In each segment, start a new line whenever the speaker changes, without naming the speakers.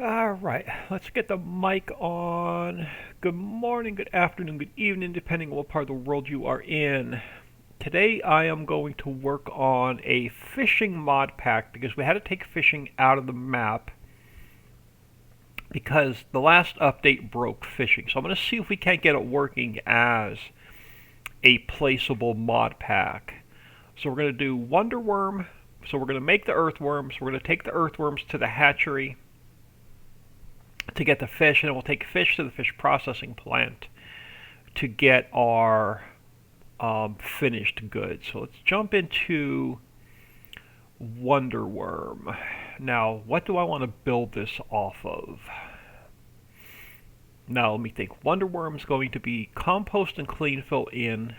Alright, let's get the mic on. Good morning, good afternoon, good evening, depending on what part of the world you are in. Today I am going to work on a fishing mod pack because we had to take fishing out of the map because the last update broke fishing. So I'm going to see if we can't get it working as a placeable mod pack. So we're going to do Wonder Worm. So we're going to make the earthworms. We're going to take the earthworms to the hatchery to get the fish, and we'll take fish to the fish processing plant to get our finished goods. So let's jump into Wonder Worm. Now, what do I want to build this off of? Now, let me think. Wonder Worm's going to be compost and clean fill in,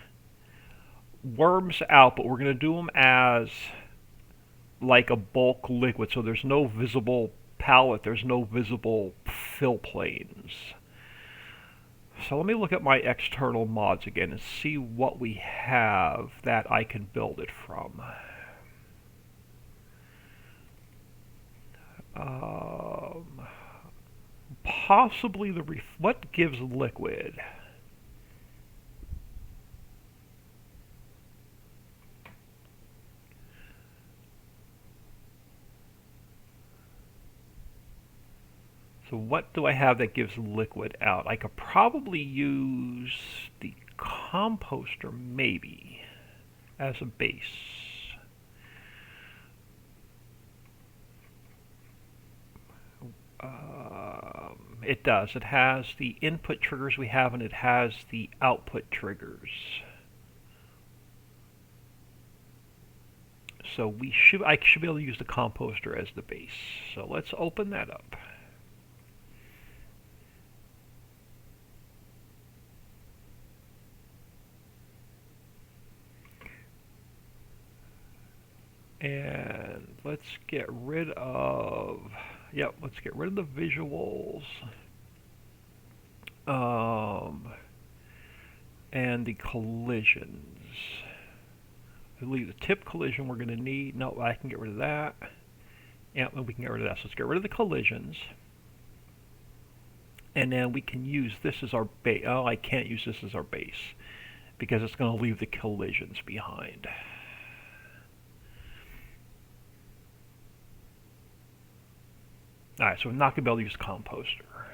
worms out, but we're going to do them as like a bulk liquid, so there's no visible palette, there's no visible fill planes. So let me look at my external mods again and see what we have that I can build it from. Possibly what gives liquid? So what do I have that gives liquid out? I could probably use the composter maybe as a base. It does. It has the input triggers we have and it has the output triggers. So I should be able to use the composter as the base. So let's open that up. And let's get rid of, let's get rid of the visuals. And the collisions. We leave the tip collision we're going to need. No, I can get rid of that. Yeah, we can get rid of that. So let's get rid of the collisions. And then we can use this as our base. Oh, I can't use this as our base because it's going to leave the collisions behind. Alright, so we're not going to be able to use composter.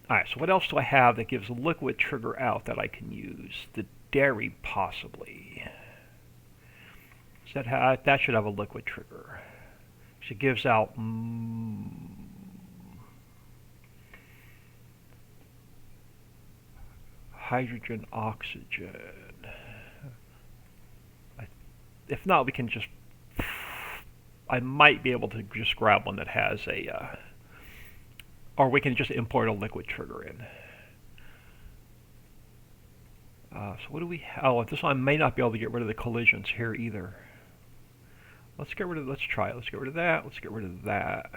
Alright, so what else do I have that gives liquid trigger out that I can use? The dairy, possibly. So that should have a liquid trigger. So it gives out hydrogen, oxygen. If not, we can just... I might be able to just grab one that has a... or we can just import a liquid trigger in. So what do we... Oh, this one I may not be able to get rid of the collisions here either. Let's get rid of... Let's try it. Let's get rid of that. Let's get rid of that.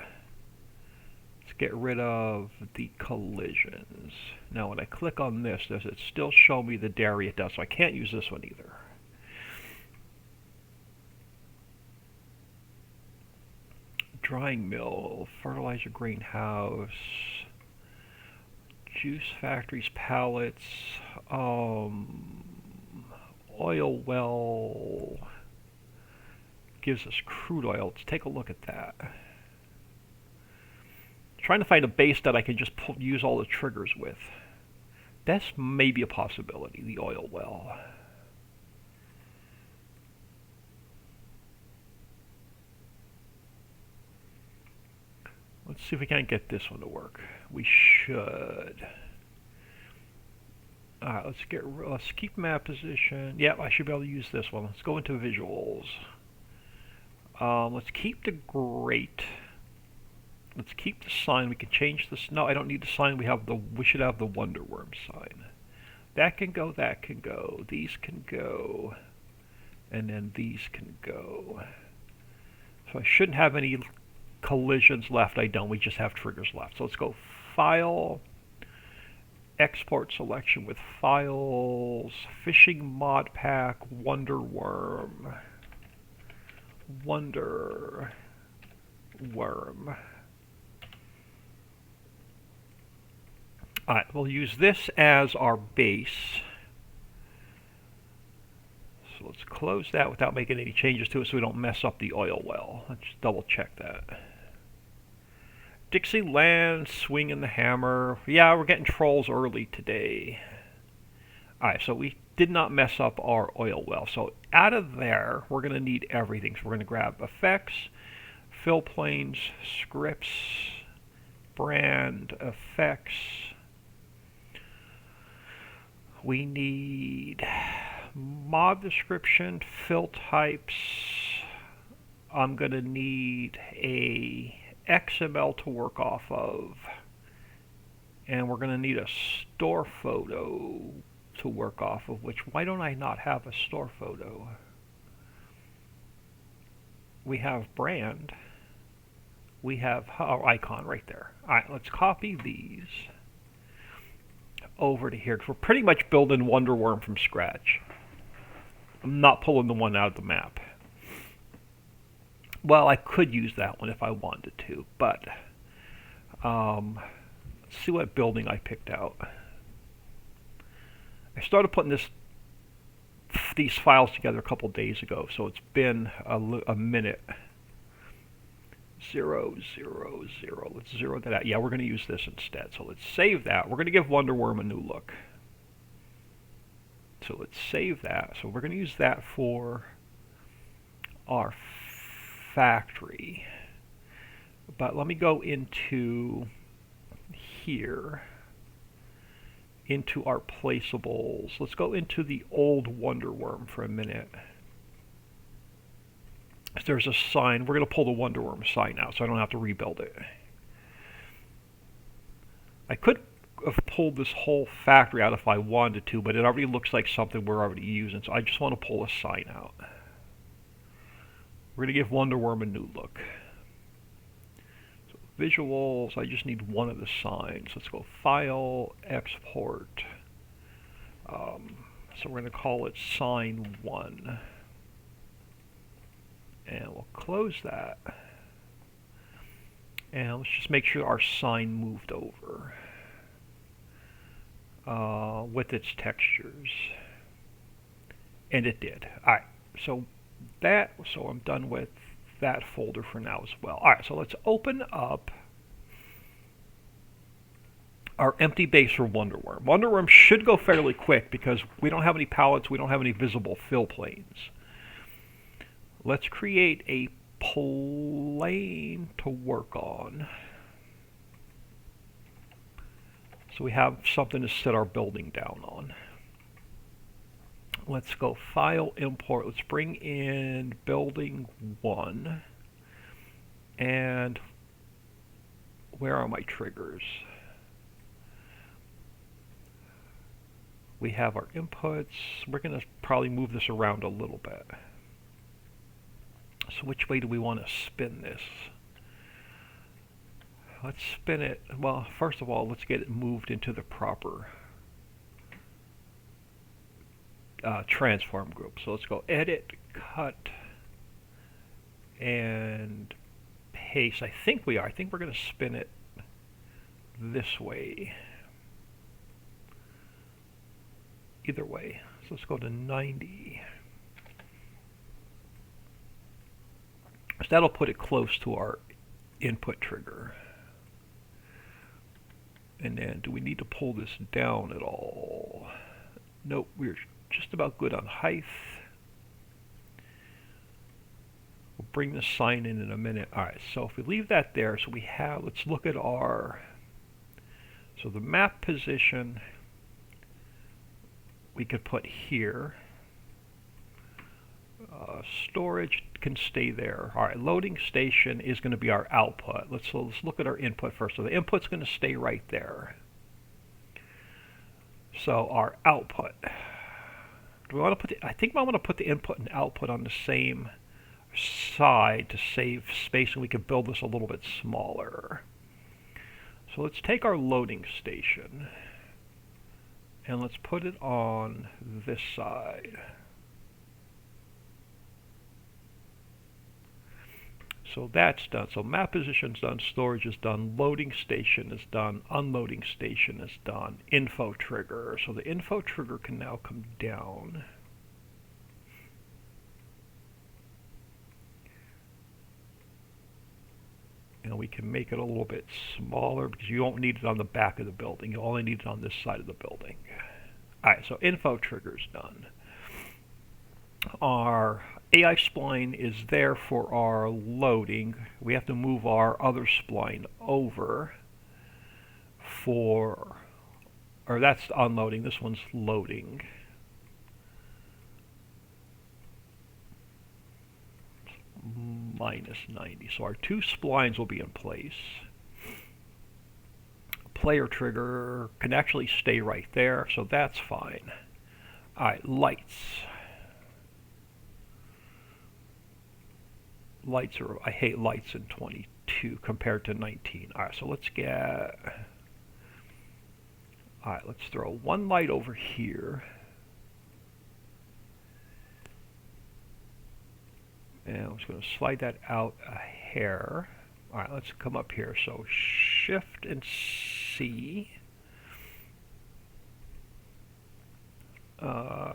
Let's get rid of the collisions. Now when I click on this, does it still show me the dairy? It does, so I can't use this one either. Drying mill, fertilizer greenhouse, juice factories, pallets, oil well, gives us crude oil. Let's take a look at that. Trying to find a base that I can just use all the triggers with. That's maybe a possibility, the oil well. Let's see if we can't get this one to work. We should. Alright, let's keep map position. Yep, I should be able to use this one. Let's go into visuals. Let's keep the grate. Let's keep the sign. We can change this. No, I don't need the sign. We should have the Wonder Worm sign. That can go, that can go. These can go. And then these can go. So I shouldn't have any collisions left. I don't. We just have triggers left. So let's go File, Export Selection with Files, Fishing Mod Pack, Wonder Worm. Wonder Worm. Alright, we'll use this as our base. So let's close that without making any changes to it so we don't mess up the oil well. Let's double check that. Dixieland, swinging the hammer. Yeah, we're getting trolls early today. Alright, so we did not mess up our oil well. So out of there, we're going to need everything. So we're going to grab effects, fill planes, scripts, brand, effects. We need mod description, fill types. I'm going to need a XML to work off of, and we're going to need a store photo to work off of, which, why don't I not have a store photo? We have brand, we have our icon right there. Alright, let's copy these over to here, because we're pretty much building Wonder Worm from scratch. I'm not pulling the one out of the map. Well, I could use that one if I wanted to, but let's see what building I picked out. I started putting these files together a couple days ago, so it's been a minute. 0, 0, 0. Let's zero that out. Yeah, we're going to use this instead. So let's save that. We're going to give Wonder Worm a new look. So let's save that. So we're going to use that for our factory. But let me go into here, into our placeables. Let's go into the old Wonder Worm for a minute. There's a sign. We're going to pull the Wonder Worm sign out so I don't have to rebuild it. I could have pulled this whole factory out if I wanted to, but it already looks like something we're already using, so I just want to pull a sign out. We're going to give Wonder Worm a new look. So visuals, I just need one of the signs. Let's go File, Export. So we're going to call it Sign 1. And we'll close that. And let's just make sure our sign moved over with its textures. And it did. Alright, so I'm done with that folder for now as well. Alright, so let's open up our empty base for Wonder Worm. Wonder Worm should go fairly quick because we don't have any pallets, we don't have any visible fill planes. Let's create a plane to work on. So we have something to set our building down on. Let's go File, Import. Let's bring in Building 1. And where are my triggers? We have our inputs. We're going to probably move this around a little bit. So which way do we want to spin this? Let's spin it, well, first of all, let's get it moved into the proper transform group. So let's go Edit, Cut, and Paste. I think we're going to spin it this way. Either way. So let's go to 90. So that'll put it close to our input trigger. And then, do we need to pull this down at all? Nope, we're just about good on height. We'll bring the sign in a minute. Alright, so if we leave that there, so we have, let's look at our, so the map position we could put here. Storage can stay there. Alright, loading station is going to be our output. Let's look at our input first. So the input's going to stay right there. So our output. Do we want to put I think I want to put the input and output on the same side to save space, and we can build this a little bit smaller. So let's take our loading station and let's put it on this side. So that's done. So map position's done, storage is done, loading station is done, unloading station is done, info trigger. So the info trigger can now come down. And we can make it a little bit smaller because you don't need it on the back of the building. You only need it on this side of the building. Alright, so info trigger's done. Our AI spline is there for our loading. We have to move our other spline over for, or that's unloading, this one's loading. Minus 90. So our two splines will be in place. Player trigger can actually stay right there, so that's fine. Alright, lights. Lights are, I hate lights in 22 compared to 19. Alright, so let's get, alright, let's throw one light over here. And I'm just going to slide that out a hair. Alright, let's come up here. So Shift and C.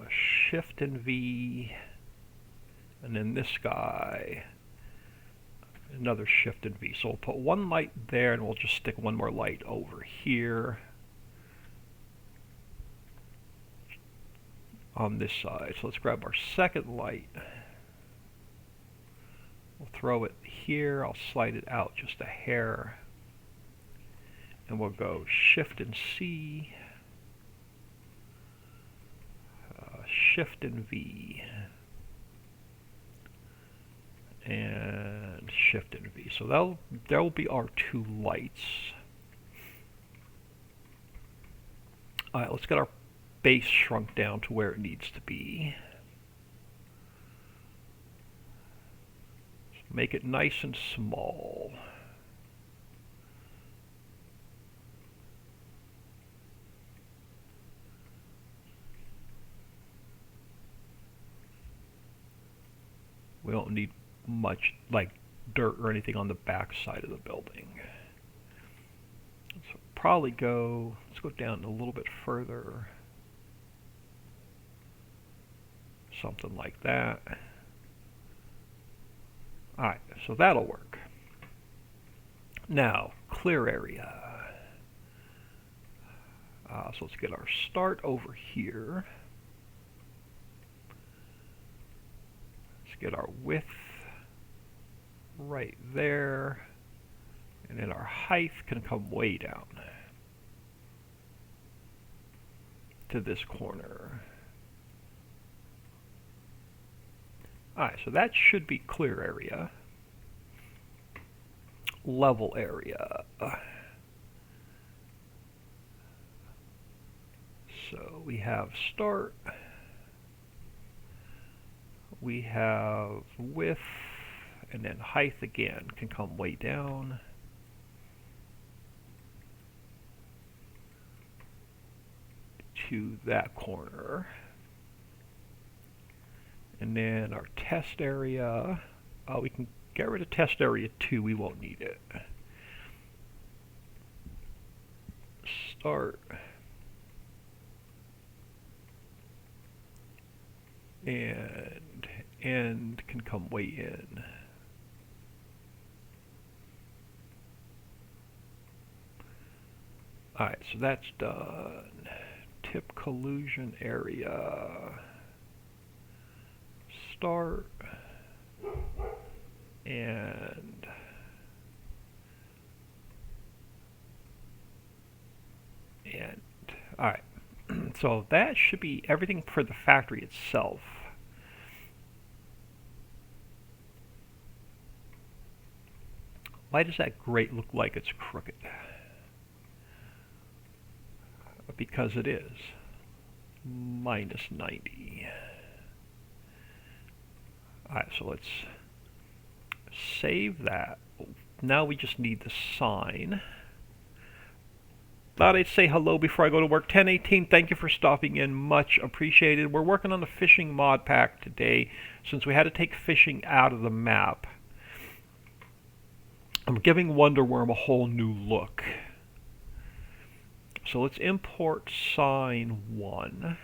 Shift and V. And then this guy. Another Shift and V. So we'll put one light there and we'll just stick one more light over here. On this side. So let's grab our second light. We'll throw it here. I'll slide it out just a hair. And we'll go Shift and C. Shift and V. And Shift and V. So that will be our two lights. Alright, let's get our base shrunk down to where it needs to be. Make it nice and small. We don't need much like dirt or anything on the back side of the building. So probably go, let's go down a little bit further. Something like that. Alright, so that'll work. Now, clear area. So let's get our start over here. Let's get our width right there. And then our height can come way down to this corner. Alright, so that should be clear area. Level area. So we have start. We have width. And then height again can come way down. To that corner. And then our test area, we can get rid of test area 2, we won't need it. Start. And end can come way in. Alright, so that's done. Tip collusion area. Start. And alright. So that should be everything for the factory itself. Why does that grate look like it's crooked? Because it is. Minus 90. Alright, so let's save that. Now we just need the sign. Thought I'd say hello before I go to work. 1018, thank you for stopping in. Much appreciated. We're working on the fishing mod pack today since we had to take fishing out of the map. I'm giving Wonder Worm a whole new look. So let's import sign 1.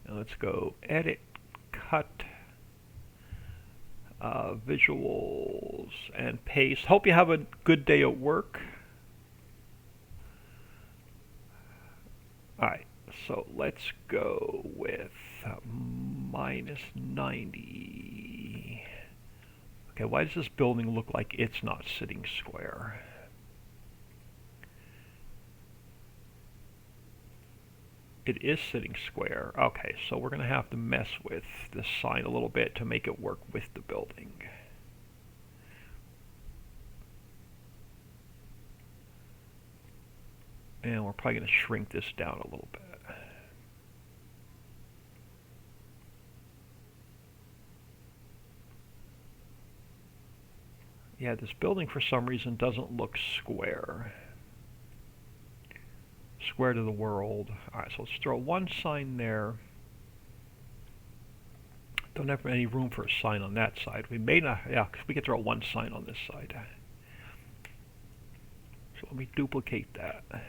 And let's go edit, cut, visuals, and paste. Hope you have a good day at work. Alright, so let's go with minus 90. Okay, why does this building look like it's not sitting square? It is sitting square. Okay, so we're going to have to mess with this sign a little bit to make it work with the building. And we're probably going to shrink this down a little bit. Yeah, this building for some reason doesn't look square. Square to the world. Alright, so let's throw one sign there. Don't have any room for a sign on that side. We may not, yeah, because we could throw one sign on this side. So let me duplicate that. Let's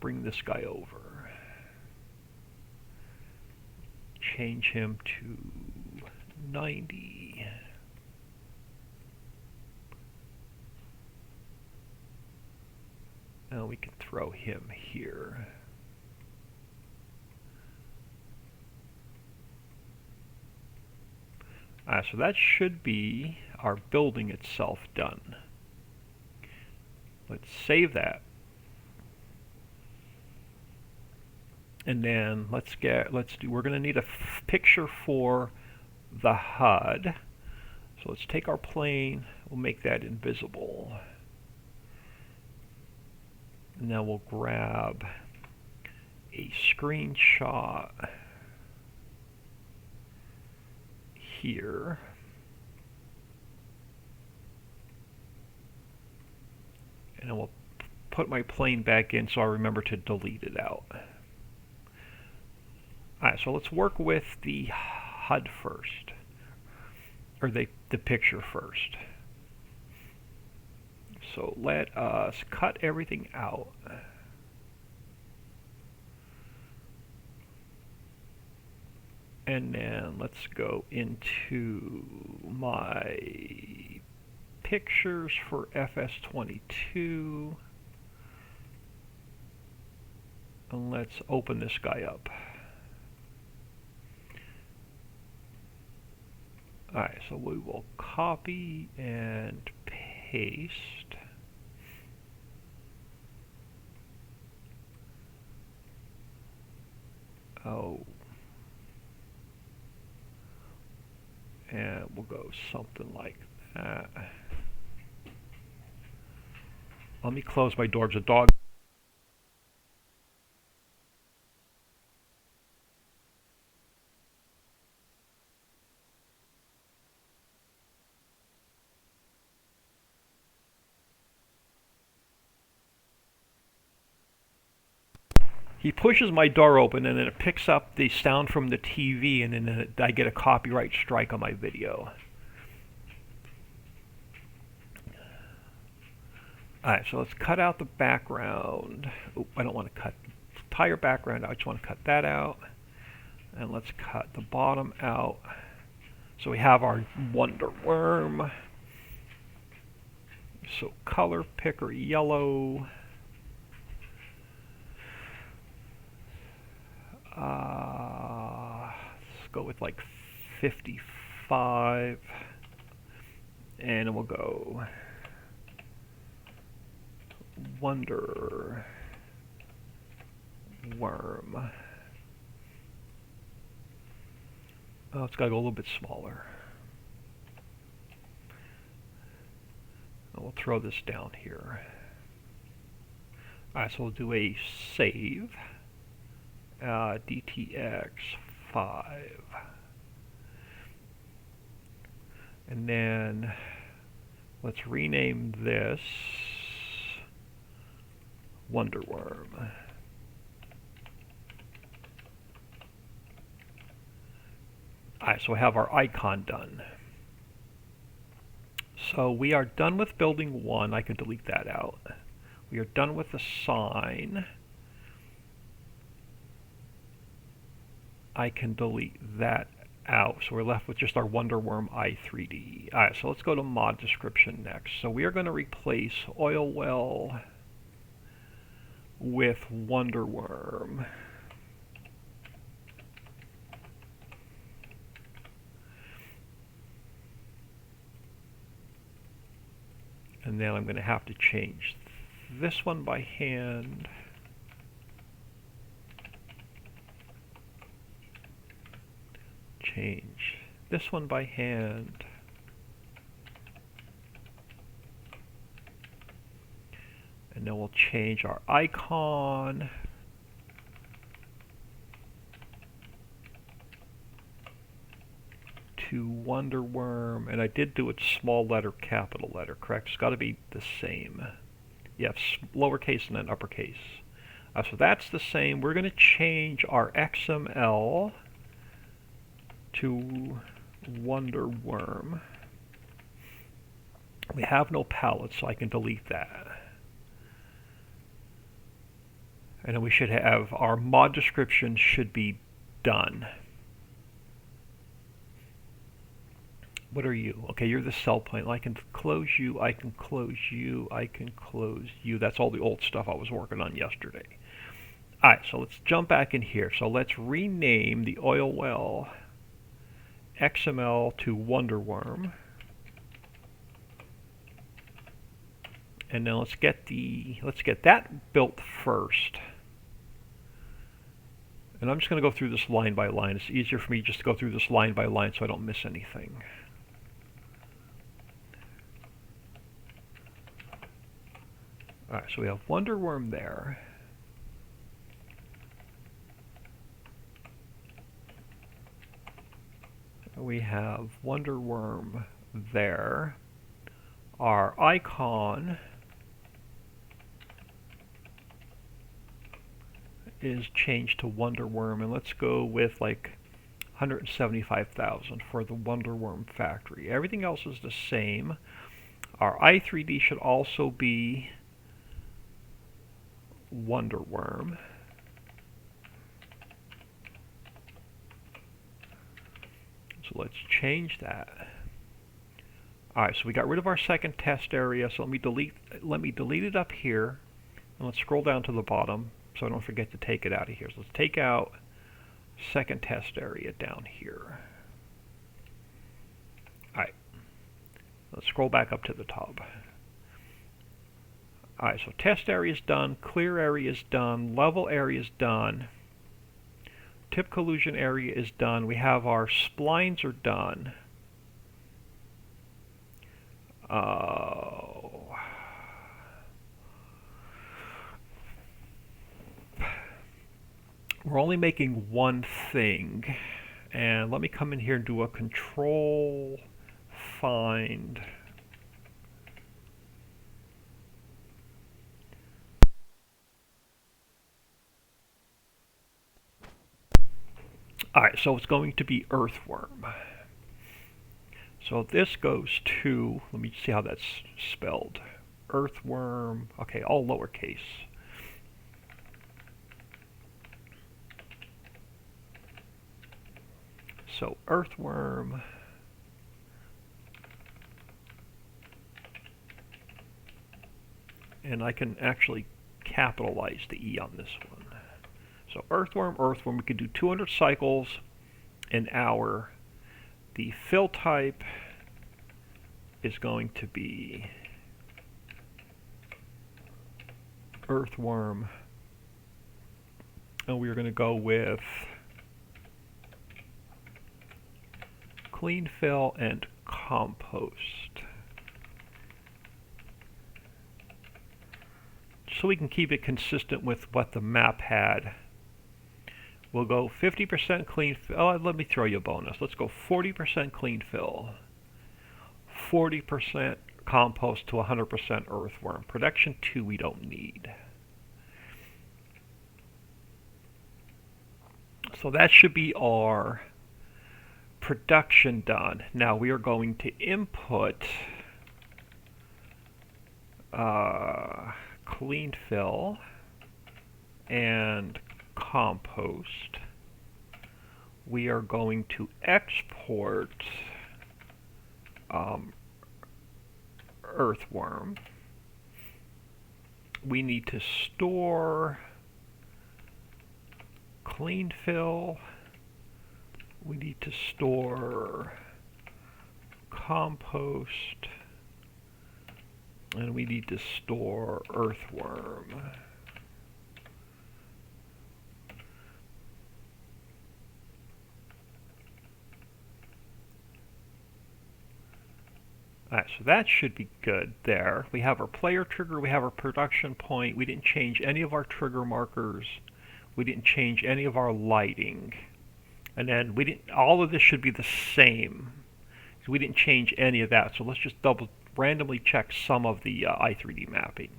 bring this guy over. Change him to 90. And we can throw him here. So that should be our building itself done. Let's save that. And then we're going to need a picture for the HUD. So let's take our plane, we'll make that invisible. And now we'll grab a screenshot here. And then we'll put my plane back in so I remember to delete it out. Alright, so let's work with the HUD first. Or the picture first. So let us cut everything out. And then let's go into my pictures for FS22. And let's open this guy up. Alright, so we will copy and paste. Oh. And we'll go something like that. Let me close my door. There's a dog. He pushes my door open and then it picks up the sound from the TV and then I get a copyright strike on my video. Alright, so let's cut out the background. Oh, I don't want to cut the entire background out. I just want to cut that out. And let's cut the bottom out. So we have our Wonder Worm. So color picker yellow. Let's go with like 55. And we'll go Wonder Worm. Oh, it's got to go a little bit smaller. And we'll throw this down here. Alright, so we'll do a save. DTX 5. And then let's rename this Wonder Worm. Alright, so we have our icon done. So we are done with building 1. I can delete that out. We are done with the sign. I can delete that out. So we're left with just our Wonderworm i3D. Alright, so let's go to mod description next. So we are going to replace oil well with Wonderworm. And then I'm going to have to change this one by hand. Change this one by hand. And then we'll change our icon. To Wonderworm, and I did do it small letter, capital letter, correct? It's got to be the same. Yes, lowercase and then uppercase. So that's the same. We're going to change our XML to Wonderworm. We have no palette, so I can delete that. And then we should have our mod description should be done. What are you? Okay, you're the cell point. I can close you, I can close you, I can close you. That's all the old stuff I was working on yesterday. Alright, so let's jump back in here. So let's rename the oil well XML to Wonderworm. And now let's get that built first. And I'm just going to go through this line by line. It's easier for me just to go through this line by line so I don't miss anything. Alright, so we have Wonderworm there. We have Wonderworm there. Our icon is changed to Wonderworm, and let's go with like 175,000 for the Wonderworm Factory. Everything else is the same. Our i3D should also be Wonderworm. So let's change that. Alright, so we got rid of our second test area, so let me delete it up here, and let's scroll down to the bottom so I don't forget to take it out of here. So let's take out second test area down here. Alright, let's scroll back up to the top. Alright, so test area is done, clear area is done, level area is done, tip collusion area is done, we have our splines are done. We're only making one thing, and let me come in here and do a control find. Alright, so it's going to be earthworm. So this goes to, let me see how that's spelled. Earthworm, okay, all lowercase. So earthworm. And I can actually capitalize the E on this one. So earthworm, we could do 200 cycles an hour. The fill type is going to be earthworm. And we're going to go with clean fill and compost. So we can keep it consistent with what the map had. We'll go 50% clean fill. Oh, let me throw you a bonus. Let's go 40% clean fill, 40% compost to 100% earthworm. Production 2 we don't need. So that should be our production done. Now we are going to input clean fill and compost. We are going to export earthworm. We need to store clean fill. We need to store compost. And we need to store earthworm. Alright, so that should be good there. We have our player trigger, we have our production point. We didn't change any of our trigger markers. We didn't change any of our lighting. And then all of this should be the same. So we didn't change any of that. So let's just randomly check some of the i3D mapping.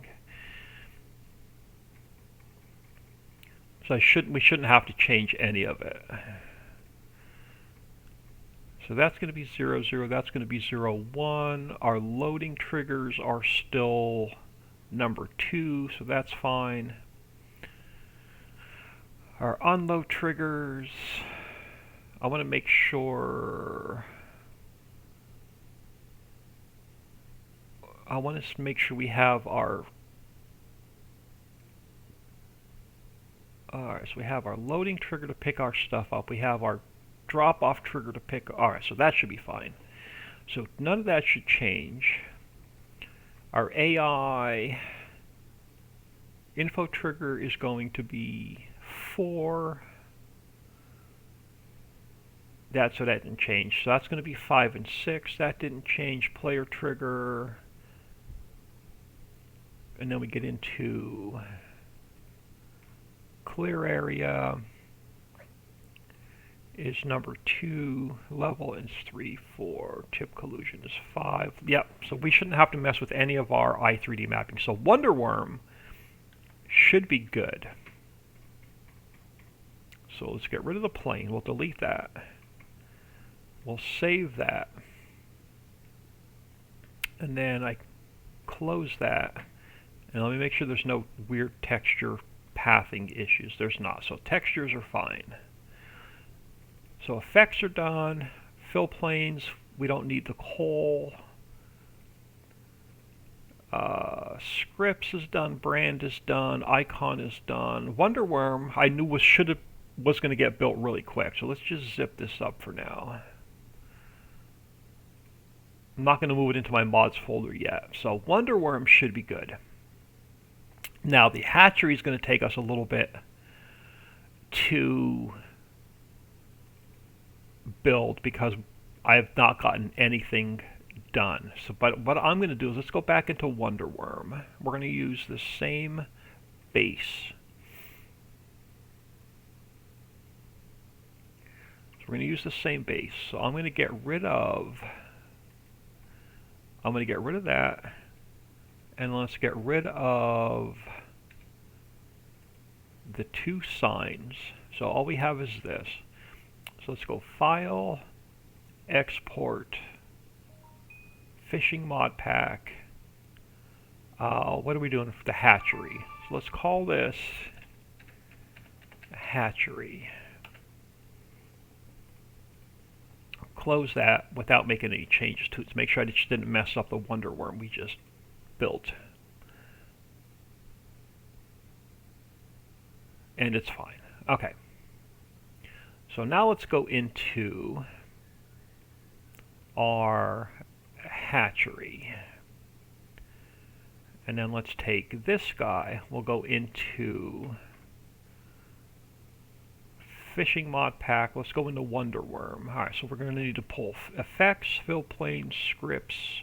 So we shouldn't have to change any of it. So that's going to be 0, 0, that's going to be 0, 1. Our loading triggers are still number 2, so that's fine. Our unload triggers, I want to make sure we have our alright, so we have our loading trigger to pick our stuff up. We have our drop-off trigger to pick. Alright, so that should be fine. So none of that should change. Our AI info trigger is going to be 4. So that didn't change. So that's going to be 5 and 6. That didn't change. Player trigger. And then we get into clear area is number 2, level is 3, 4, tip collusion is 5. Yep, so we shouldn't have to mess with any of our i3D mapping. So Wonderworm should be good. So let's get rid of the plane. We'll delete that. We'll save that. And then I close that. And let me make sure there's no weird texture pathing issues. There's not. So textures are fine. So effects are done. Fill planes, we don't need the coal. Scripts is done. Brand is done. Icon is done. Wonderworm, I knew was going to get built really quick. So let's just zip this up for now. I'm not going to move it into my mods folder yet. So Wonderworm should be good. Now the hatchery is going to take us a little bit to build because I have not gotten anything done. So, but what I'm going to do is let's go back into Wonderworm. We're going to use the same base. So we're going to use the same base. So I'm going to get rid of that, and let's get rid of the 2 signs. So all we have is this. So let's go File, Export, Fishing Mod Pack. What are we doing for the hatchery? So let's call this hatchery. Close that without making any changes to it to make sure I just didn't mess up the Wonderworm we just built. And it's fine. Okay. So now let's go into our hatchery. And then let's take this guy. We'll go into Fishing Mod Pack. Let's go into Wonderworm. Alright, so we're going to need to pull effects, fill plane, scripts,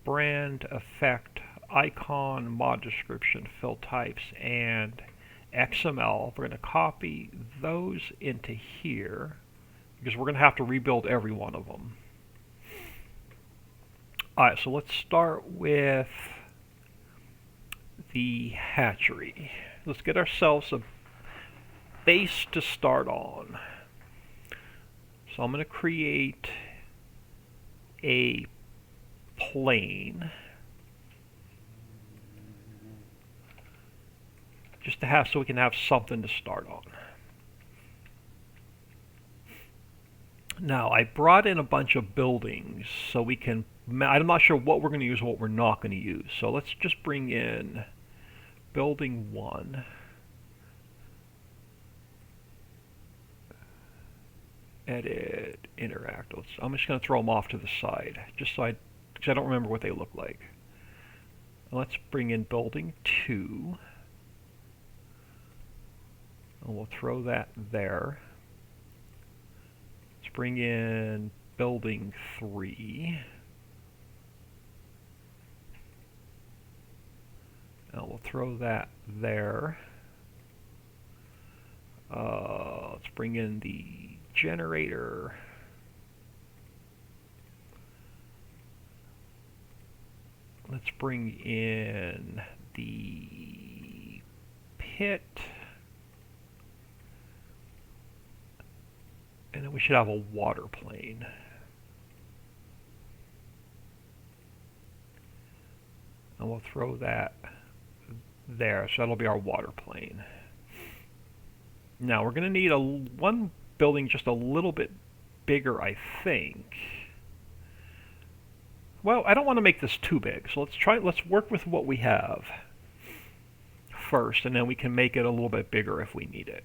brand, effect, icon, mod description, fill types, and XML. We're going to copy those into here because we're going to have to rebuild every one of them. Alright, so let's start with the hatchery. Let's get ourselves a base to start on. So I'm going to create a plane. to have so we can have something to start on. Now, I brought in a bunch of buildings so we can, I'm not sure what we're going to use and what we're not going to use. So let's just bring in building 1. Edit, interact. I'm just going to throw them off to the side, just so because I don't remember what they look like. Let's bring in building 2. And we'll throw that there. Let's bring in building 3. And we'll throw that there. Let's bring in the generator. Let's bring in the pit. And then we should have a water plane. And we'll throw that there. So that'll be our water plane. Now we're going to need one building just a little bit bigger, I think. Well, I don't want to make this too big, so let's work with what we have first, and then we can make it a little bit bigger if we need it.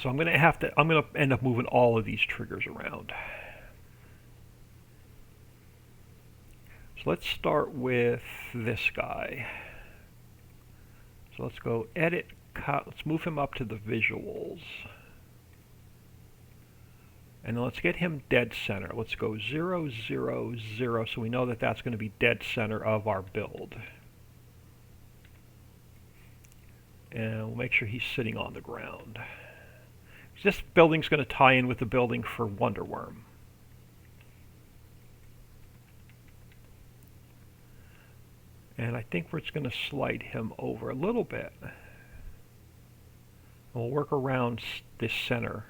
So I'm going to end up moving all of these triggers around. So let's start with this guy. So let's go edit, cut, let's move him up to the visuals. And then let's get him dead center. Let's go 0, 0, 0, so we know that that's going to be dead center of our build. And we'll make sure he's sitting on the ground. This building's going to tie in with the building for Wonder Worm. And I think we're just going to slide him over a little bit. And we'll work around this center.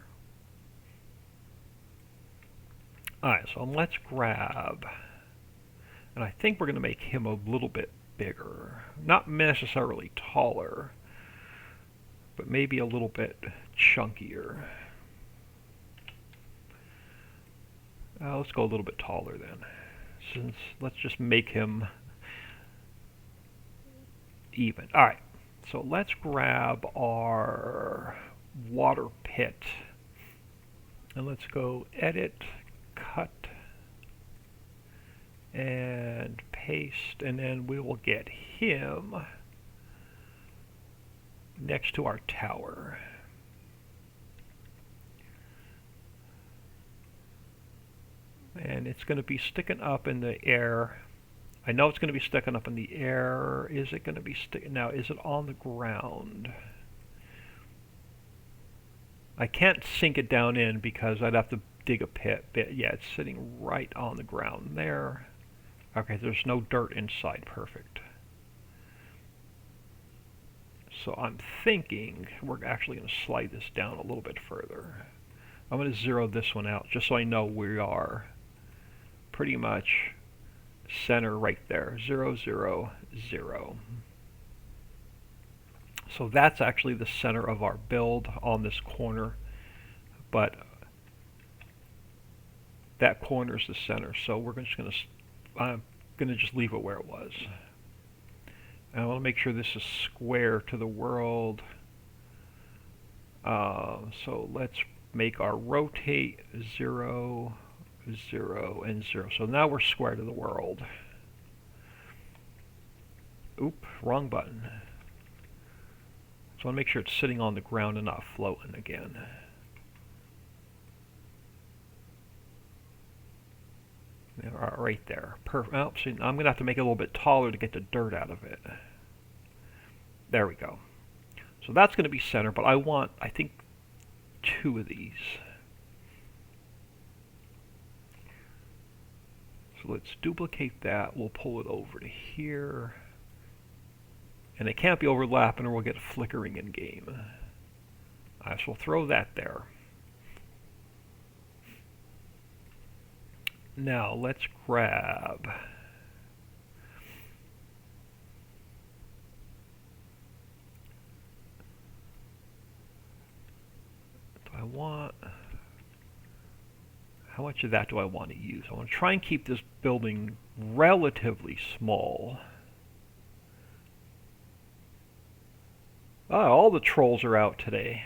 Alright, so let's grab, and I think we're going to make him a little bit bigger. Not necessarily taller, but maybe a little bit chunkier. Let's go a little bit taller then. Let's just make him even. Alright, so let's grab our water pit. And let's go edit, cut, and paste, and then we will get him next to our tower. And it's going to be sticking up in the air. I know it's going to be sticking up in the air. Is it going to be sticking? Now, is it on the ground? I can't sink it down in because I'd have to dig a pit. But yeah, it's sitting right on the ground there. Okay, there's no dirt inside. Perfect. So I'm thinking we're actually going to slide this down a little bit further. I'm going to zero this one out just so I know we are pretty much center right there. 0, 0, 0. So that's actually the center of our build on this corner, but that corner is the center. So we're just going to, I'm going to just leave it where it was. And I want to make sure this is square to the world. So let's make our rotate 0, 0, and 0. So now we're square to the world. Oop, wrong button. So I want to make sure it's sitting on the ground and not floating again. Right there. Perfect. Oh, see, I'm going to have to make it a little bit taller to get the dirt out of it. There we go. So that's going to be center, but I want, I think, 2 of these. So let's duplicate that. We'll pull it over to here. And it can't be overlapping or we'll get flickering in game. Alright, so we'll throw that there. Now let's grab want... How much of that do I want to use? I want to try and keep this building relatively small. Ah, all the trolls are out today.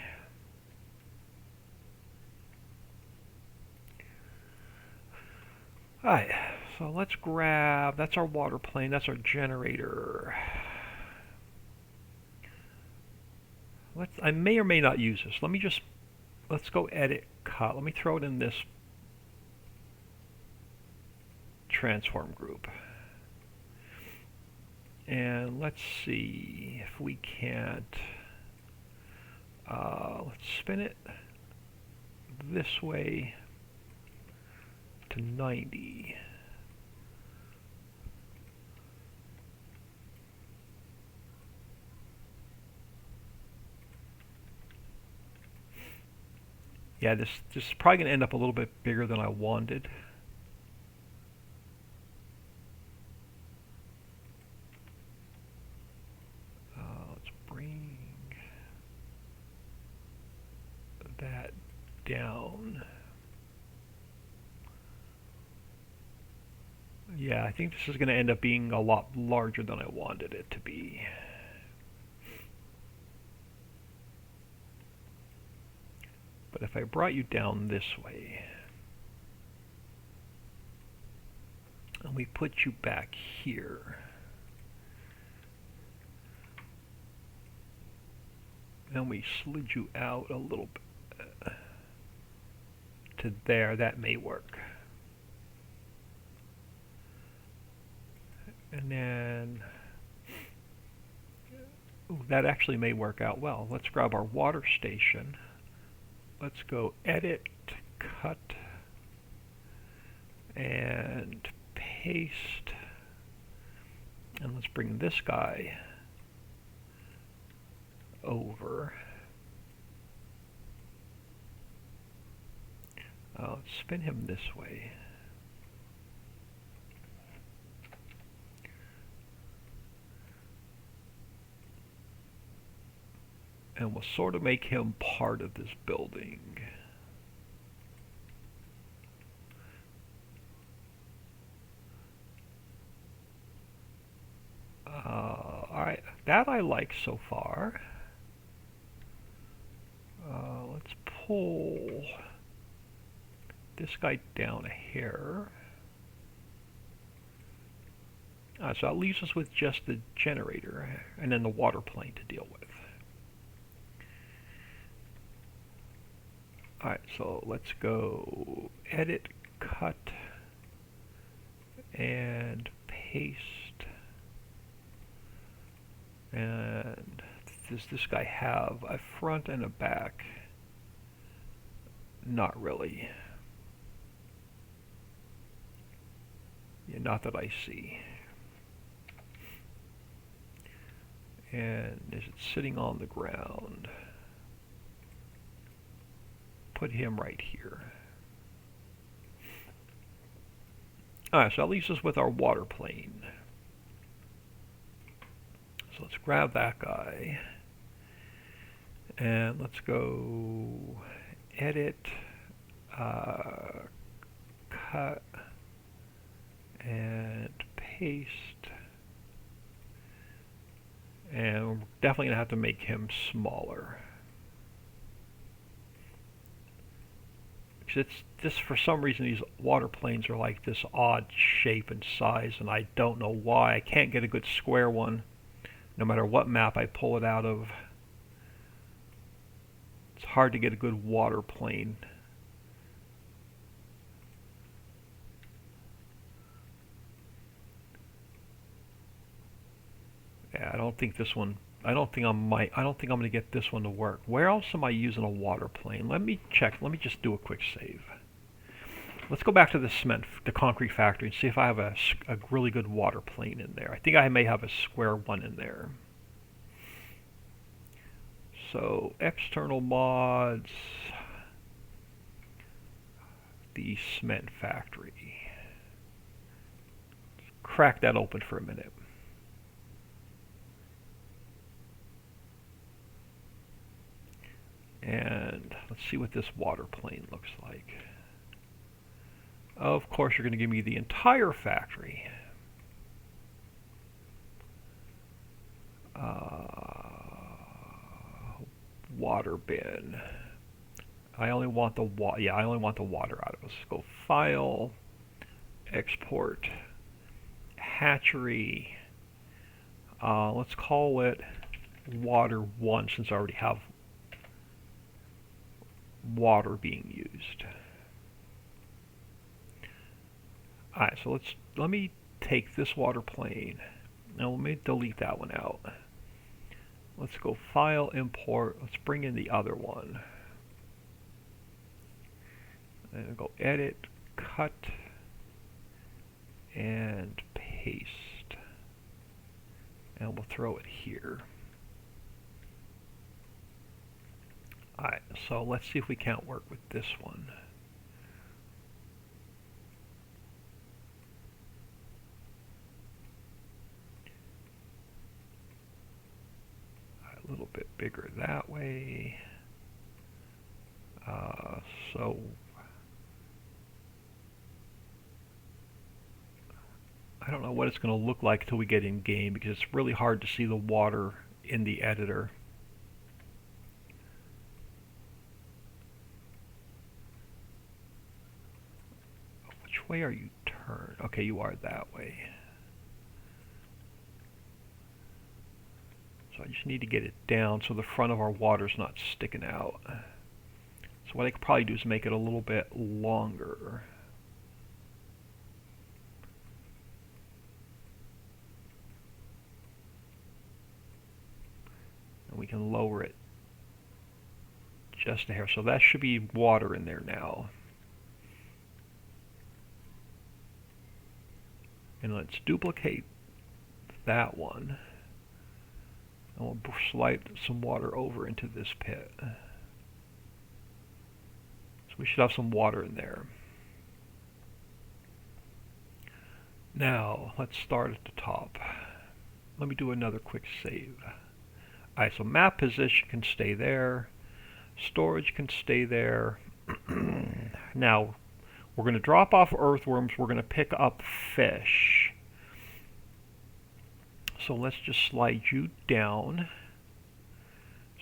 Alright, so let's grab... That's our water plane, that's our generator. I may or may not use this. Let's go edit, cut. Let me throw it in this transform group. And let's see if we can't, let's spin it this way to 90. Yeah, this is probably going to end up a little bit bigger than I wanted. Let's bring that down. Yeah, I think this is going to end up being a lot larger than I wanted it to be. But if I brought you down this way, and we put you back here, and we slid you out a little bit to there, that may work. And then, ooh, that actually may work out well. Let's grab our water station. Let's go edit, cut, and paste. And let's bring this guy over. Let's spin him this way. And we'll sort of make him part of this building. Alright, that I like so far. Let's pull this guy down a hair. So that leaves us with just the generator and then the water plane to deal with. Alright, so let's go edit, cut, and paste. And does this guy have a front and a back? Not really. Yeah, not that I see. And is it sitting on the ground? Put him right here. Alright, so that leaves us with our water plane. So let's grab that guy. And let's go edit, cut, and paste. And we're definitely going to have to make him smaller. This, for some reason, these water planes are like this odd shape and size, and I don't know why. I can't get a good square one, no matter what map I pull it out of. It's hard to get a good water plane. Yeah, I don't think I'm going to get this one to work. Where else am I using a water plane? Let me check. Let me just do a quick save. Let's go back to the concrete factory, and see if I have a really good water plane in there. I think I may have a square one in there. So external mods, the cement factory. Let's crack that open for a minute. And let's let's see what this water plane looks like. Of course, you're going to give me the entire factory. Water bin. I only want the I only want the water out of it. Let's go File, Export, Hatchery. Let's call it Water 1 since I already have water being used. Alright, so let me take this water plane. Now let me delete that one out. Let's go File, Import. Let's bring in the other one. And go Edit, Cut, and Paste. And we'll throw it here. Alright, so let's see if we can't work with this one. A little bit bigger that way. So I don't know what it's going to look like till we get in game because it's really hard to see the water in the editor. Which way are you turned? Okay, you are that way. So I just need to get it down so the front of our water's not sticking out. So what I could probably do is make it a little bit longer. And we can lower it just a hair. So that should be water in there now. And let's duplicate that one. And we'll slide some water over into this pit. So we should have some water in there. Now, let's start at the top. Let me do another quick save. Alright, so map position can stay there. Storage can stay there. Now, we're going to drop off earthworms. We're going to pick up fish. So let's just slide you down.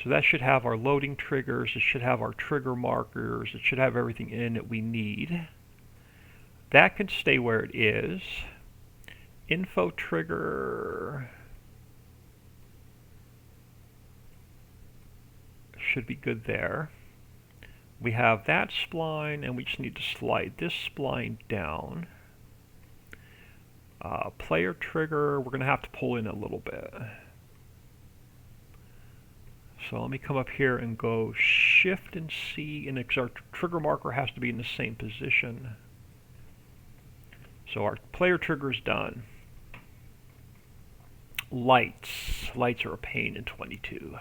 So that should have our loading triggers. It should have our trigger markers. It should have everything in that we need. That can stay where it is. Info trigger should be good there. We have that spline, and we just need to slide this spline down. Player trigger, we're going to have to pull in a little bit. So let me come up here and go Shift and C, and our trigger marker has to be in the same position. So our player trigger is done. Lights. Lights are a pain in 22.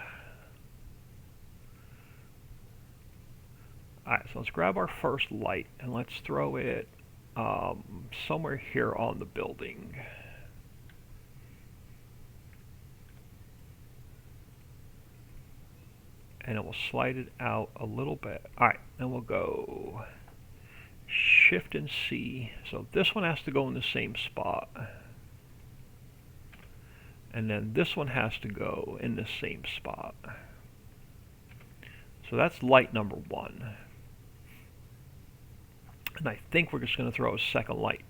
Alright, so let's grab our first light and let's throw it somewhere here on the building. And it will slide it out a little bit. Alright, then we'll go Shift and C. So this one has to go in the same spot. And then this one has to go in the same spot. So that's light number 1. And I think we're just going to throw a second light.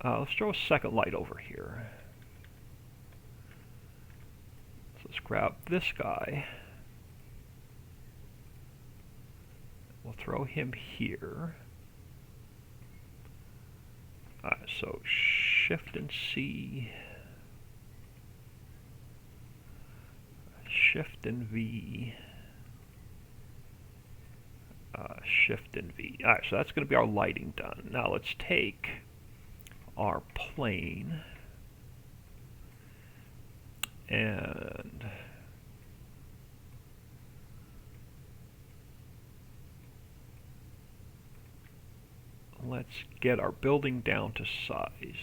Let's throw a second light over here. So let's grab this guy. We'll throw him here. So Shift and C. Shift and V. Shift and V. Alright, so that's going to be our lighting done. Now let's take our plane and let's get our building down to size.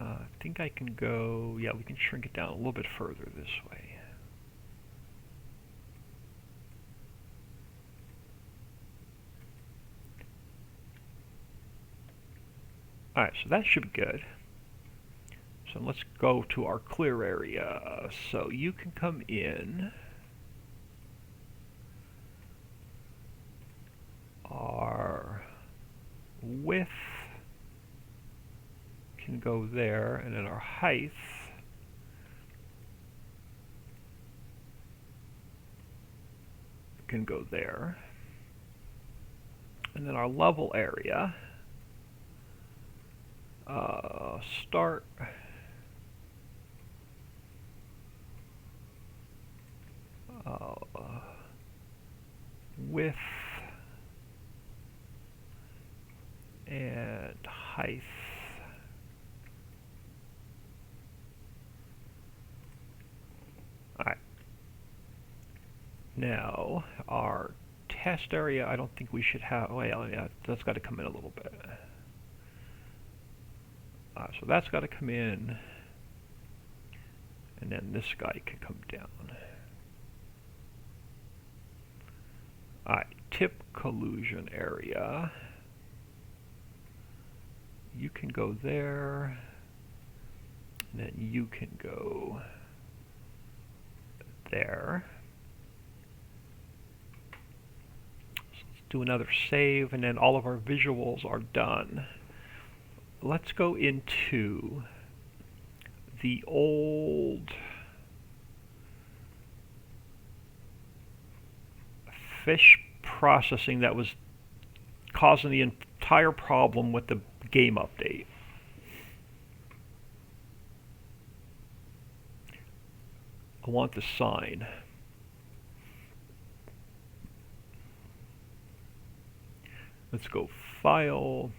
I think I can go, yeah, we can shrink it down a little bit further this way. Alright, so that should be good. So let's go to our clear area. So you can come in. Our width can go there, and then our height can go there. And then our level area, start width and height. Alright. Now, our test area, I don't think we should have, well, yeah, that's got to come in a little bit. So that's got to come in, and then this guy can come down. Alright, tip collusion area. You can go there, and then you can go there. So let's do another save, and then all of our visuals are done. Let's go into the old fish processing that was causing the entire problem with the game update. I want the sign. Let's go File,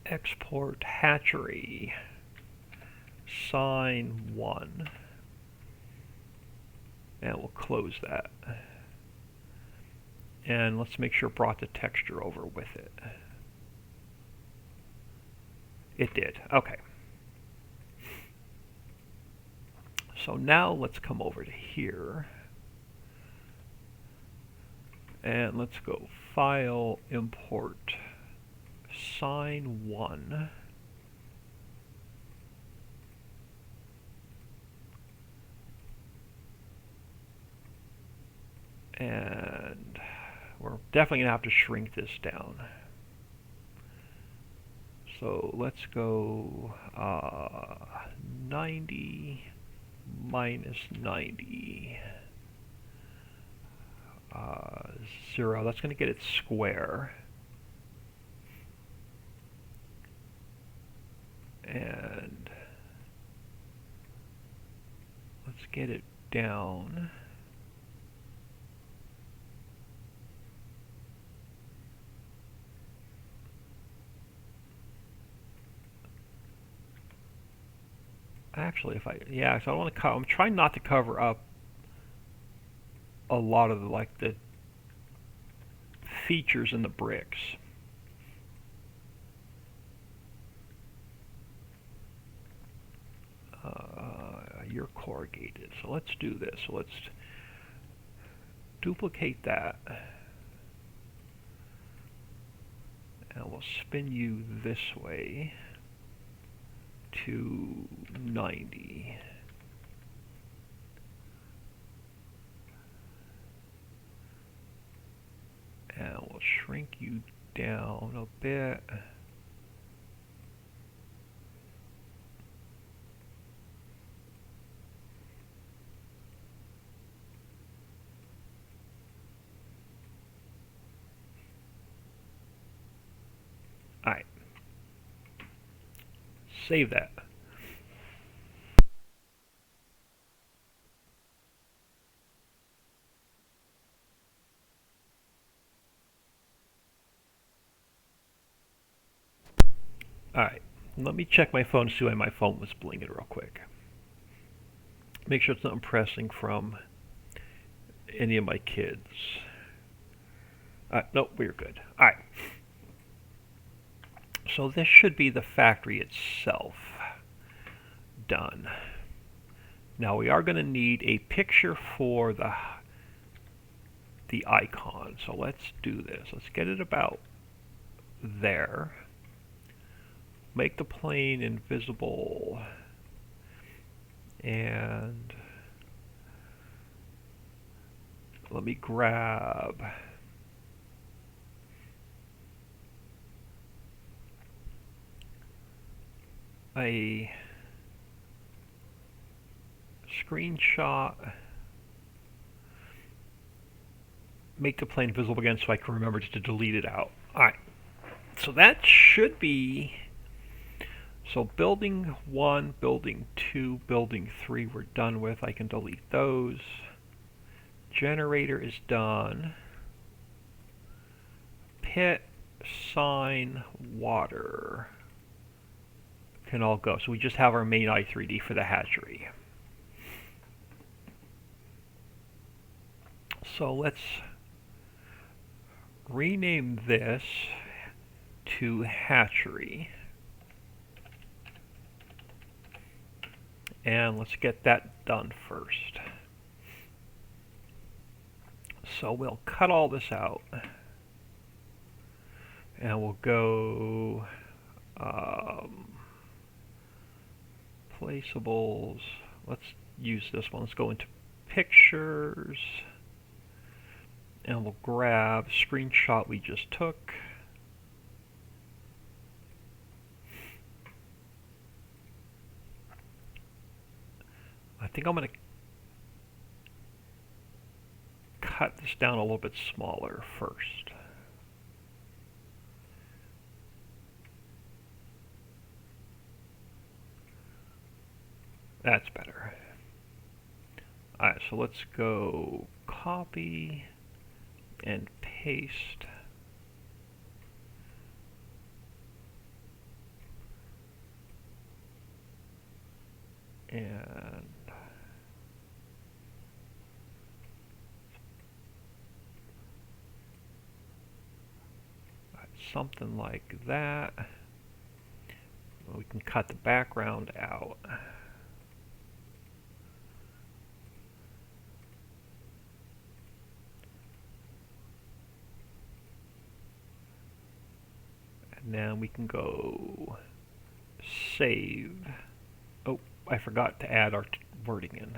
Export Hatchery, Sign 1. And we'll close that. And let's make sure it brought the texture over with it. It did. Okay. So now let's come over to here. And let's go File, Import, Sign 1. And we're definitely going to have to shrink this down. So let's go 90 minus 90. 0. That's going to get it square. And let's get it down. Actually, if I, yeah, so I want to I'm trying not to cover up a lot of the features in the bricks. You're corrugated, so let's do this. So let's duplicate that, and we'll spin you this way to 90. And we'll shrink you down a bit. Alright. Save that. Alright, let me check my phone, see why my phone was blinking real quick. Make sure it's not pressing from any of my kids. Nope, we're good. Alright. So this should be the factory itself. done. Now we are going to need a picture for the icon. So let's do this. Let's get it about there. Make the plane invisible. And let me grab a screenshot. Make the plane visible again so I can remember to delete it out. Alright, so that should be, so building 1, building 2, building 3 we're done with. I can delete those. Generator is done. Pit, sign, water can all go. So we just have our main i3D for the hatchery. So let's rename this to hatchery. And let's get that done first. So we'll cut all this out. And we'll go placeables. Let's use this one. Let's go into pictures. And we'll grab screenshot we just took. I think I'm going to cut this down a little bit smaller first. That's better. Alright, so let's go copy and paste. And something like that. We can cut the background out. And then we can go save. Oh, I forgot to add our wording in.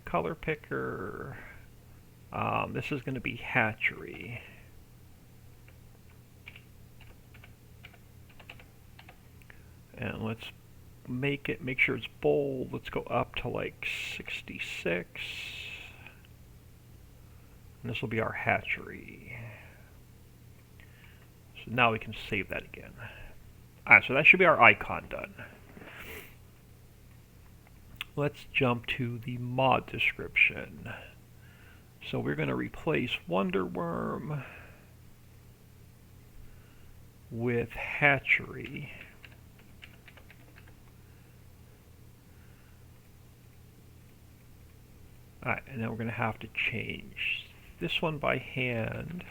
Color picker. This is going to be hatchery. And let's make sure it's bold. Let's go up to like 66. And this will be our hatchery. So now we can save that again. Alright, so that should be our icon done. Let's jump to the mod description. So we're going to replace Wonderworm with hatchery. Alright, and then we're going to have to change this one by hand.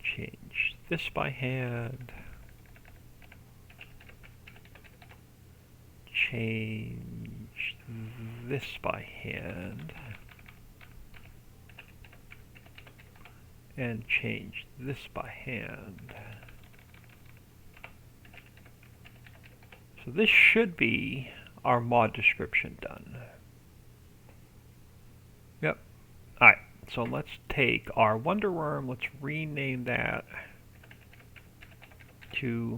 Change this by hand. Change this by hand. And change this by hand. So this should be our mod description done. Yep. Alright, so let's take our Wonderworm, let's rename that to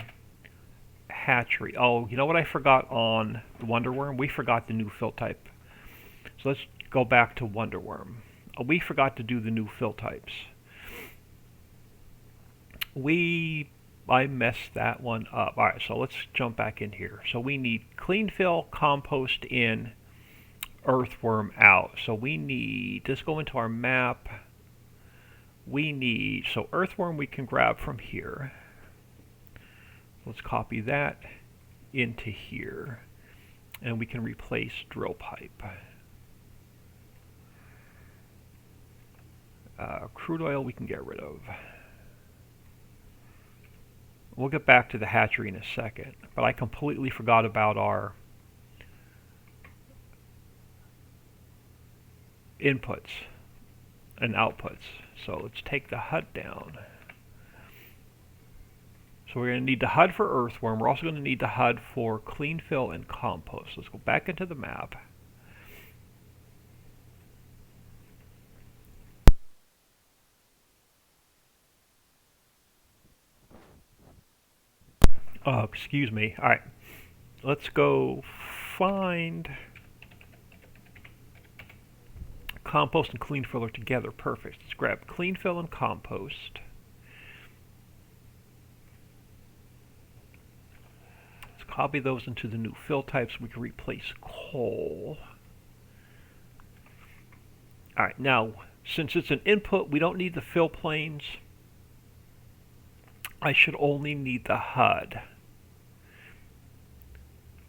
hatchery. Oh, you know what I forgot on the Wonderworm? We forgot the new fill type. So let's go back to Wonderworm. We forgot to do the new fill types. I messed that one up. Alright, so let's jump back in here. So we need clean fill, compost in, earthworm out. So we need, let's go into our map. We need, so earthworm we can grab from here. Let's copy that into here. And we can replace drill pipe. Crude oil we can get rid of. We'll get back to the hatchery in a second, but I completely forgot about our inputs and outputs. So let's take the HUD down. So we're going to need the HUD for earthworm. We're also going to need the HUD for clean fill and compost. Let's go back into the map. Oh, excuse me. All right. Let's go find compost and clean filler together. Perfect. Let's grab clean fill and compost. Copy those into the new fill types. We can replace coal. Alright, now, since it's an input, we don't need the fill planes. I should only need the HUD.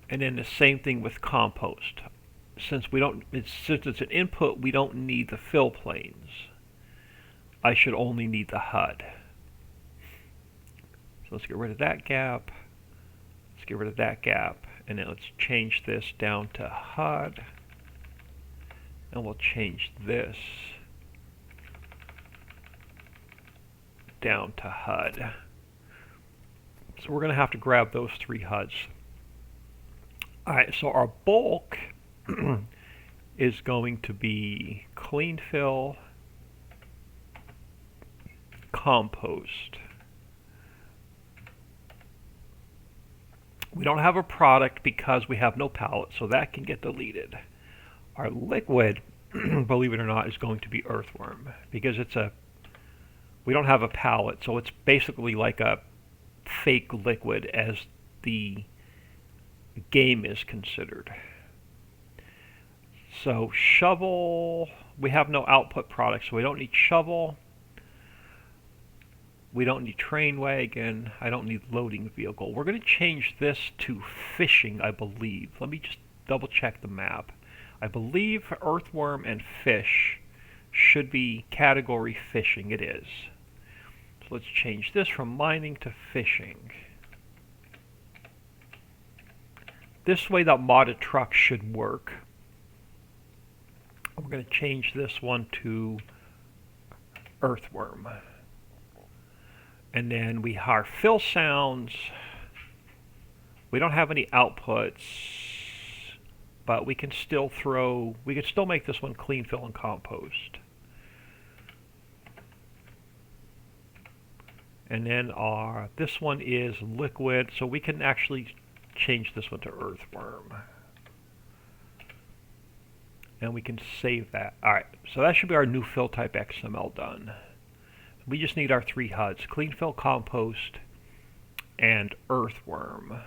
And then the same thing with compost. Since it's an input, we don't need the fill planes. I should only need the HUD. So let's get rid of that gap. Let's get rid of that gap, and then let's change this down to HUD, and we'll change this down to HUD. So we're going to have to grab those 3 HUDs. Alright, so our bulk is going to be clean fill, compost. We don't have a product because we have no pallet, so that can get deleted. Our liquid, believe it or not, is going to be earthworm because we don't have a pallet, so it's basically like a fake liquid as the game is considered. So shovel, we have no output product, so we don't need shovel. We don't need train wagon. I don't need loading vehicle. We're going to change this to fishing, I believe. Let me just double check the map. I believe earthworm and fish should be category fishing. It is. So let's change this from mining to fishing. This way that modded truck should work. We're going to change this one to earthworm. And then our fill sounds, we don't have any outputs, but we can still make this one clean fill and compost. And then this one is liquid, so we can actually change this one to earthworm. And we can save that. Alright, so that should be our new fill type XML done. We just need our 3 HUDs, clean fill, compost, and earthworm.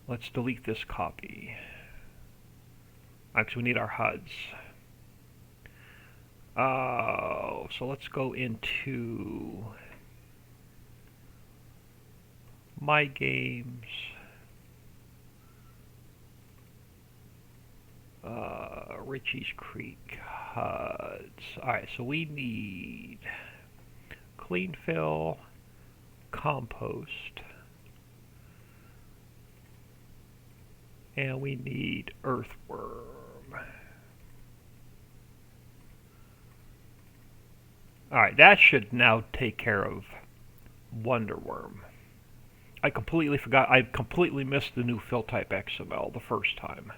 Let's delete this copy. Actually, we need our HUDs. So let's go into My Games. Ritchie's Creek HUDs. Alright, so we need clean fill, compost, and we need earthworm. Alright, that should now take care of Wonderworm. I completely forgot, I completely missed the new fill type XML the first time.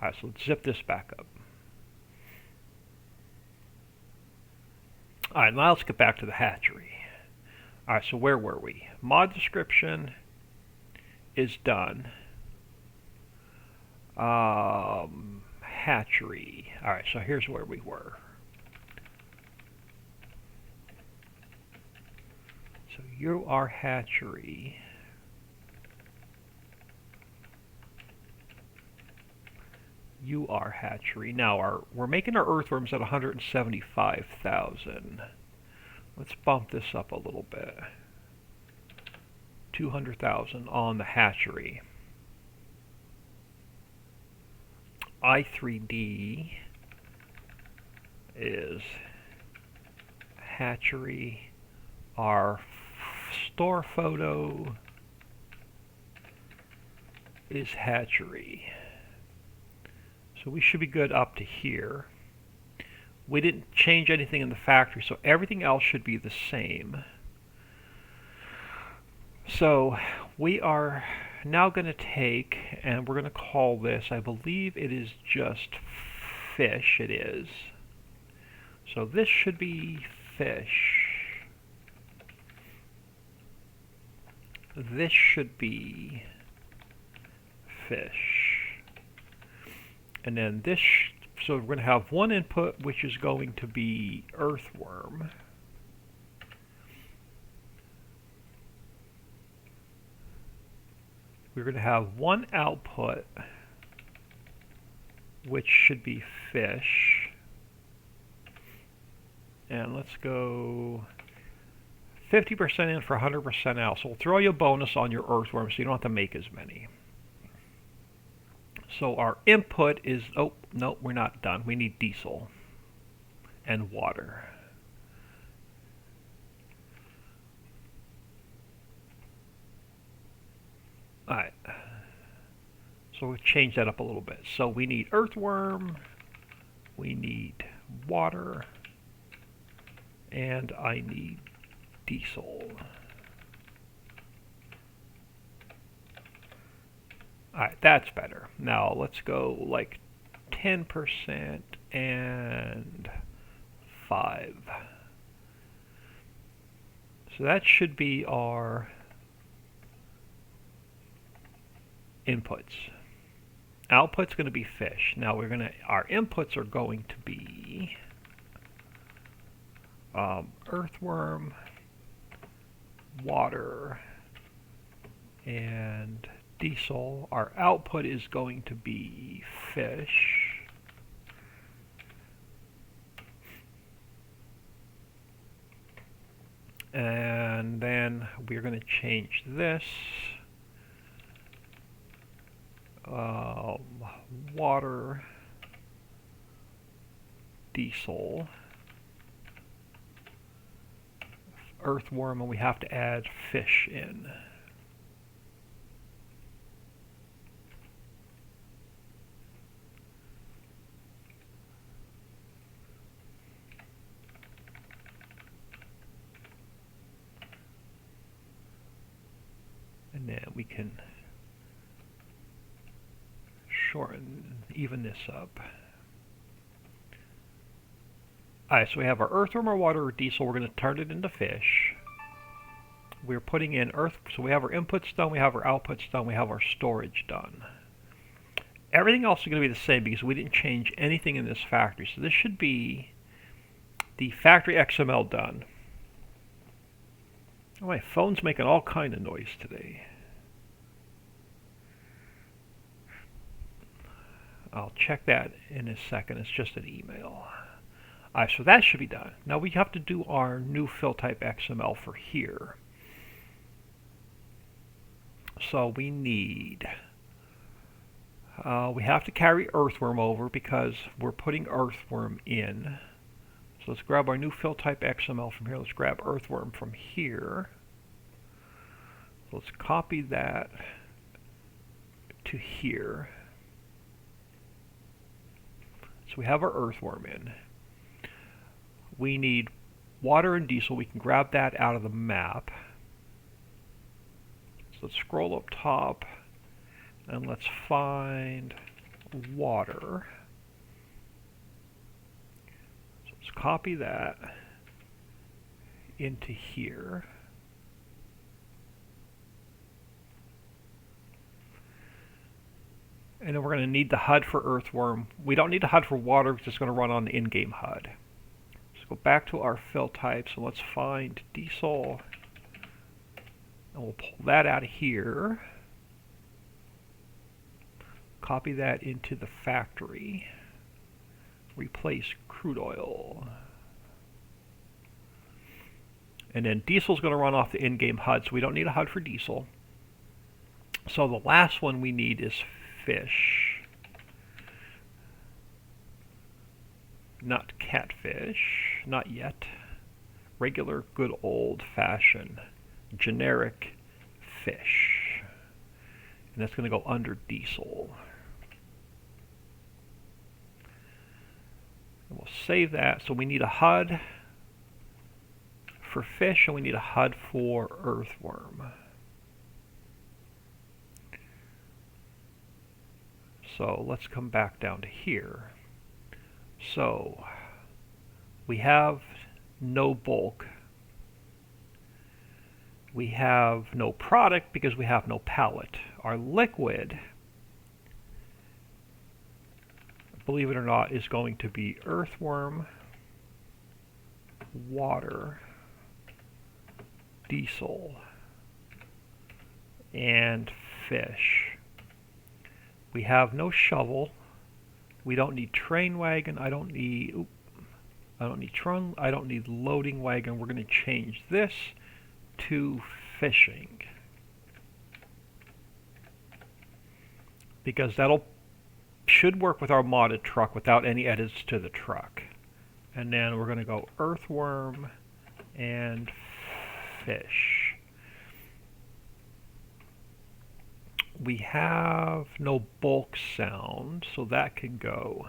Alright, so let's zip this back up. Alright, now let's get back to the hatchery. Alright, so where were we? Mod description is done. Hatchery. Alright, so here's where we were. So you are hatchery. You are hatchery. Now we're making our earthworms at 175,000. Let's bump this up a little bit. 200,000 on the hatchery. I3D is hatchery. Our store photo is hatchery. So we should be good up to here. We didn't change anything in the factory, so everything else should be the same. So we are now going to take, and we're going to call this, I believe it is just fish, it is. So this should be fish. This should be fish. And then this, so we're going to have one input which is going to be earthworm. We're going to have one output which should be fish. And let's go 50% in for 100% out. So we'll throw you a bonus on your earthworm so you don't have to make as many. So our input is, oh, no, we're not done. We need diesel and water. Alright. So we'll change that up a little bit. So we need earthworm, we need water, and I need diesel. Alright, that's better. Now let's go like 10% and 5. So that should be our inputs. Output's going to be fish. Now we're going to, our inputs are going to be earthworm, water, and diesel. Our output is going to be fish. And then we're going to change this. Water, diesel, earthworm, and we have to add fish in. And then we can shorten, even this up. Alright, so we have our earthworm, our water, or diesel. We're going to turn it into fish. We're putting in earth, so we have our inputs done, we have our outputs done, we have our storage done. Everything else is going to be the same because we didn't change anything in this factory. So this should be the factory XML done. Oh, my phone's making all kind of noise today. I'll check that in a second. It's just an email. Alright, so that should be done. Now we have to do our new fill type XML for here. So we need, we have to carry earthworm over because we're putting earthworm in. So let's grab our new fill type XML from here. Let's grab earthworm from here. Let's copy that to here. So we have our earthworm in. We need water and diesel. We can grab that out of the map. So let's scroll up top and let's find water. So let's copy that into here. And then we're going to need the HUD for earthworm. We don't need the HUD for water because it's going to run on the in-game HUD. So go back to our fill types and let's find diesel. And we'll pull that out of here. Copy that into the factory. Replace crude oil. And then diesel's going to run off the in-game HUD, so we don't need a HUD for diesel. So the last one we need is fish, not catfish, not yet. Regular, good old-fashioned generic fish. And that's going to go under diesel. And we'll save that. So we need a HUD for fish, and we need a HUD for earthworm. So let's come back down to here. So we have no bulk. We have no product because we have no pallet. Our liquid, believe it or not, is going to be earthworm, water, diesel, and fish. We have no shovel. We don't need train wagon. I don't need loading wagon. We're going to change this to fishing, because should work with our modded truck without any edits to the truck. And then we're going to go earthworm and fish. We have no bulk sound, so that can go.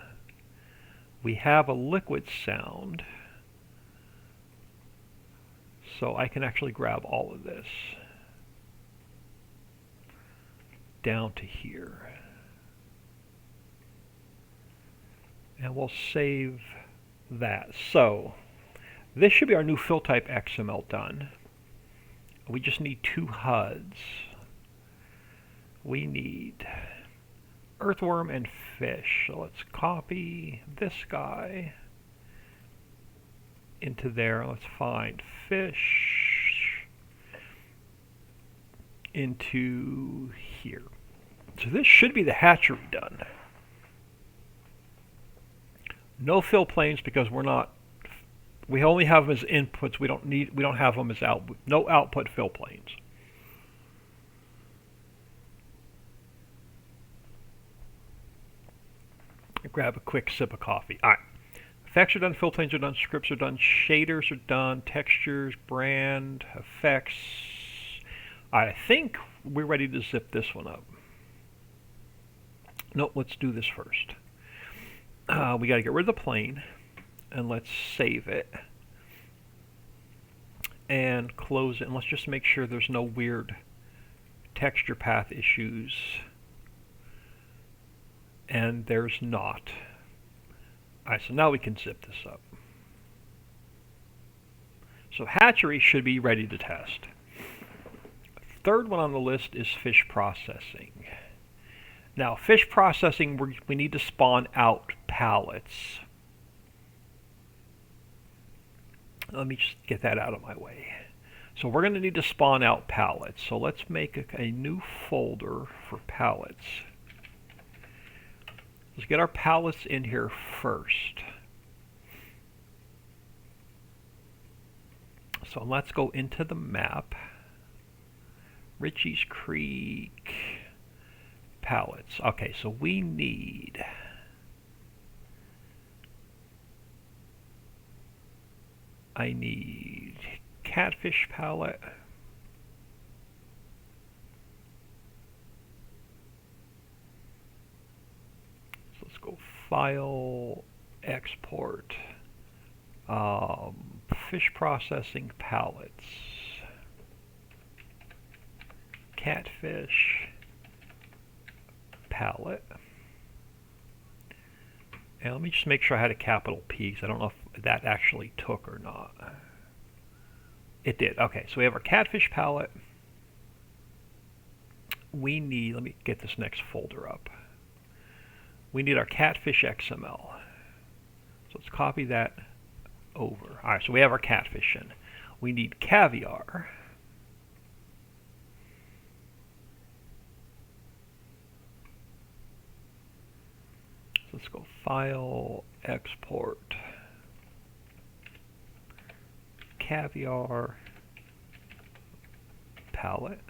We have a liquid sound, so I can actually grab all of this down to here. And we'll save that. So this should be our new fill type XML done. We just need 2 HUDs. We need earthworm and fish. So let's copy this guy into there. Let's find fish into here. So this should be the hatchery done. No fill planes because we only have them as inputs. We don't have them as output. No output fill planes. Grab a quick sip of coffee. All right. Effects are done, fill planes are done, scripts are done, shaders are done, textures, brand, effects. I think we're ready to zip this one up. Nope, let's do this first. We got to get rid of the plane, and let's save it. And close it, and let's just make sure there's no weird texture path issues. And there's not. Alright, so now we can zip this up. So hatchery should be ready to test. Third one on the list is fish processing. Now, fish processing, we need to spawn out pallets. Let me just get that out of my way. So we're going to need to spawn out pallets. So let's make a new folder for pallets. Let's get our pallets in here first. So let's go into the map. Ritchie's Creek pallets. Okay, so we need I need catfish pallet. So let's go file, export, fish processing pallets, catfish pallet. And let me just make sure I had a capital P, because I don't know if that actually took or not. It did. Okay, so we have our catfish palette. We need, let me get this next folder up. We need our catfish XML. So let's copy that over. All right, so we have our catfish in. We need caviar. So let's go file, export, caviar palette.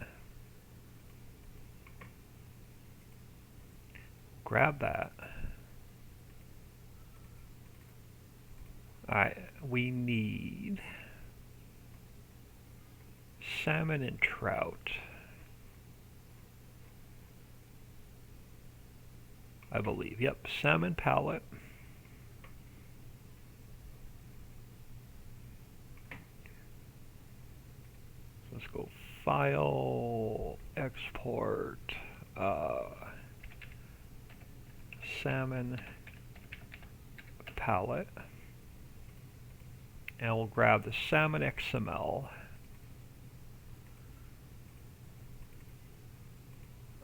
Grab that. Alright, we need salmon and trout. I believe. Yep, salmon palette. So let's go File, Export, salmon palette. And we'll grab the salmon XML.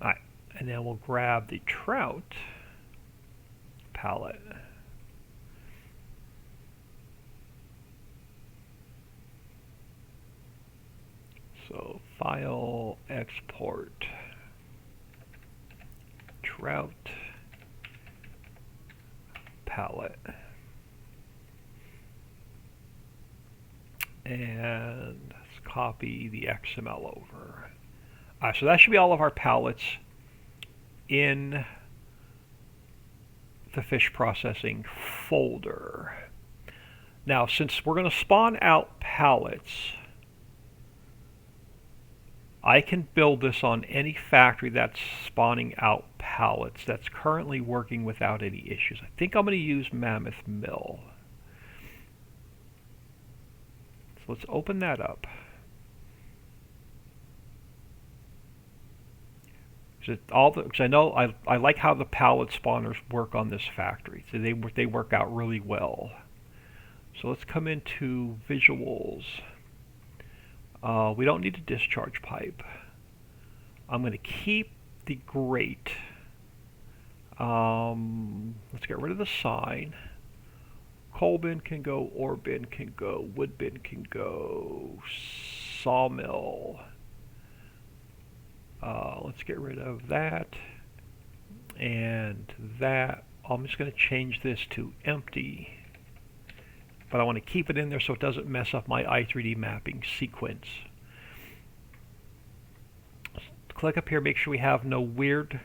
Alright, and then we'll grab the trout palette. So File, Export, Trout palette. And let's copy the XML over. Alright, so that should be all of our palettes in the fish processing folder. Now, since we're going to spawn out palettes, I can build this on any factory that's spawning out pallets that's currently working without any issues. I think I'm going to use Mammoth Mill. So let's open that up. Because I know I like how the pallet spawners work on this factory. So they work out really well. So let's come into visuals. We don't need a discharge pipe. I'm going to keep the grate. Let's get rid of the sign. Coal bin can go, ore bin can go, wood bin can go, sawmill. Let's get rid of that and that. I'm just going to change this to empty, but I want to keep it in there so it doesn't mess up my i3D mapping sequence. Click up here, make sure we have no weird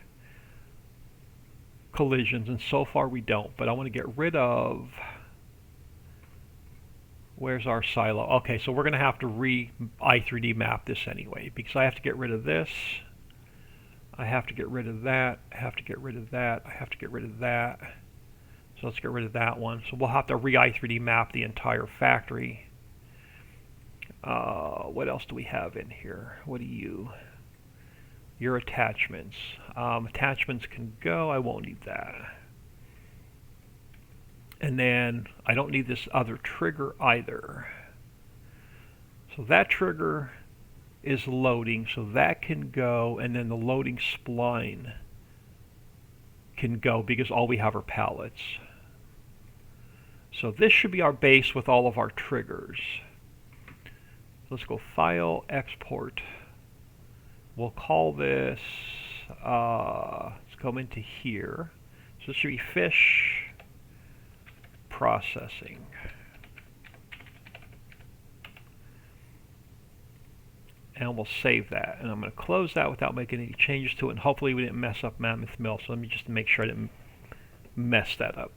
collisions, and so far we don't, but I want to get rid of, where's our silo? Okay, so we're going to have to i3D map this anyway, because I have to get rid of this, I have to get rid of that, I have to get rid of that, I have to get rid of that. So let's get rid of that one. So we'll have to i3D map the entire factory. What else do we have in here? What do you? Your attachments. Attachments can go. I won't need that. And then I don't need this other trigger either. So that trigger is loading, so that can go, and then the loading spline can go because all we have are pallets. So this should be our base with all of our triggers. Let's go File, Export. We'll call this, let's come into here. So this should be fish processing. And we'll save that. And I'm going to close that without making any changes to it. And hopefully we didn't mess up Mammoth Mill. So let me just make sure I didn't mess that up.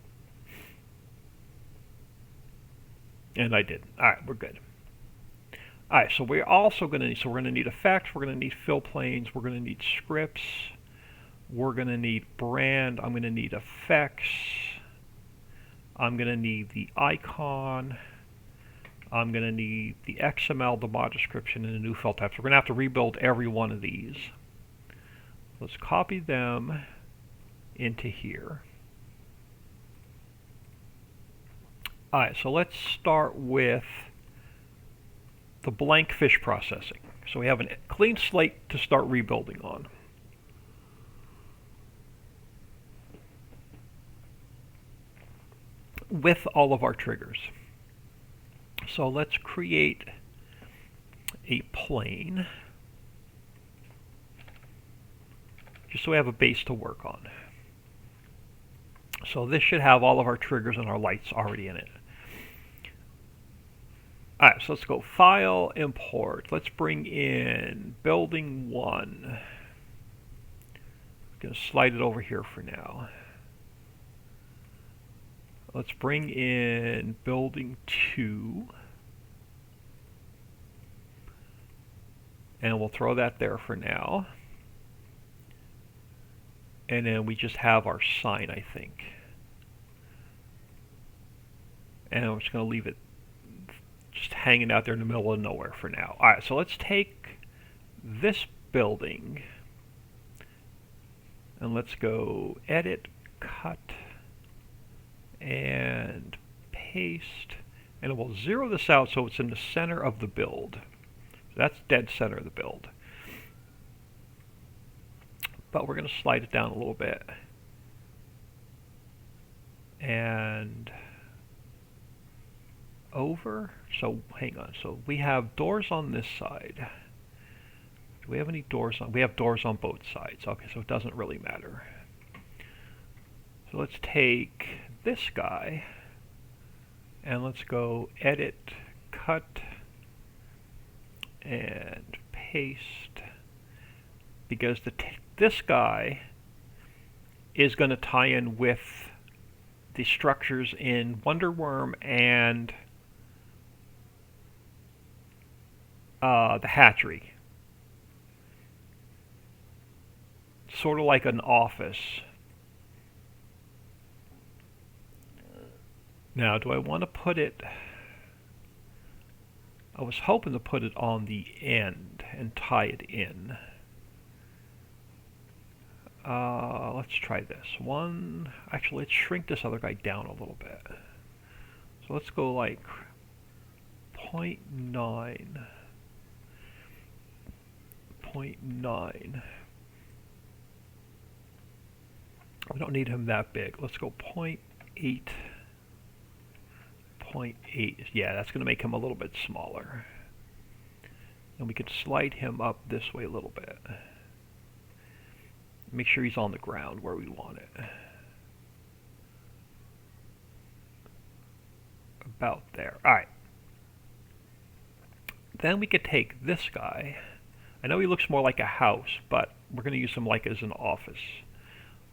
And I did. Alright, we're good. Alright, so we're also going to need, we're going to need effects, we're going to need fill planes, we're going to need scripts, we're going to need brand, I'm going to need effects, I'm going to need the icon, I'm going to need the XML, the mod description, and the new fill types. We're going to have to rebuild every one of these. Let's copy them into here. Alright, so let's start with the blank fish processing. So we have a clean slate to start rebuilding on. With all of our triggers. So let's create a plane, just so we have a base to work on. So this should have all of our triggers and our lights already in it. Alright, so let's go File, Import. Let's bring in Building 1. I'm going to slide it over here for now. Let's bring in Building 2. And we'll throw that there for now. And then we just have our sign, I think. And I'm just going to leave it just hanging out there in the middle of nowhere for now. Alright, so let's take this building and let's go edit, cut, and paste. And we'll zero this out so it's in the center of the build. So that's dead center of the build. But we're going to slide it down a little bit. And over. So hang on. So we have doors on this side. Do we have any doors on? We have doors on both sides. Okay, so it doesn't really matter. So let's take this guy and let's go edit, cut, and paste, because this guy is going to tie in with the structures in Wonder Worm and the hatchery. Sort of like an office. Now, do I want to put it... I was hoping to put it on the end and tie it in. Let's try this. Actually, let's shrink this other guy down a little bit. So let's go like 0.9. 0.9. We don't need him that big. Let's go 0.8. 0.8. Yeah, that's going to make him a little bit smaller. And we can slide him up this way a little bit. Make sure he's on the ground where we want it. About there. Alright. Then we could take this guy. I know he looks more like a house, but we're going to use him like as an office.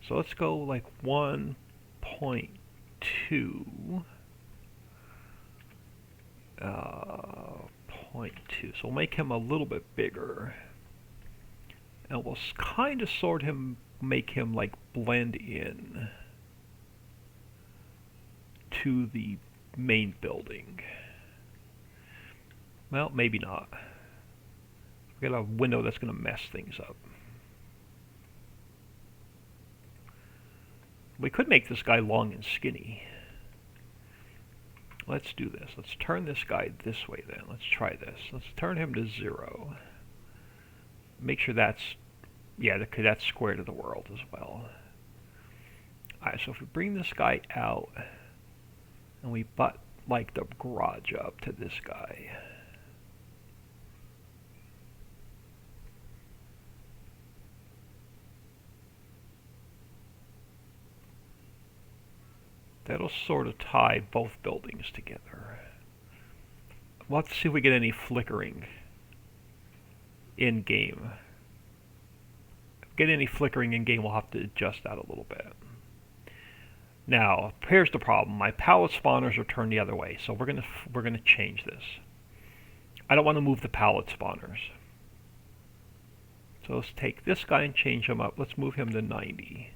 So let's go like 1.2. 0.2. So we'll make him a little bit bigger. And we'll kind of make him like blend in to the main building. Well, maybe not. We got a window that's going to mess things up. We could make this guy long and skinny. Let's do this. Let's turn this guy this way then. Let's try this. Let's turn him to 0. Make sure that's, yeah, that's square to the world as well. Alright, so if we bring this guy out and we butt like the garage up to this guy. That'll sort of tie both buildings together. We'll have to see if we get any flickering in-game. If we get any flickering in-game, we'll have to adjust that a little bit. Now, here's the problem. My pallet spawners are turned the other way, so we're gonna change this. I don't want to move the pallet spawners. So let's take this guy and change him up. Let's move him to 90.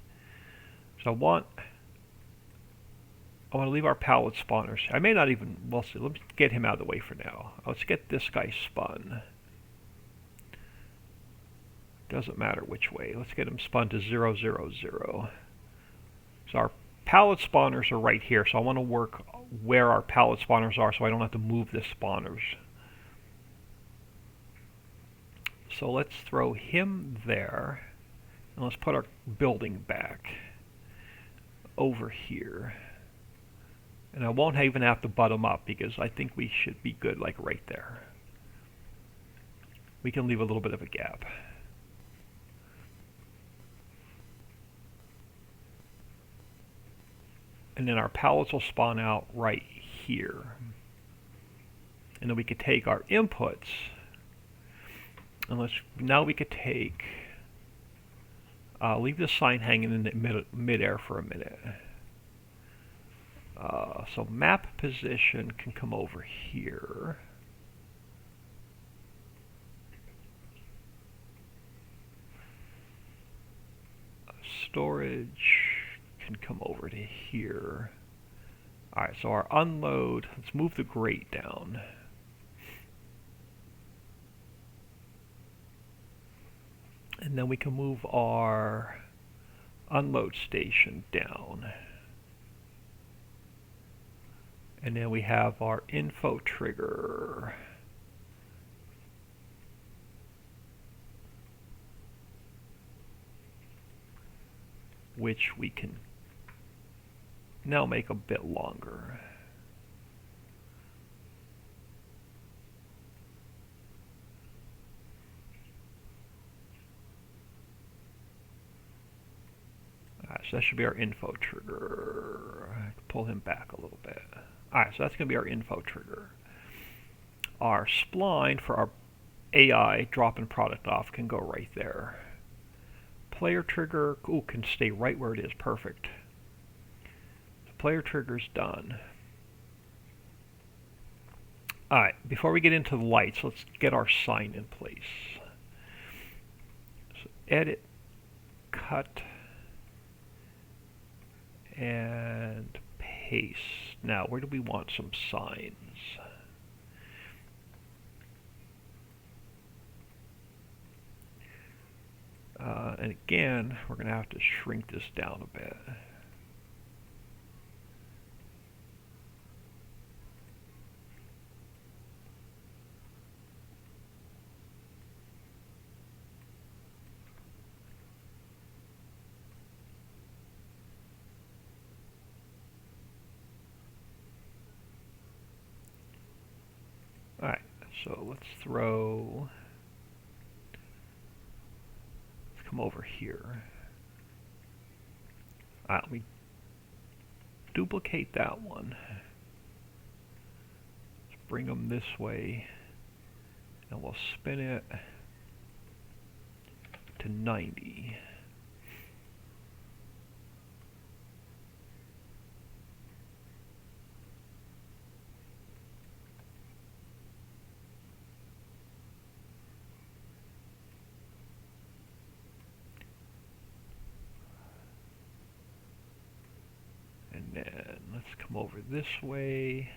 So I want to leave our pallet spawners. I may not even, we'll see. Let's get him out of the way for now. Let's get this guy spun. Doesn't matter which way. Let's get him spun to 0, 0, 0. So our pallet spawners are right here. So I want to work where our pallet spawners are so I don't have to move the spawners. So let's throw him there. And let's put our building back over here. And I won't even have to butt them up because I think we should be good like right there. We can leave a little bit of a gap. And then our pallets will spawn out right here. And then we could take our inputs. And now we could take, leave this sign hanging in the mid-air for a minute. So map position can come over here. storage can come over to here. Alright, so our unload, let's move the grate down. And then we can move our unload station down. And then we have our info trigger. Which we can now make a bit longer. Alright, so that should be our info trigger. Pull him back a little bit. Alright, so that's going to be our info trigger. Our spline for our AI dropping product off can go right there. Player trigger, ooh, can stay right where it is. Perfect. The player trigger's done. Alright, before we get into the lights, let's get our sign in place. So edit, cut, and paste. Now, where do we want some signs? And again, we're going to have to shrink this down a bit. Alright, so let's come over here. Alright, we duplicate that one. Let's bring them this way, and we'll spin it to 90. And then let's come over this way.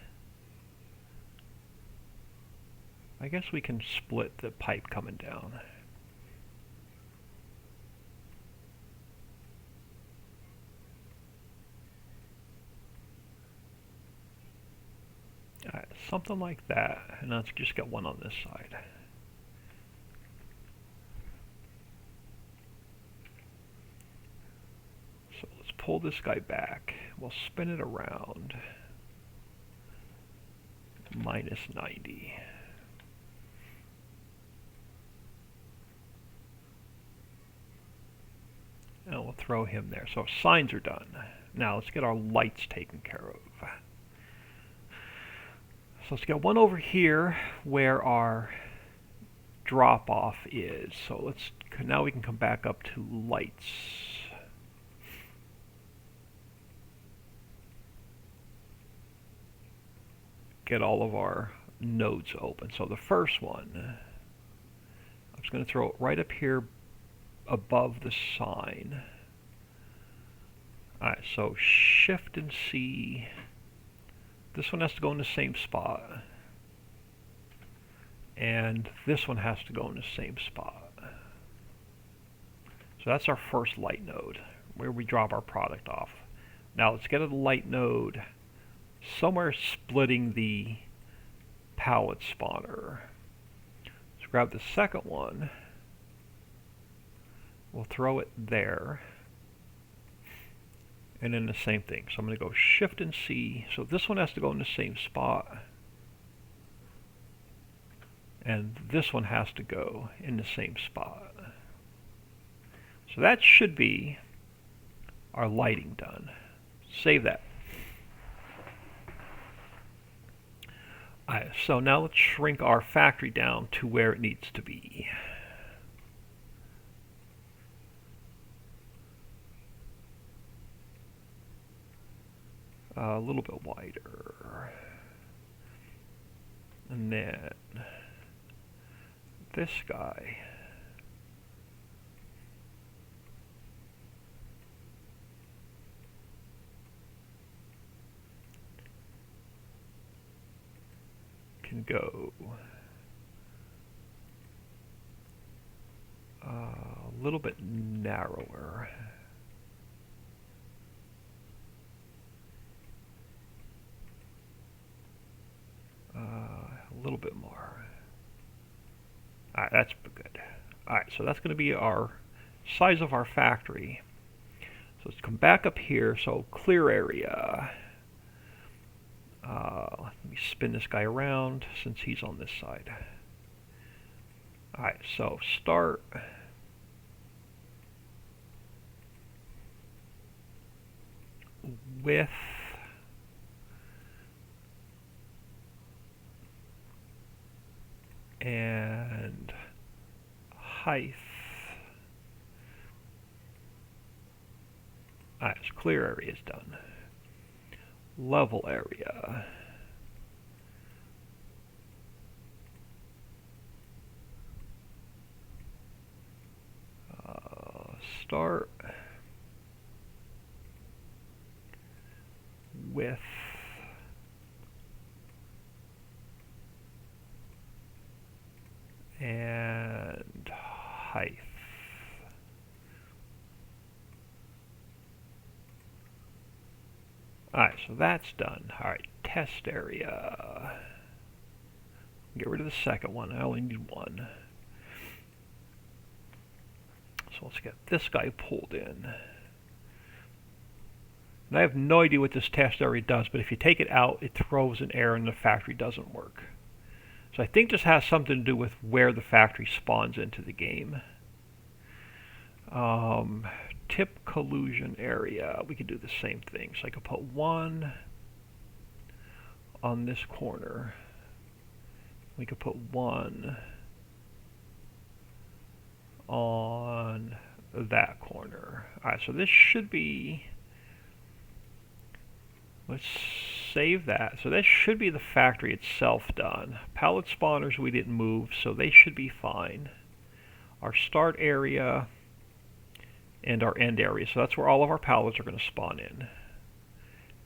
I guess we can split the pipe coming down. Alright, something like that. And let's just get one on this side. So let's pull this guy back. We'll spin it around. Minus 90. And we'll throw him there. So signs are done. Now let's get our lights taken care of. So let's get one over here where our drop off is. So now we can come back up to lights. Get all of our nodes open. So the first one, I'm just going to throw it right up here above the sign. Alright, so Shift and C. This one has to go in the same spot. And this one has to go in the same spot. So that's our first light node, where we drop our product off. Now let's get a light node somewhere splitting the pallet spawner. Let's grab the second one. We'll throw it there. And then the same thing. So I'm going to go Shift and C. So this one has to go in the same spot. And this one has to go in the same spot. So that should be our lighting done. Save that. Alright, so now let's shrink our factory down to where it needs to be. A little bit wider. And then this guy. and go. A little bit narrower. A little bit more. Alright, that's good. Alright, so that's going to be our size of our factory. So let's come back up here. So clear area. Let me spin this guy around since he's on this side. Alright, so start. Width. And height. Alright, so clear area is done. Level area. Start. Width. And height. Alright, so that's done. Alright, test area. Get rid of the second one. I only need one. So let's get this guy pulled in. And I have no idea what this test area does, but if you take it out, it throws an error and the factory doesn't work. So I think this has something to do with where the factory spawns into the game. Tip collusion area. We could do the same thing. So I could put one on this corner. We could put one on that corner. Alright, so this should be... Let's save that. So that should be the factory itself done. Pallet spawners we didn't move, so they should be fine. Our start area and our end area. So that's where all of our pallets are going to spawn in.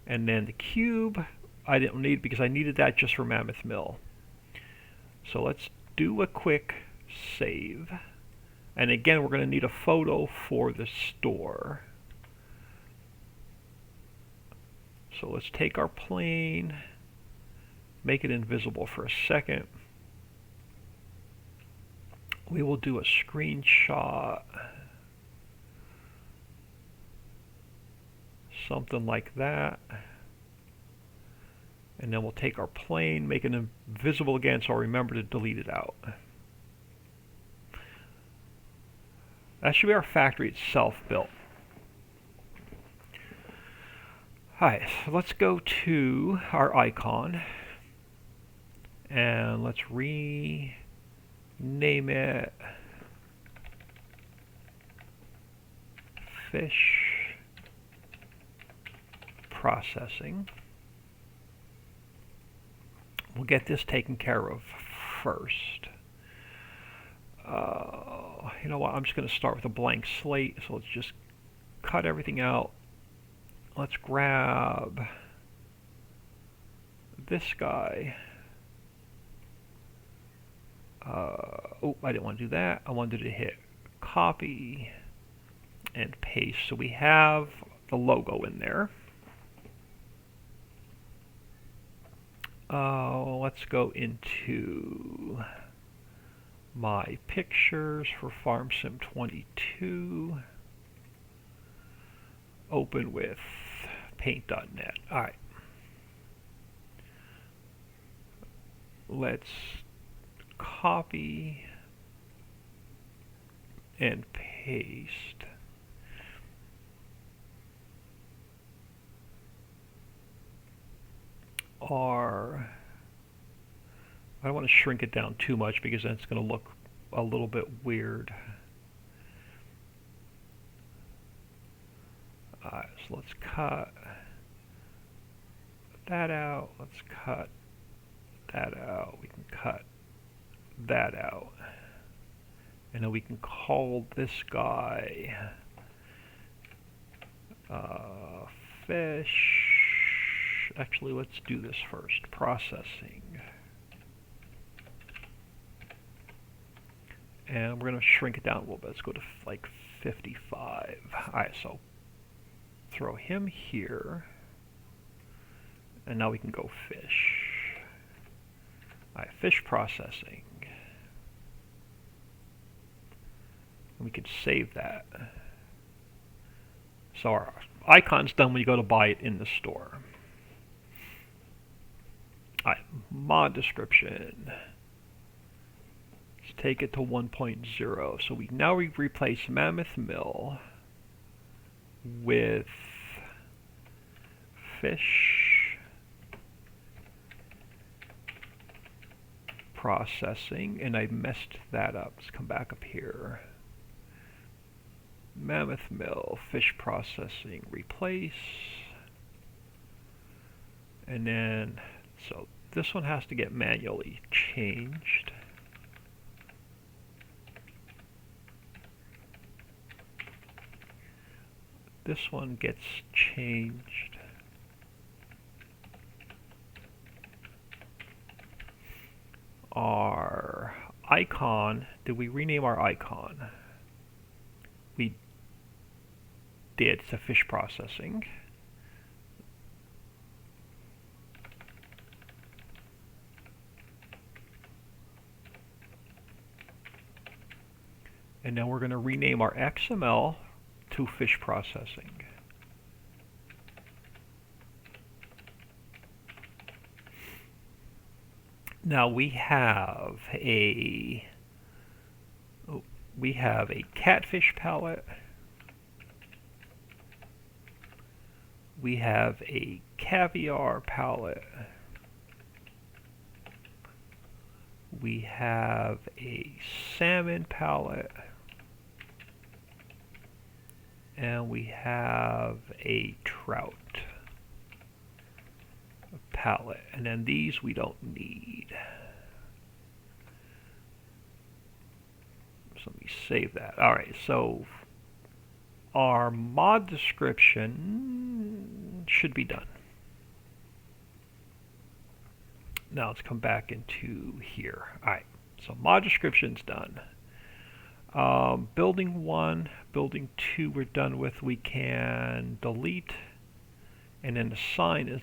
And then the cube I didn't need because I needed that just for Mammoth Mill. So let's do a quick save. And again, we're going to need a photo for the store. So let's take our plane, make it invisible for a second. We will do a screenshot. Something like that. And then we'll take our plane, make it invisible again, so I'll remember to delete it out. That should be our factory itself built. Alright, so let's go to our icon. And let's rename it Fish Processing. We'll get this taken care of first. You know what, I'm just going to start with a blank slate, so let's just cut everything out. Let's grab this guy. Oh, I didn't want to do that. I wanted to hit copy and paste. So we have the logo in there. Let's go into my pictures for Farm Sim 22. Open with paint.net. Alright. Let's copy and paste our... I don't want to shrink it down too much because then it's going to look a little bit weird. Alright, so let's cut that out. Let's cut that out. We can cut that out. And then we can call this guy fish. Actually, let's do this first. Processing. And we're going to shrink it down a little bit. Let's go to like 55. Alright, so throw him here. And now we can go fish. Alright, fish processing. And we can save that. So our icon's done when you go to buy it in the store. Alright, mod description. Let's take it to 1.0. So we now replace Mammoth Mill with fish processing, and I messed that up. Let's come back up here. Mammoth Mill, fish processing, replace. And then, so this one has to get manually changed. This one gets changed. Our icon, did we rename our icon? We did, to fish processing. And now we're going to rename our XML to fish processing. Now we have a catfish palette. We have a caviar palette. We have a salmon palette. And we have a trout palette. And then these we don't need. So let me save that. Alright, so our mod description should be done. Now let's come back into here. Alright, so mod description's done. Building 1, building 2 we're done with. We can delete, and then the sign is,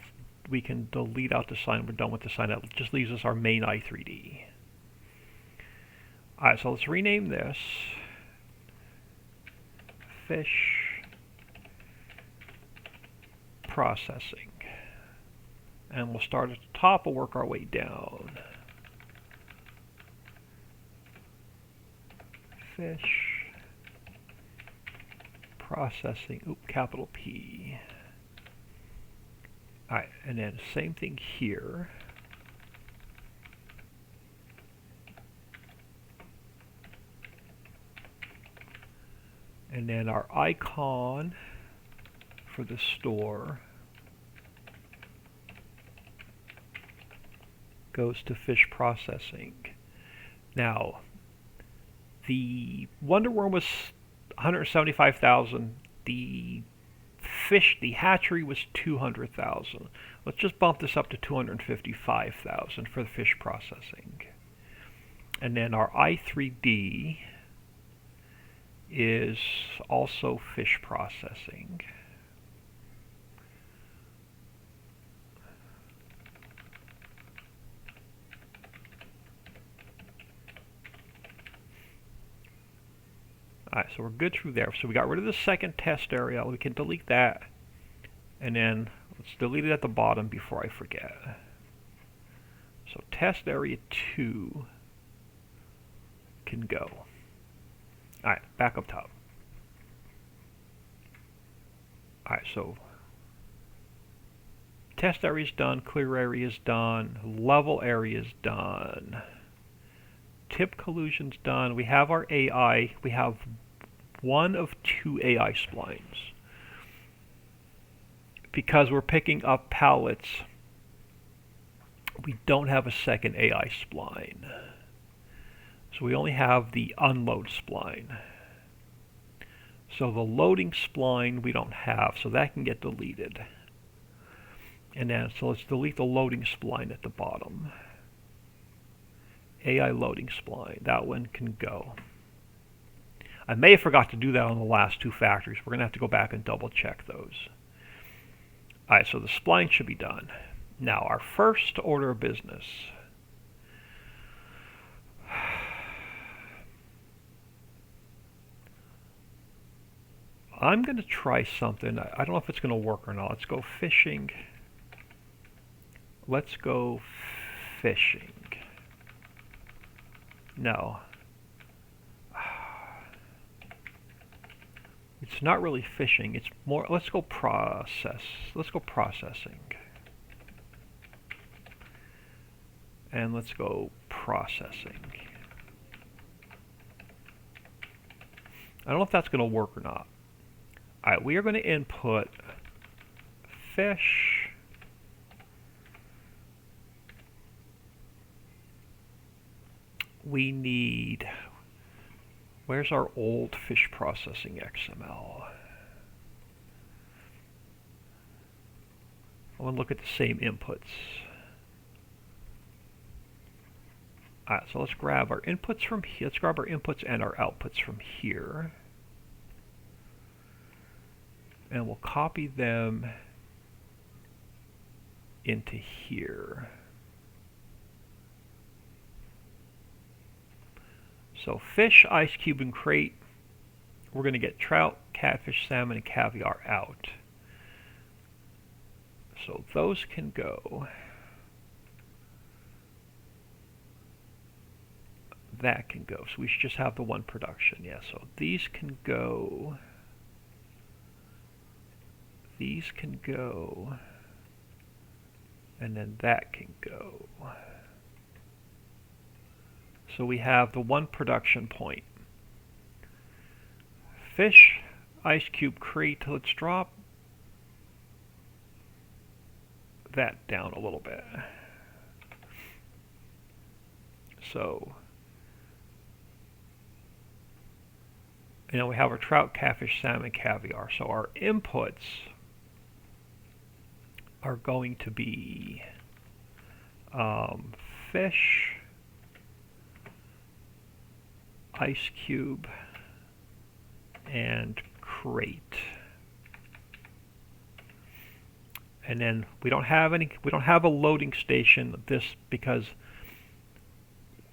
we can delete out the sign. We're done with the sign. That just leaves us our main i3D. Alright, so let's rename this fish processing. And we'll start at the top and work our way down. Fish processing, capital P. Alright, and then same thing here. And then our icon for the store goes to fish processing. Now, the Wonder Worm was 175,000. The hatchery was 200,000. Let's just bump this up to 255,000 for the fish processing. And then our i3D is also fish processing. Alright, so we're good through there. So we got rid of the second test area. We can delete that. And then let's delete it at the bottom before I forget. So test area 2 can go. Alright, back up top. Alright, so test area is done, clear area is done, level area is done. Tip collusion's done. We have our AI. We have one of 2 AI splines. Because we're picking up pallets, we don't have a second AI spline. So we only have the unload spline. So the loading spline we don't have, so that can get deleted. And then, so let's delete the loading spline at the bottom. AI loading spline, that one can go. I may have forgot to do that on the last two factories. We're going to have to go back and double check those. Alright, so the spline should be done. Now, our first order of business. I'm going to try something. I don't know if it's going to work or not. Let's go fishing. Let's go fishing. No. It's not really fishing. It's more, let's go process. Let's go processing. And let's go processing. I don't know if that's going to work or not. Alright, we are going to input fish. We need, where's our old fish processing XML? I want to look at the same inputs. Alright, so let's grab our inputs from here. Let's grab our inputs and our outputs from here. And we'll copy them into here. So fish, ice cube, and crate, we're going to get trout, catfish, salmon, and caviar out. So those can go. That can go. So we should just have the one production. Yeah, so these can go. These can go. And then that can go. So we have the one production point. Fish, ice cube, crate. Let's drop that down a little bit. So, we have our trout, catfish, salmon, caviar. So our inputs are going to be fish, ice cube, and crate. And then we don't have a loading station this because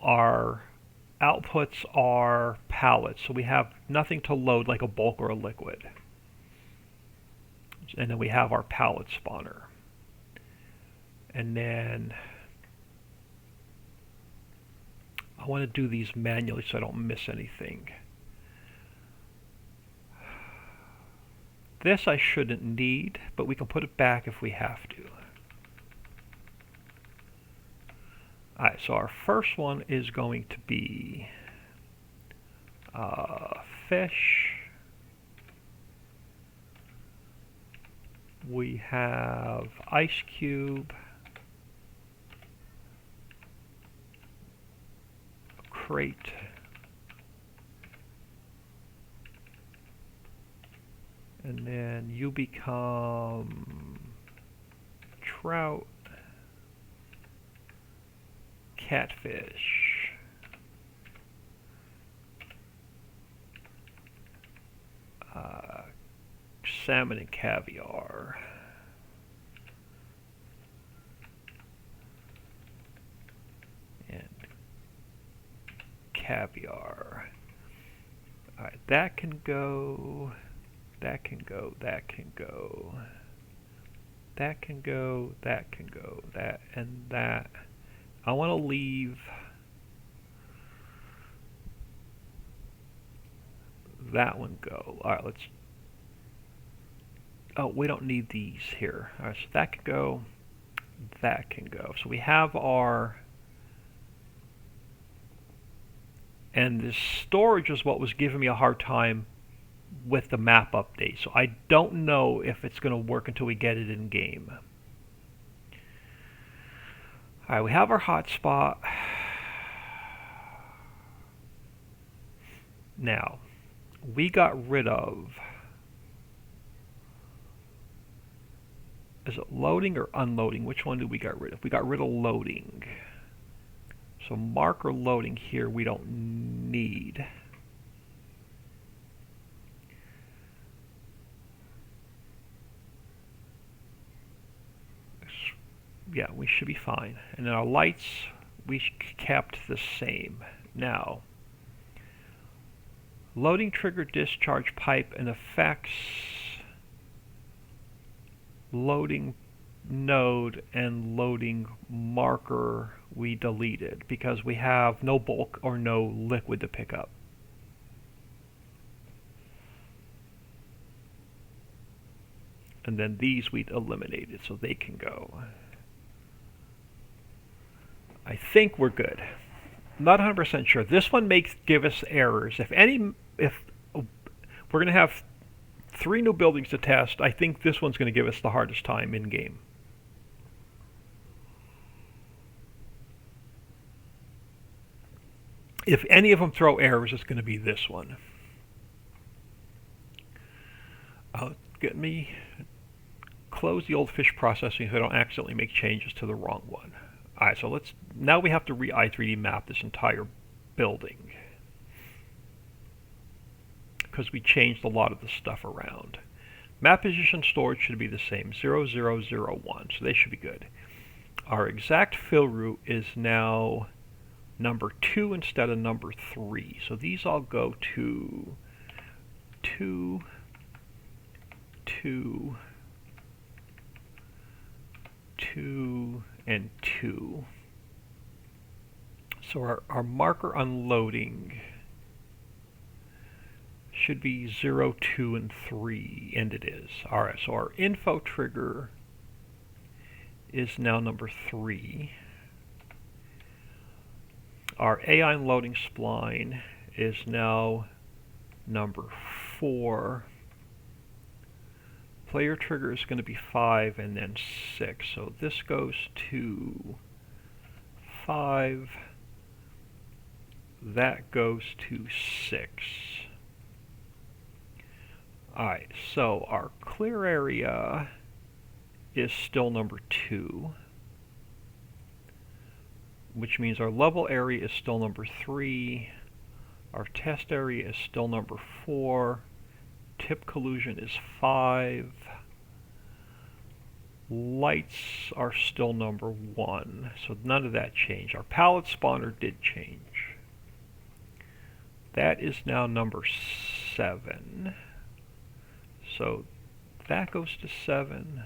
our outputs are pallets, so we have nothing to load like a bulk or a liquid. And then we have our pallet spawner. And then I want to do these manually so I don't miss anything. This I shouldn't need, but we can put it back if we have to. Alright, so our first one is going to be fish. We have ice cube, crate, and then you become trout, catfish, salmon and caviar, and caviar. Alright, that can go, that can go, that can go, that can go, that can go, that and that. I want to leave that one go. Alright, let's, oh, we don't need these here. Alright, so that can go, that can go. So we have our, and this storage is what was giving me a hard time with the map update. So I don't know if it's going to work until we get it in game. Alright, we have our hotspot. Now, we got rid of, is it loading or unloading? Which one did we get rid of? We got rid of loading. So marker loading here we don't need. yeah, we should be fine. And then our lights, we kept the same. Now, loading trigger, discharge pipe, and effects, loading node, and loading marker we deleted because we have no bulk or no liquid to pick up. And then these we eliminated so they can go. I think we're good. Not 100% sure. This one give us errors. If we're going to have 3 new buildings to test, I think this one's going to give us the hardest time in game. If any of them throw errors, it's going to be this one. Get me close the old fish processing so I don't accidentally make changes to the wrong one. Alright, so now we have to i3D map this entire building because we changed a lot of the stuff around. Map position storage should be the same, 0001, so they should be good. Our exact fill route is now number 2 instead of number 3, so these all go to 2, 2, 2, and 2. So our marker unloading should be 0, 2, and 3, and it is. Alright, so our info trigger is now number 3. Our AI unloading spline is now number 4. Player trigger is going to be 5 and then 6. So this goes to 5. That goes to 6. Alright, so our clear area is still number 2, which means our level area is still number 3. Our test area is still number 4. Tip collusion is 5. Lights are still number 1, so none of that changed. Our pallet spawner did change. That is now number 7. So that goes to 7.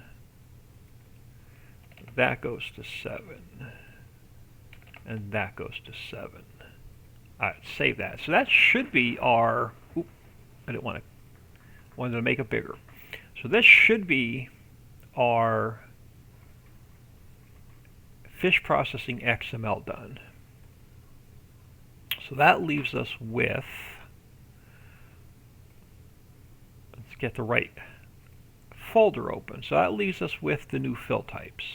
That goes to 7. And that goes to 7. Alright, save that. So that should be our... Oop, I didn't want to... Wanted to make it bigger. So this should be our fish processing XML done. So that leaves us with... Let's get the right folder open. So that leaves us with the new fill types.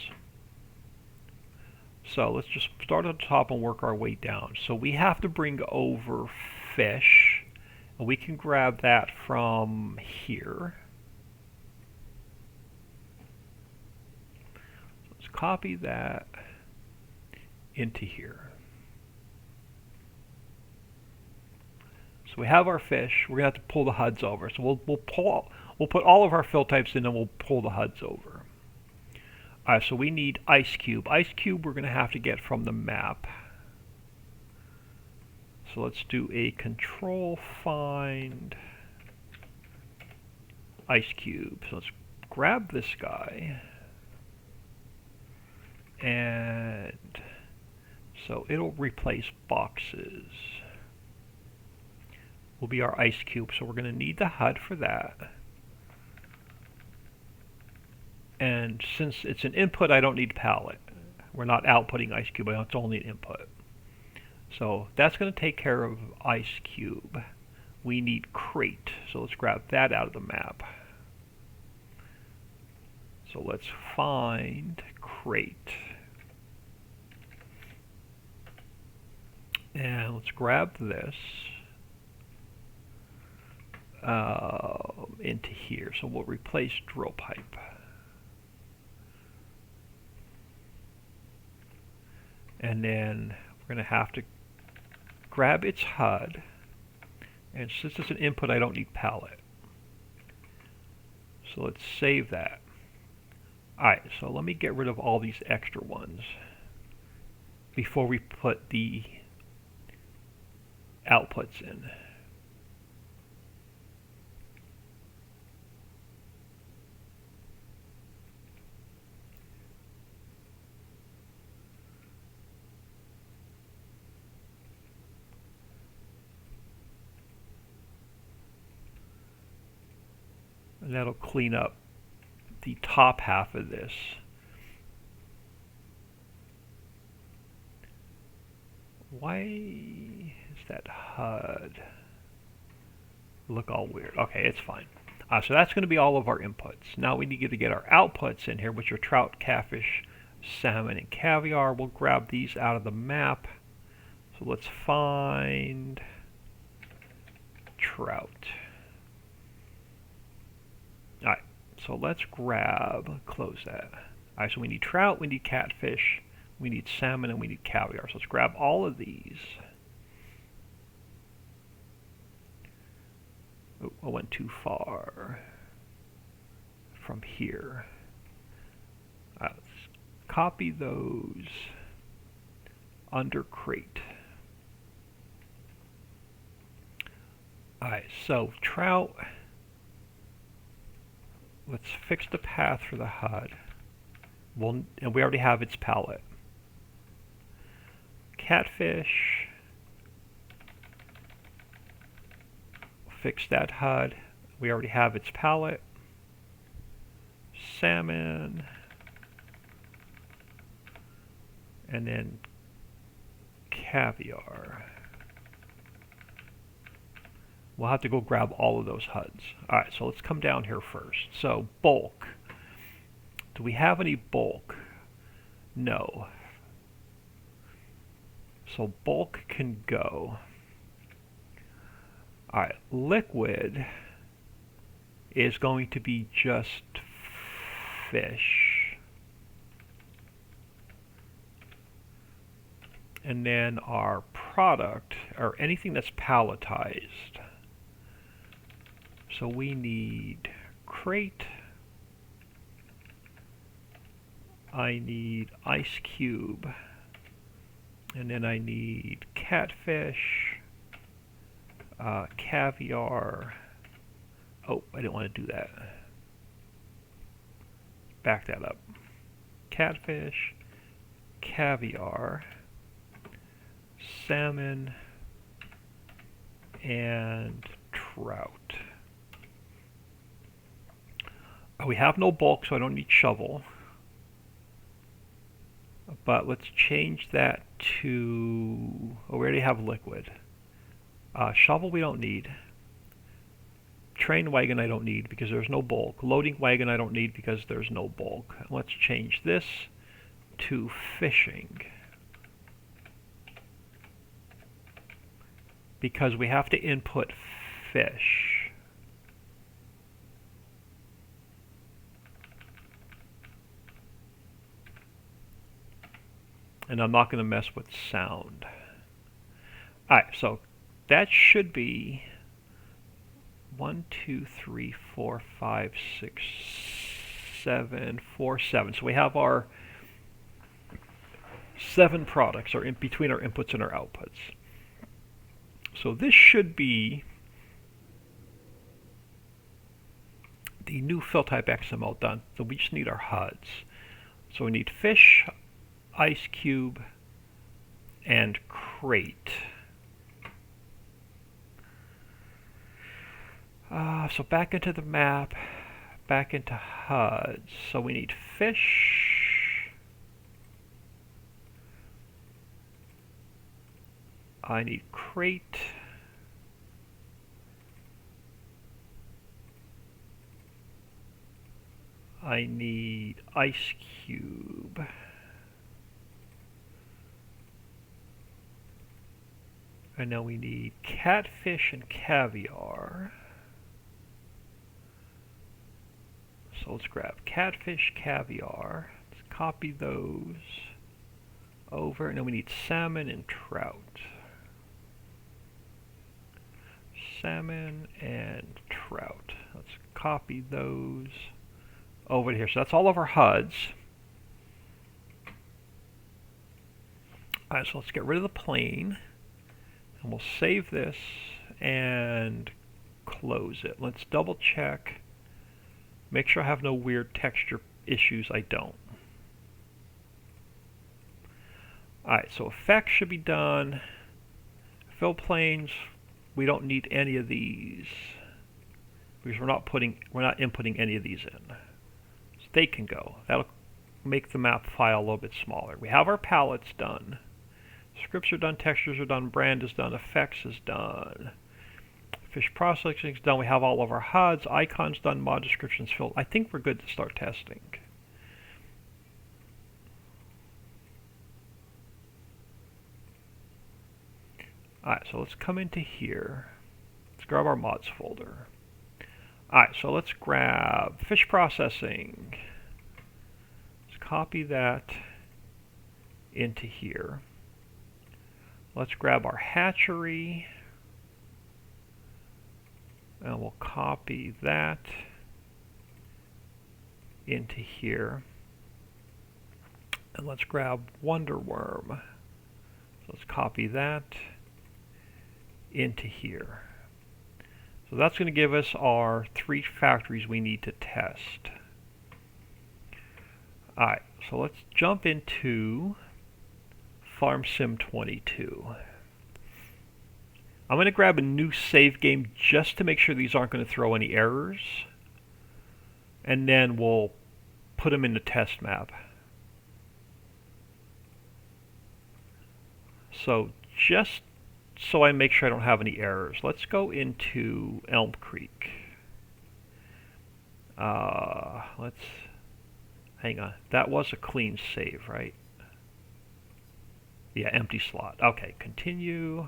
So let's just start at the top and work our way down. So we have to bring over fish, and we can grab that from here. Let's copy that into here. So we have our fish. We're gonna have to pull the HUDs over. So we'll put all of our fill types in, and we'll pull the HUDs over. Alright, so we need ice cube. Ice cube we're going to have to get from the map. So let's do a control find ice cube. So let's grab this guy. And so it'll replace boxes. Will be our ice cube. So we're going to need the HUD for that. And since it's an input, I don't need palette. We're not outputting ice cube, it's only an input. So that's going to take care of ice cube. We need crate, so let's grab that out of the map. So let's find crate. And let's grab this into here. So we'll replace drill pipe. And then we're going to have to grab its HUD. And since it's an input, I don't need palette. So let's save that. Alright, so let me get rid of all these extra ones before we put the outputs in. And that'll clean up the top half of this. Why is that HUD look all weird? Okay, it's fine. So that's going to be all of our inputs. Now we need to get our outputs in here, which are trout, catfish, salmon, and caviar. We'll grab these out of the map. So let's find trout. Alright, so let's close that. Alright, so we need trout, we need catfish, we need salmon, and we need caviar. So let's grab all of these. Oh, I went too far from here. Alright, let's copy those under crate. Alright, so trout. Let's fix the path for the HUD. And we already have its palette. Catfish. Fix that HUD. We already have its palette. Salmon. And then caviar. We'll have to go grab all of those HUDs. Alright, so let's come down here first. So, bulk. Do we have any bulk? No. So bulk can go. Alright, liquid is going to be just fish. And then our product, or anything that's palletized. So we need crate. I need ice cube. And then I need catfish, caviar. Oh, I didn't want to do that. Back that up. Catfish, caviar, salmon, and trout. We have no bulk, so I don't need shovel. But let's change that to... Oh, we already have liquid. Shovel we don't need. Train wagon I don't need because there's no bulk. Loading wagon I don't need because there's no bulk. Let's change this to fishing. Because we have to input fish. And I'm not going to mess with sound. Alright, so that should be 1, 2, 3, 4, 5, 6, 7, 4, 7. So we have our 7 products are in between our inputs and our outputs. So this should be the new fill type XML done. So we just need our HUDs. So we need fish, ice cube, and crate. So back into the map, back into HUDs. So we need fish. I need crate. I need ice cube. And now we need catfish and caviar. So let's grab catfish, caviar. Let's copy those over. And then we need salmon and trout. Salmon and trout. Let's copy those over here. So that's all of our HUDs. Alright, so let's get rid of the plane. And we'll save this and close it. Let's double check. Make sure I have no weird texture issues. I don't. Alright, so effects should be done. Fill planes, we don't need any of these because we're not inputting any of these in. So they can go. That'll make the map file a little bit smaller. We have our palettes done. Scripts are done, textures are done, brand is done, effects is done. Fish processing is done. We have all of our HUDs, icons done, mod descriptions filled. I think we're good to start testing. Alright, so let's come into here. Let's grab our mods folder. Alright, so let's grab fish processing. Let's copy that into here. Let's grab our hatchery. And we'll copy that into here. And let's grab Wonderworm. So let's copy that into here. So that's going to give us our 3 factories we need to test. Alright, so let's jump into Farm Sim 22. I'm going to grab a new save game just to make sure these aren't going to throw any errors. And then we'll put them in the test map. So just so I make sure I don't have any errors, let's go into Elm Creek. Let's hang on. That was a clean save, right? Yeah, empty slot. Okay, continue.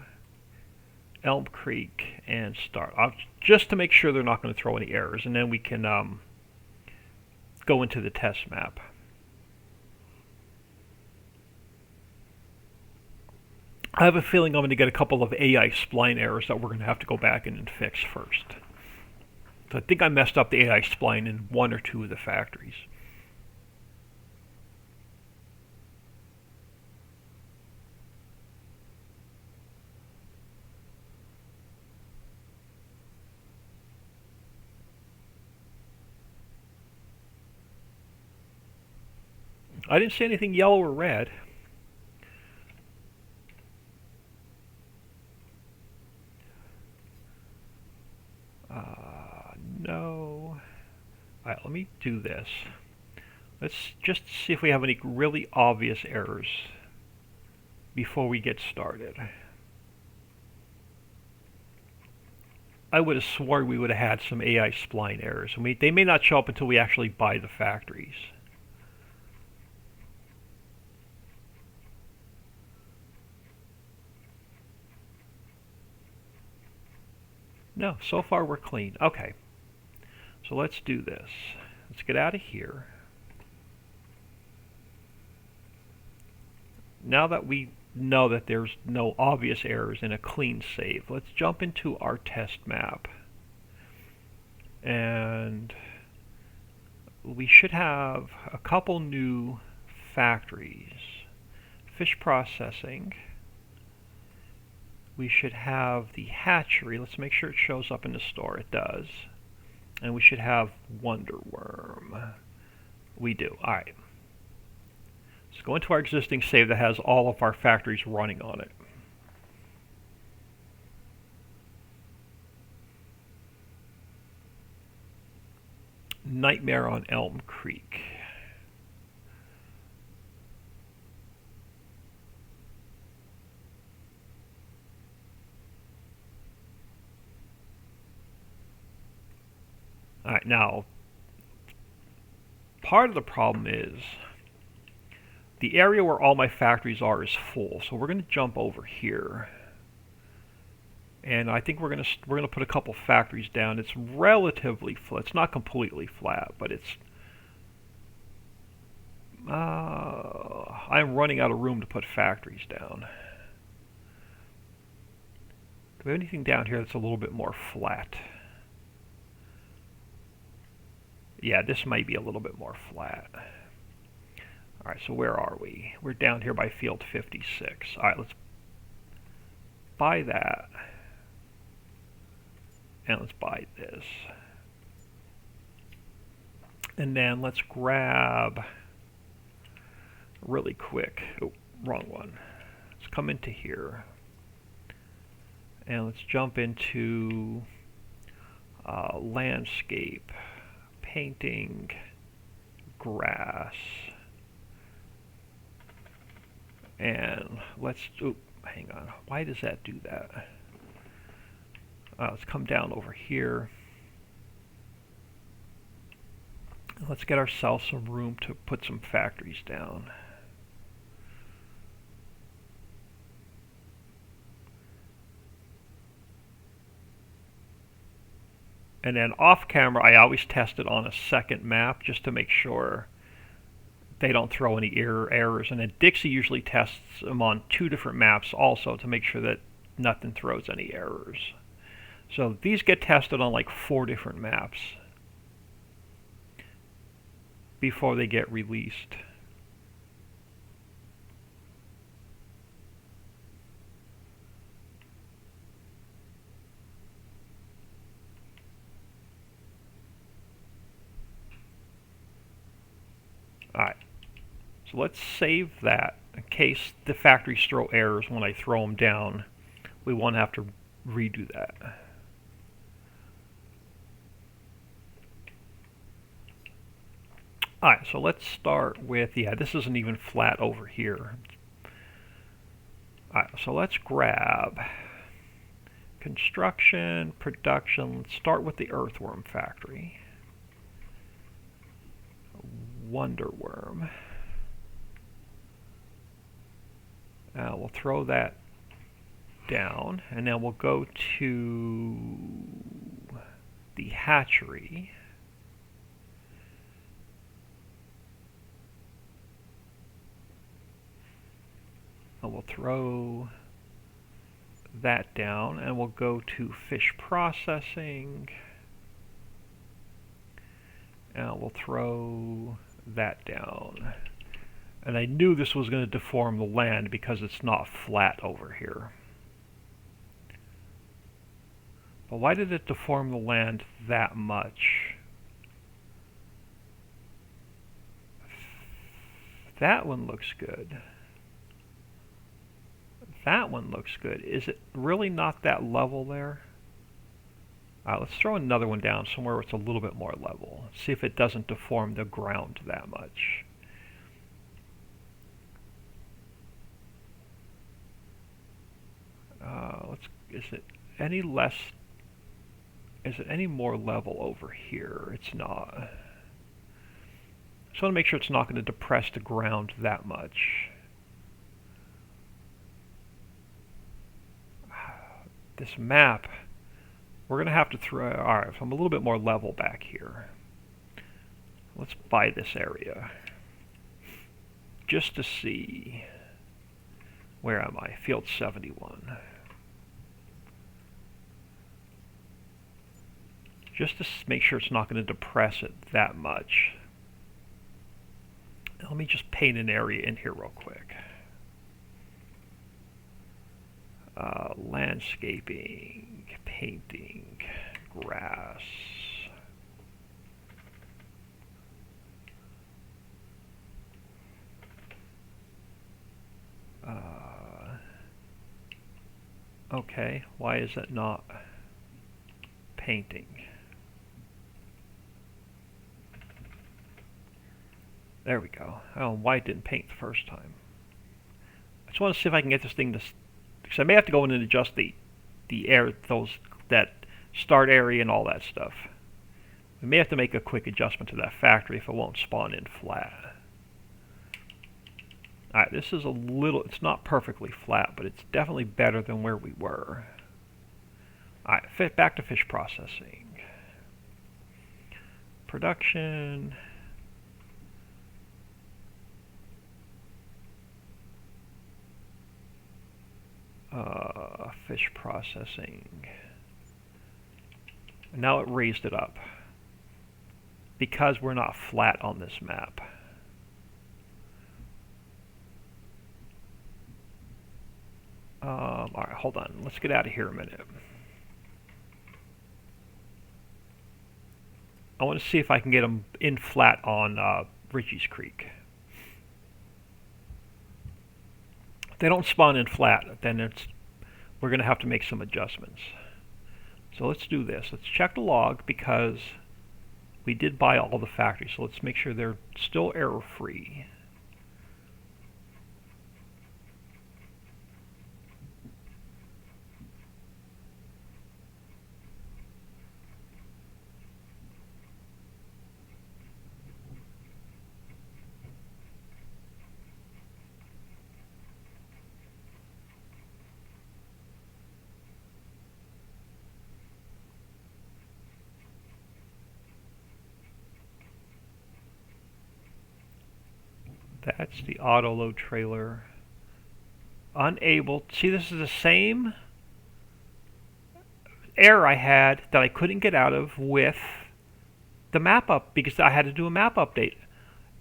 Elm Creek and start. Just to make sure they're not going to throw any errors, and then we can go into the test map. I have a feeling I'm going to get a couple of AI spline errors that we're going to have to go back in and fix first. So I think I messed up the AI spline in 1 or 2 of the factories. I didn't see anything yellow or red. No. Alright, let me do this. Let's just see if we have any really obvious errors before we get started. I would have sworn we would have had some AI spline errors. They may not show up until we actually buy the factories. No, so far we're clean. Okay. So let's do this. Let's get out of here. Now that we know that there's no obvious errors in a clean save, let's jump into our test map. And we should have a couple new factories. Fish processing. We should have the hatchery. Let's make sure it shows up in the store. It does. And we should have Wonderworm. We do. Alright. Let's go into our existing save that has all of our factories running on it. Nightmare on Elm Creek. Alright, now, part of the problem is the area where all my factories are is full, so we're going to jump over here. And I think we're going to put a couple factories down. It's relatively flat. It's not completely flat, but it's I'm running out of room to put factories down. Do we have anything down here that's a little bit more flat? Yeah, this might be a little bit more flat. All right, so where are we? We're down here by field 56. All right, let's buy that. And let's buy this. And then let's grab really quick. Oh, wrong one. Let's come into here. And let's jump into landscape, painting, grass. And let's, oh, hang on. Why does that do that? Let's come down over here. Let's get ourselves some room to put some factories down. And then off camera, I always test it on a second map just to make sure they don't throw any errors. And then Dixie usually tests them on 2 different maps also to make sure that nothing throws any errors. So these get tested on like 4 different maps before they get released. Alright, so let's save that in case the factories throw errors when I throw them down. We won't have to redo that. Alright, so let's start with, yeah, this isn't even flat over here. Alright, so let's grab construction, production. Let's start with the earthworm factory. Wonderworm. We'll throw that down, and then we'll go to the hatchery. And we'll throw that down, and we'll go to fish processing. And we'll throw that down. And I knew this was going to deform the land because it's not flat over here. But why did it deform the land that much? That one looks good. That one looks good. Is it really not that level there? Let's throw another one down somewhere where it's a little bit more level. See if it doesn't deform the ground that much. Is it any less? Is it any more level over here? It's not. Just want to make sure it's not going to depress the ground that much. This map, we're going to have to throw. Alright, so I'm a little bit more level back here. Let's buy this area just to see. Where am I? Field 71. Just to make sure it's not going to depress it that much. Let me just paint an area in here real quick. Landscaping, painting, grass. Okay, why is it not painting? There we go. Oh, why it didn't paint the first time. I just want to see if I can get this thing to, because I may have to go in and adjust the air, that start area and all that stuff. We may have to make a quick adjustment to that factory if it won't spawn in flat. Alright, this is a little, it's not perfectly flat, but it's definitely better than where we were. Alright, back to fish processing. Production. Fish processing. And now it raised it up. because we're not flat on this map. All right, hold on. Let's get out of here a minute. I want to see if I can get them in flat on Ritchie's Creek. If they don't spawn in flat, then we're going to have to make some adjustments. So let's do this. Let's check the log because we did buy all the factories. So let's make sure they're still error-free. That's the auto load trailer. Unable. See, this is the same error I had that I couldn't get out of with the map up because I had to do a map update.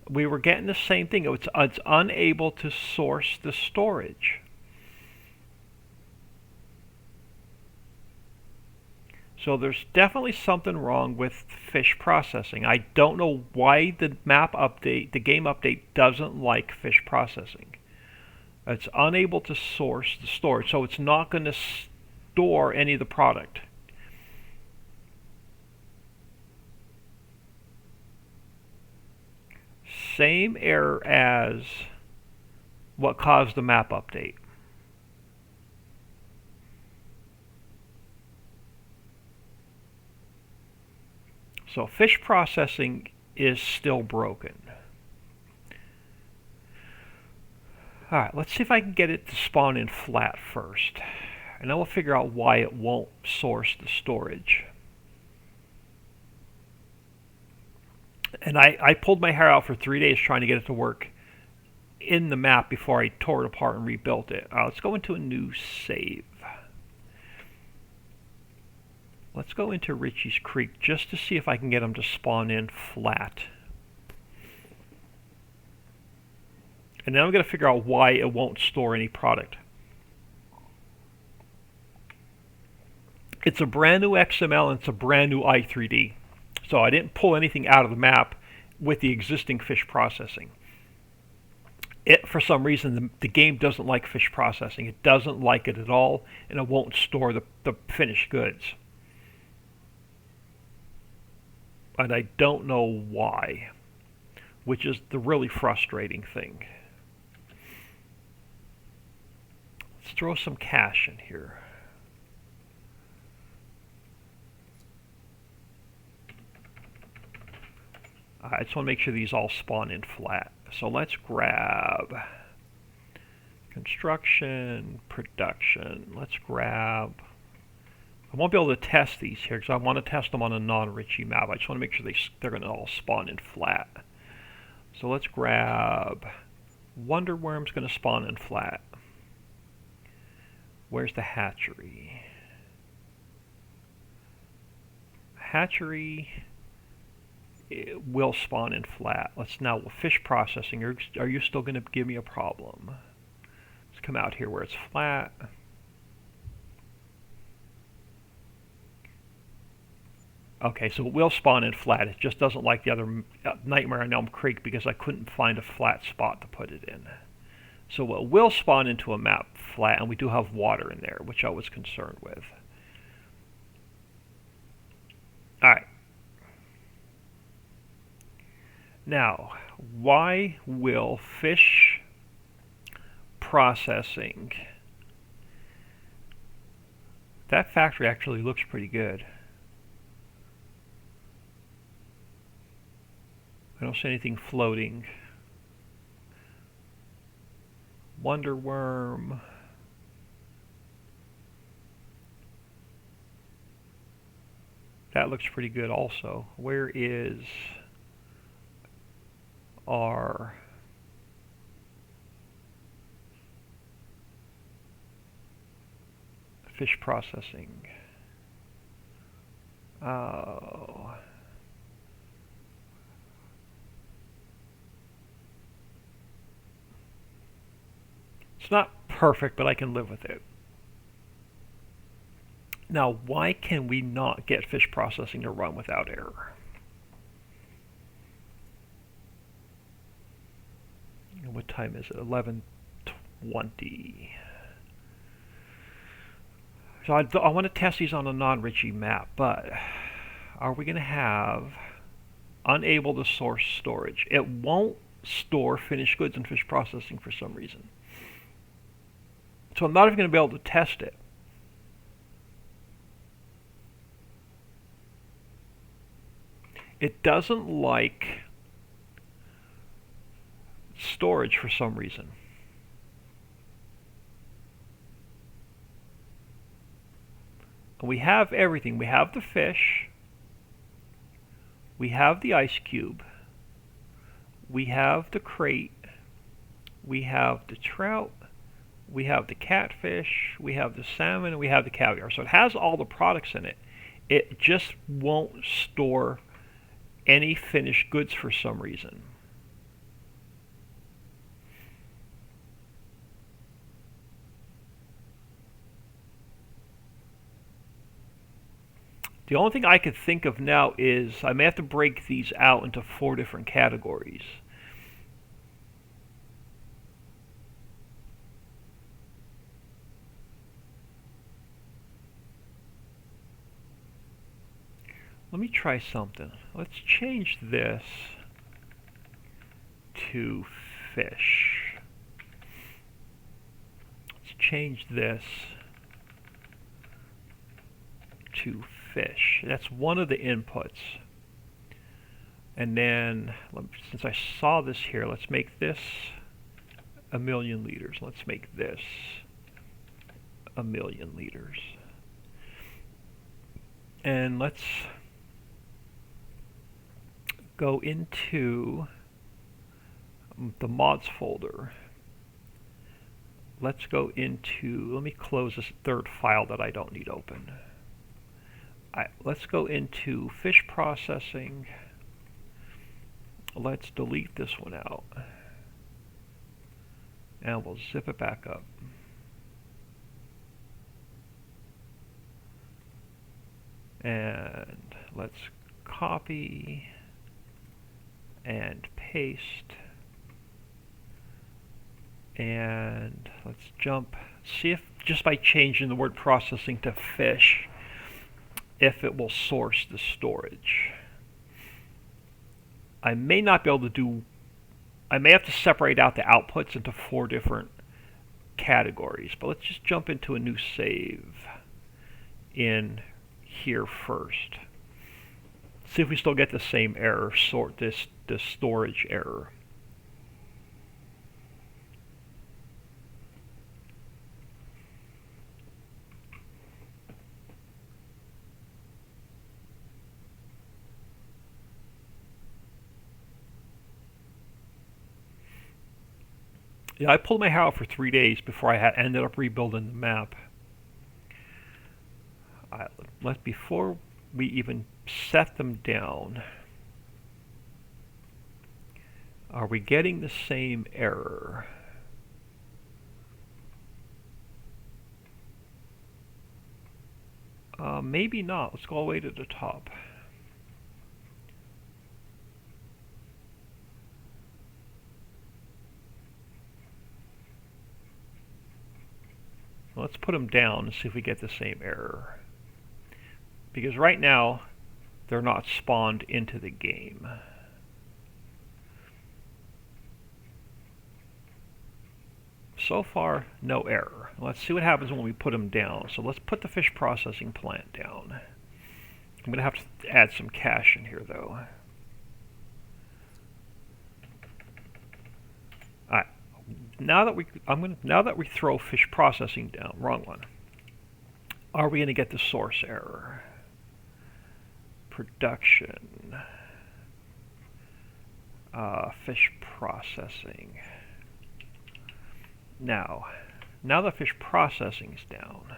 We were getting the same thing. It's unable to source the storage. So there's definitely something wrong with fish processing. I don't know why the map update, the game update, doesn't like fish processing. It's unable to source the storage, so it's not going to store any of the product. Same error as what caused the map update. So fish processing is still broken. Alright, let's see if I can get it to spawn in flat first. And then we'll figure out why it won't source the storage. And I pulled my hair out for 3 days trying to get it to work in the map before I tore it apart and rebuilt it. Let's go into a new save. Let's go into Ritchie's Creek just to see if I can get them to spawn in flat. And then I'm going to figure out why it won't store any product. It's a brand new XML and it's a brand new i3D. So I didn't pull anything out of the map with the existing fish processing. For some reason, the game doesn't like fish processing. It doesn't like it at all, and it won't store the finished goods. And I don't know why, which is the really frustrating thing. Let's throw some cash in here. I just want to make sure these all spawn in flat. So let's grab construction, production. Let's grab... I won't be able to test these here because I want to test them on a non-Ritchie map. I just want to make sure they're going to all spawn in flat. So let's grab... Wonder Worm's going to spawn in flat. Where's the hatchery? Hatchery... It will spawn in flat. Let's now fish processing. Are you still going to give me a problem? Let's come out here where it's flat. Okay, so it will spawn in flat. It just doesn't like the other Nightmare on Elm Creek because I couldn't find a flat spot to put it in. So it will spawn into a map flat, and we do have water in there, which I was concerned with. Alright. Now, why will fish processing... That factory actually looks pretty good. I don't see anything floating. Wonder Worm. That looks pretty good also. Where is our fish processing? Oh. It's not perfect, but I can live with it. Now, why can we not get fish processing to run without error? What time is it? 11:20. So I want to test these on a non-Ritchie map, but are we going to have unable to source storage? It won't store finished goods in fish processing for some reason. So I'm not even going to be able to test it. It doesn't like storage for some reason. We have everything. We have the fish. We have the ice cube. We have the crate. We have the trout. We have the catfish. We have the salmon. And we have the caviar. So it has all the products in it. It just won't store any finished goods for some reason. The only thing I could think of now is I may have to break these out into 4 different categories. Let me try something. Let's change this to fish. Let's change this to fish. That's one of the inputs. And then, since I saw this here, let's make this 1,000,000 liters. Let's make this 1,000,000 liters. And let's go into the mods folder. Let's go into, let me close this third file that I don't need open. Let's go into fish processing. Let's delete this one out. And we'll zip it back up. And let's copy and paste. And let's jump, see if just by changing the word processing to fish, if it will source the storage. I may not be able to do, I may have to separate out the outputs into 4 different categories, but let's just jump into a new save in here first. See if we still get the same error, sort this storage error. Yeah, I pulled my hair out for 3 days before I ended up rebuilding the map. Before we even set them down, are we getting the same error? Maybe not. Let's go all the way to the top. Let's put them down and see if we get the same error. Because right now, they're not spawned into the game. So far, no error. Let's see what happens when we put them down. So let's put the fish processing plant down. I'm going to have to add some cache in here, though. All right. Now that we throw fish processing down, wrong one. Are we going to get the source error? Production. Fish processing. Now that fish processing is down,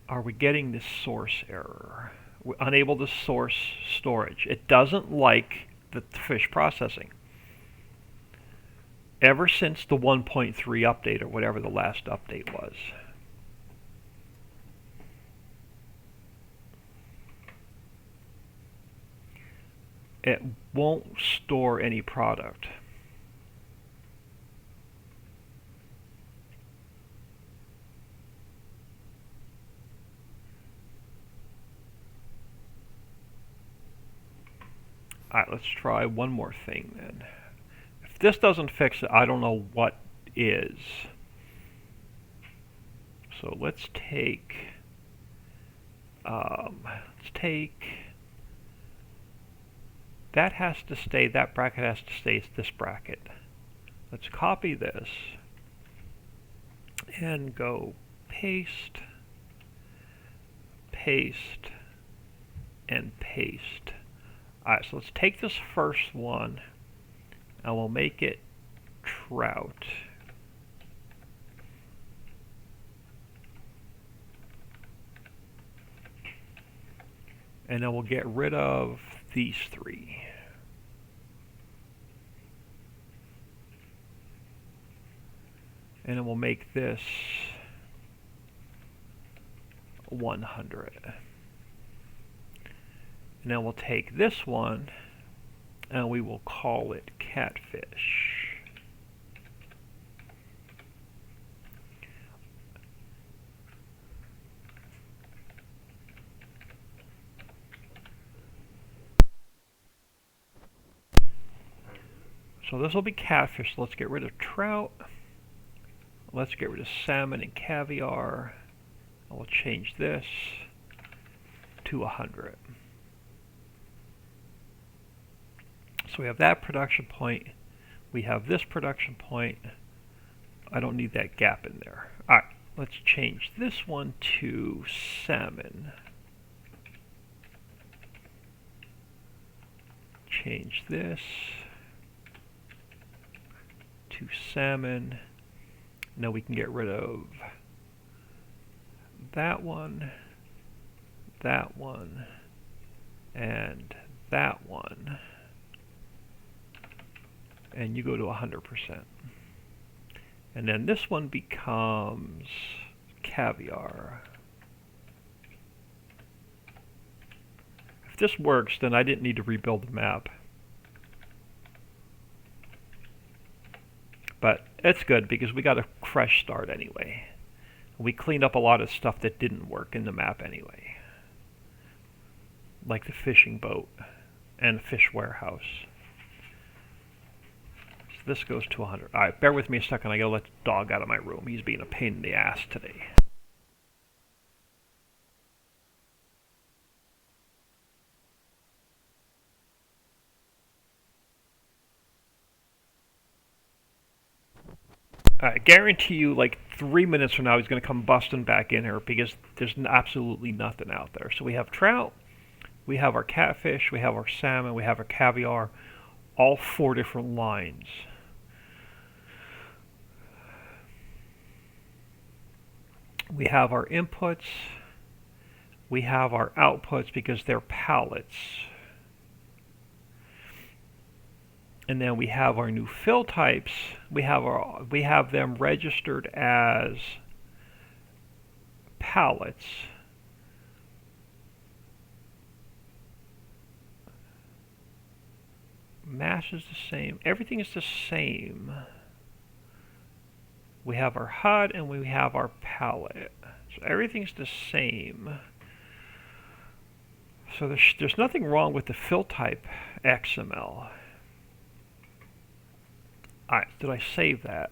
are we getting this source error? We're unable to source storage. It doesn't like the fish processing. ever since the 1.3 update or whatever the last update was. It won't store any product. Alright, let's try one more thing then. If this doesn't fix it, I don't know what is. So let's take that has to stay, that bracket has to stay, it's this bracket. Let's copy this and go paste, paste, and paste. Alright, so let's take this first one and we'll make it trout. And then we'll get rid of these three. And then we'll make this 100. And then we'll take this one and we will call it catfish. So this will be catfish. So let's get rid of trout. Let's get rid of salmon and caviar. And we'll change this to 100. So we have that production point. We have this production point. I don't need that gap in there. Alright, let's change this one to salmon. Change this to salmon. Now we can get rid of that one, and that one. And you go to 100%. And then this one becomes caviar. If this works, then I didn't need to rebuild the map. But it's good because we got a fresh start anyway. We cleaned up a lot of stuff that didn't work in the map anyway. Like the fishing boat and the fish warehouse. So this goes to 100. Alright, bear with me a second. I gotta let the dog out of my room. He's being a pain in the ass today. I guarantee you, like 3 minutes from now, he's going to come busting back in here because there's absolutely nothing out there. So we have trout, we have our catfish, we have our salmon, we have our caviar, all 4 different lines. We have our inputs, we have our outputs because they're pallets. And then we have our new fill types. We have them registered as pallets. Mass is the same. Everything is the same. We have our HUD and we have our palette. So everything's the same. So there's nothing wrong with the fill type XML. Alright, did I save that?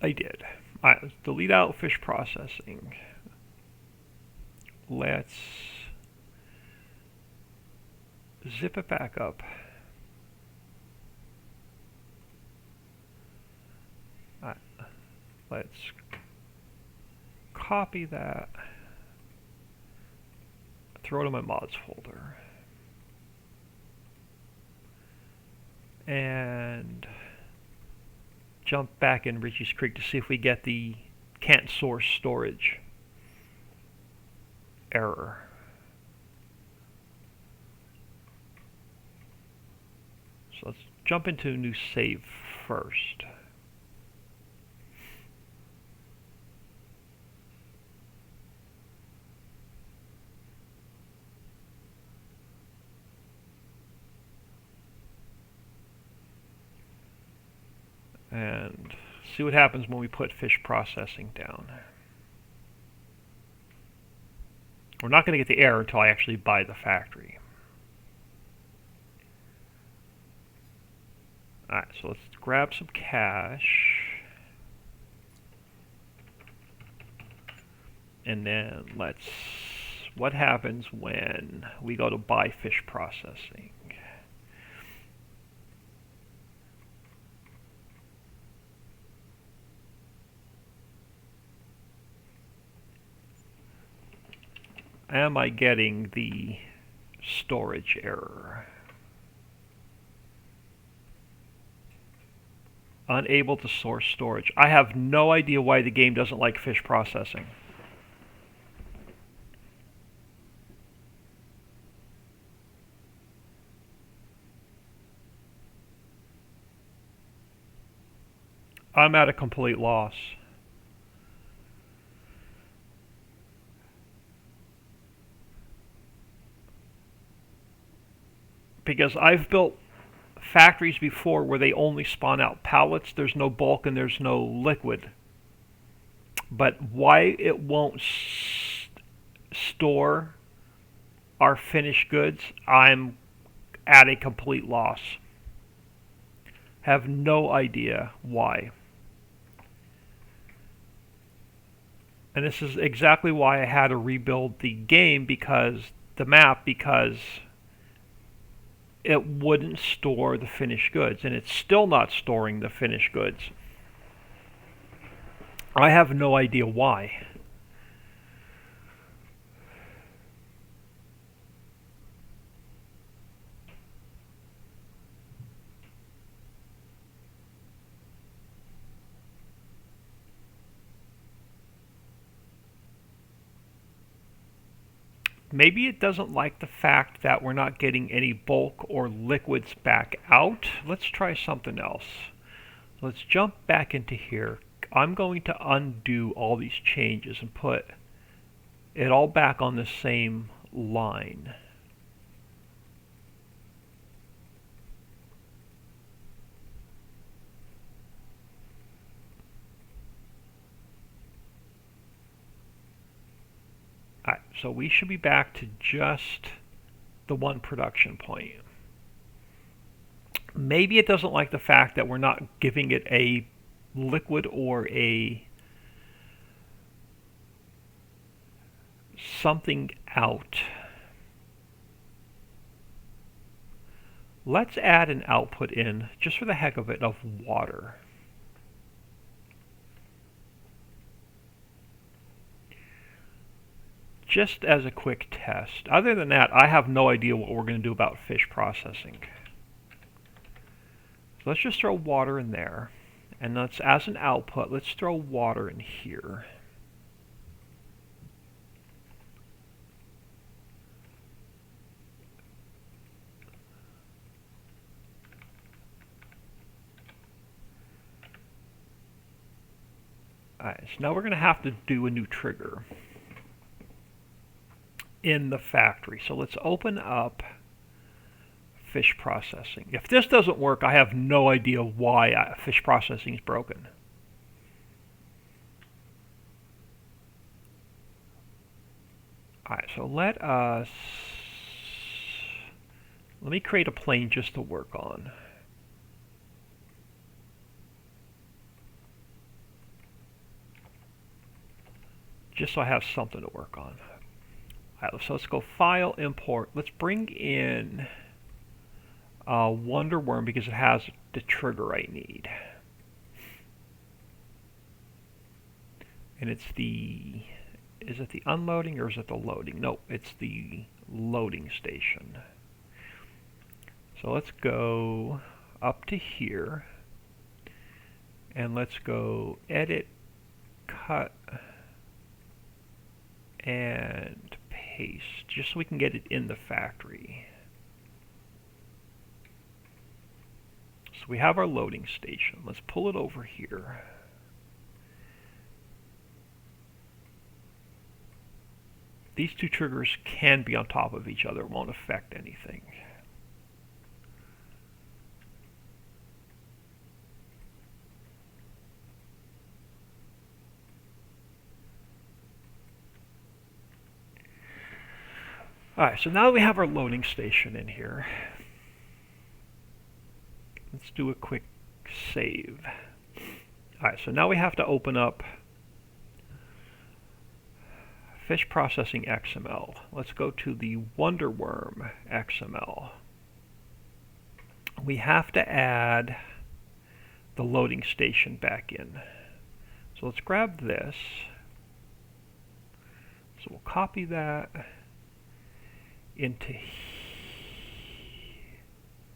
I did. Alright, let's delete out fish processing. Let's zip it back up. Alright, let's copy that. Throw it in my mods folder. And jump back in Ritchie's Creek to see if we get the can't source storage error. jump into a new save first. And see what happens when we put fish processing down. We're not going to get the error until I actually buy the factory. Alright, so let's grab some cash. And then what happens when we go to buy fish processing? Am I getting the storage error? Unable to source storage. I have no idea why the game doesn't like fish processing. I'm at a complete loss. Because I've built factories before where they only spawn out pallets, there's no bulk and there's no liquid. But why it won't store our finished goods, I'm at a complete loss. Have no idea why. And this is exactly why I had to rebuild the game, because the map, because it wouldn't store the finished goods, and it's still not storing the finished goods. I have no idea why. Maybe it doesn't like the fact that we're not getting any bulk or liquids back out. Let's try something else. Let's jump back into here. I'm going to undo all these changes and put it all back on the same line. Alright, so we should be back to just the one production point. Maybe it doesn't like the fact that we're not giving it a liquid or a something out. Let's add an output in, just for the heck of it, of water. Just as a quick test. Other than that, I have no idea what we're going to do about fish processing. So let's just throw water in there. And let's, as an output, let's throw water in here. Alright, so now we're going to have to do a new trigger in the factory. So let's open up fish processing. If this doesn't work, I have no idea why fish processing is broken. Alright, so let me create a plane just to work on. Just so I have something to work on. Alright, so let's go File, Import. Let's bring in Wonder Worm because it has the trigger I need. And it's the... Is it the unloading or is it the loading? Nope, it's the loading station. So let's go up to here. And let's go Edit, Cut, and paste, just so we can get it in the factory. we have our loading station. Let's pull it over here. These two triggers can be on top of each other. It won't affect anything. Alright, so now we have our loading station in here. Let's do a quick save. Alright, so now we have to open up Fish Processing XML. Let's go to the Wonderworm XML. We have to add the loading station back in. So let's grab this. So we'll copy that into,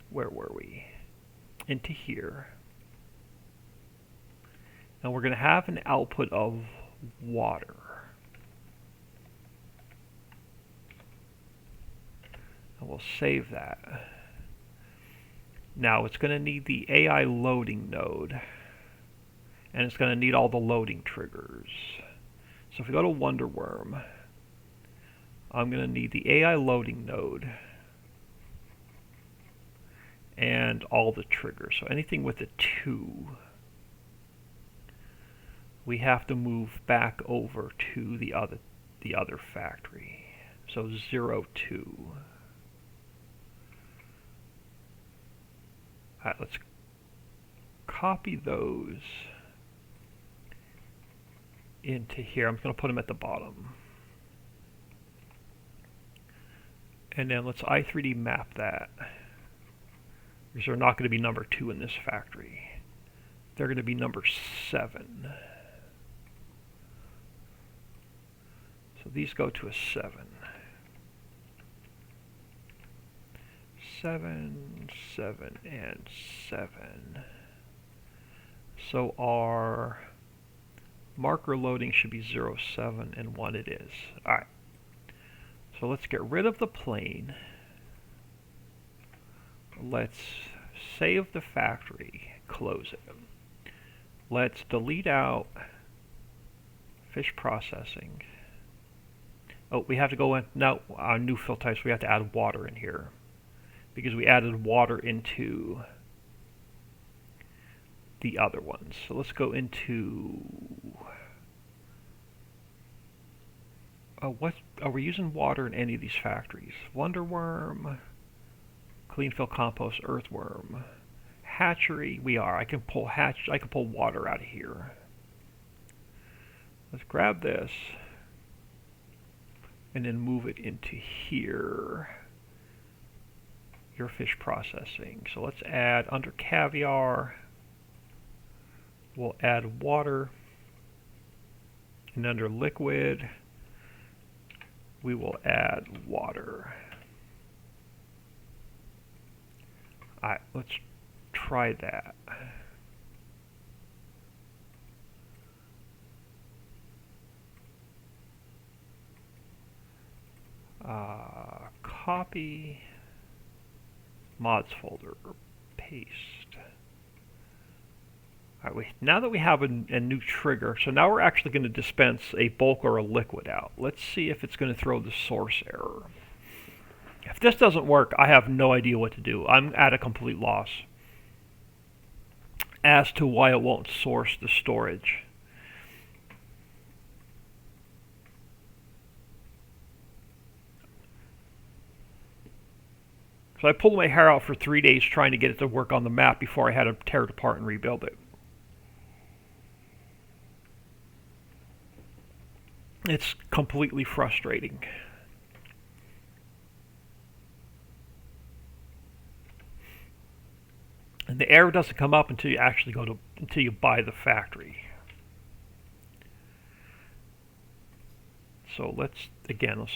where were we? Into here. Now we're going to have an output of water. And we'll save that. Now it's going to need the AI loading node, and it's going to need all the loading triggers. So if we go to Wonderworm, I'm going to need the AI loading node and all the triggers. So anything with a 2, we have to move back over to the other factory. So 0, 2. Alright, let's copy those into here. I'm going to put them at the bottom. And then let's i3D map that. Because they're not going to be number 2 in this factory. They're going to be number 7. So these go to a 7. 7, 7, and 7. So our marker loading should be 0, 7, and 1 it is. Alright. So let's get rid of the plane. Let's save the factory, close it. Let's delete out fish processing. Oh, we have to go in, now our new fill types, we have to add water in here, because we added water into the other ones. So let's go into, what are we using water in any of these factories? Wonderworm, clean fill compost, earthworm, hatchery. We are. I can pull water out of here. Let's grab this and then move it into here. Your fish processing. So let's add under caviar. We'll add water, and under liquid we will add water. Alright, let's try that. Copy mods folder, paste. Alright, now that we have a new trigger, so now we're actually going to dispense a bulk or a liquid out. Let's see if it's going to throw the source error. If this doesn't work, I have no idea what to do. I'm at a complete loss as to why it won't source the storage. So I pulled my hair out for 3 days trying to get it to work on the map before I had to tear it apart and rebuild it. It's completely frustrating. And the error doesn't come up until you actually until you buy the factory. So let's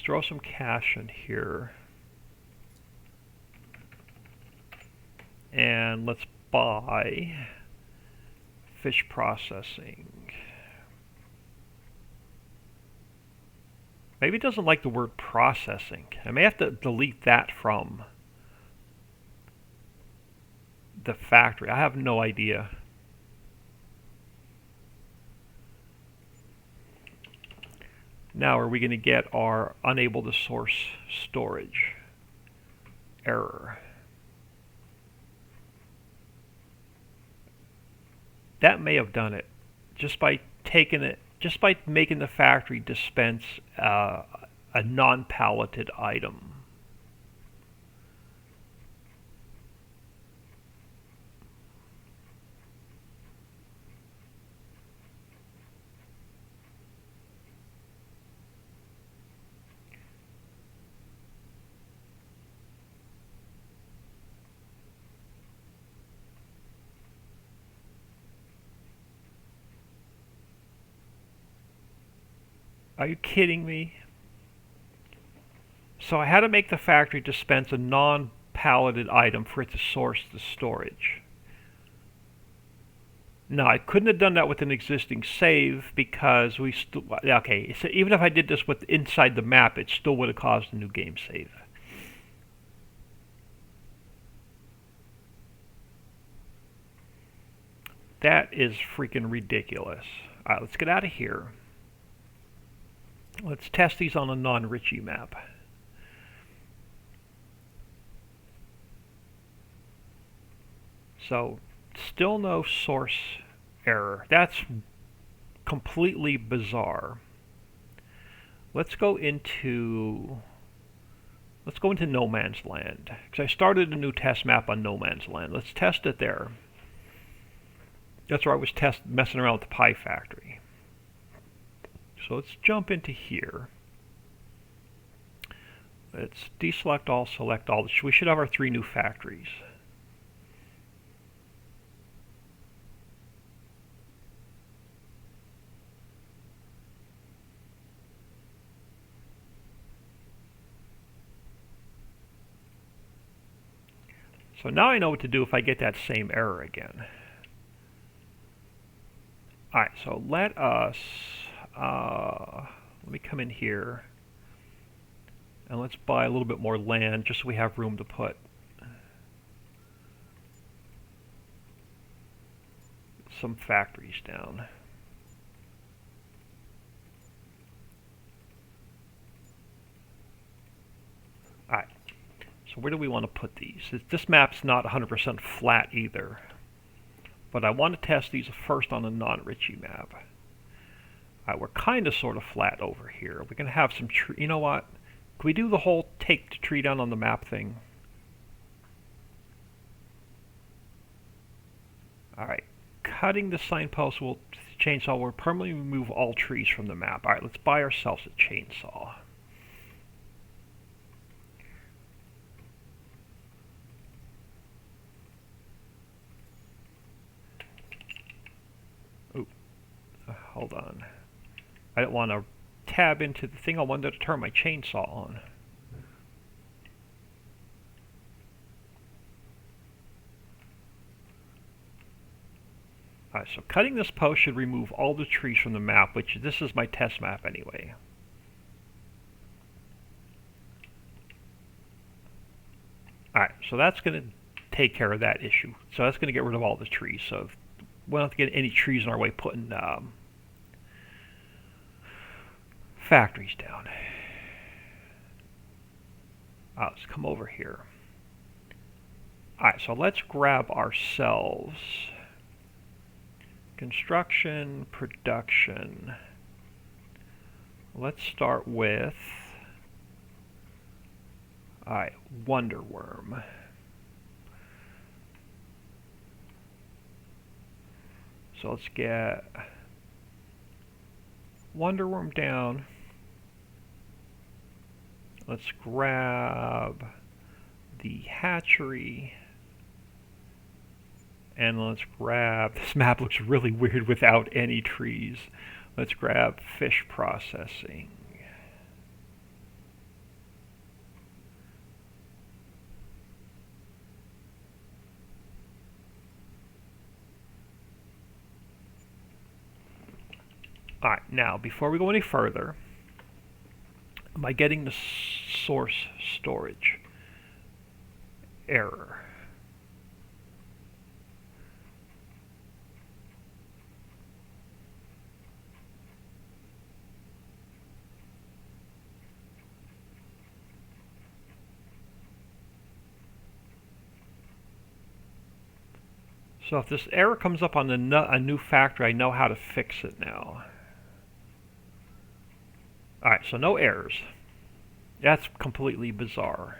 throw some cash in here. And let's buy fish processing. Maybe it doesn't like the word processing. I may have to delete that from the factory? I have no idea. Now, are we going to get our unable to source storage error? That may have done it just by taking it, just by making the factory dispense a non-palleted item. Are you kidding me? So I had to make the factory dispense a non-palleted item for it to source the storage. No, I couldn't have done that with an existing save because we still... Okay, so even if I did this with inside the map, it still would have caused a new game save. That is freaking ridiculous. Alright, let's get out of here. Let's test these on a non-Ritchie map. So, still no source error. That's completely bizarre. Let's go into No Man's Land, because I started a new test map on No Man's Land. Let's test it there. That's where I was messing around with the Pie Factory. So let's jump into here. Let's deselect all, select all. We should have our 3 new factories. So now I know what to do if I get that same error again. Alright, so let me come in here and let's buy a little bit more land just so we have room to put some factories down. Alright, so where do we want to put these? This map's not 100% flat either, but I want to test these first on a non-Ritchie map. Alright, we're kind of sort of flat over here. We're going to have some tree. You know what? Can we do the whole take the tree down on the map thing? Alright, cutting the signpost will chainsaw will permanently remove all trees from the map. Alright, let's buy ourselves a chainsaw. Ooh, hold on. I don't want to tab into the thing I wanted to turn my chainsaw on. Alright, so cutting this post should remove all the trees from the map, which this is my test map anyway. Alright, so that's going to take care of that issue. So that's going to get rid of all the trees. So we don't have to get any trees in our way putting factories down. Let's come over here. Alright, so let's grab ourselves construction, production. Let's start with Wonder Worm. So let's get Wonder Worm down. Let's grab the hatchery. And let's grab, this map looks really weird without any trees. Let's grab fish processing. Alright, now before we go any further, am I getting the source storage error? So if this error comes up on a new factory, I know how to fix it now. Alright, so no errors. That's completely bizarre.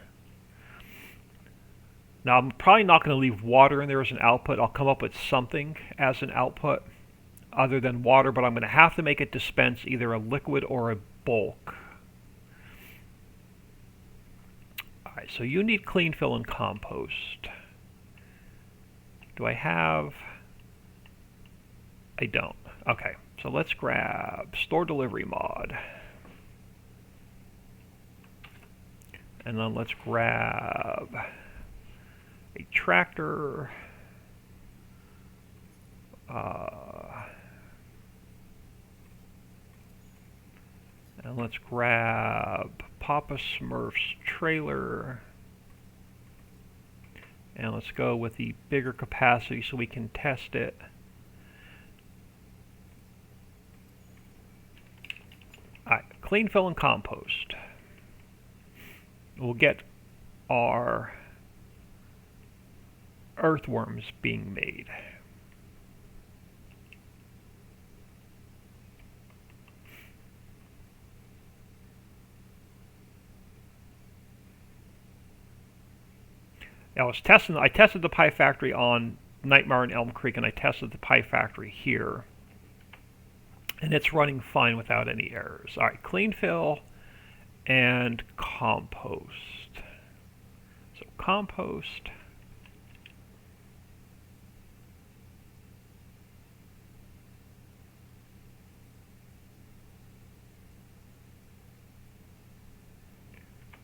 Now I'm probably not going to leave water in there as an output. I'll come up with something as an output other than water, but I'm going to have to make it dispense either a liquid or a bulk. Alright, so you need clean fill and compost. Do I have... I don't. Okay, so let's grab store delivery mod. And then let's grab a tractor. And let's grab Papa Smurf's trailer. And let's go with the bigger capacity so we can test it. Alright, clean fill and compost. We'll get our earthworms being made. Now I tested the pie factory on Nightmare and Elm Creek, and I tested the pie factory here. And it's running fine without any errors. Alright, clean fill and compost. So compost.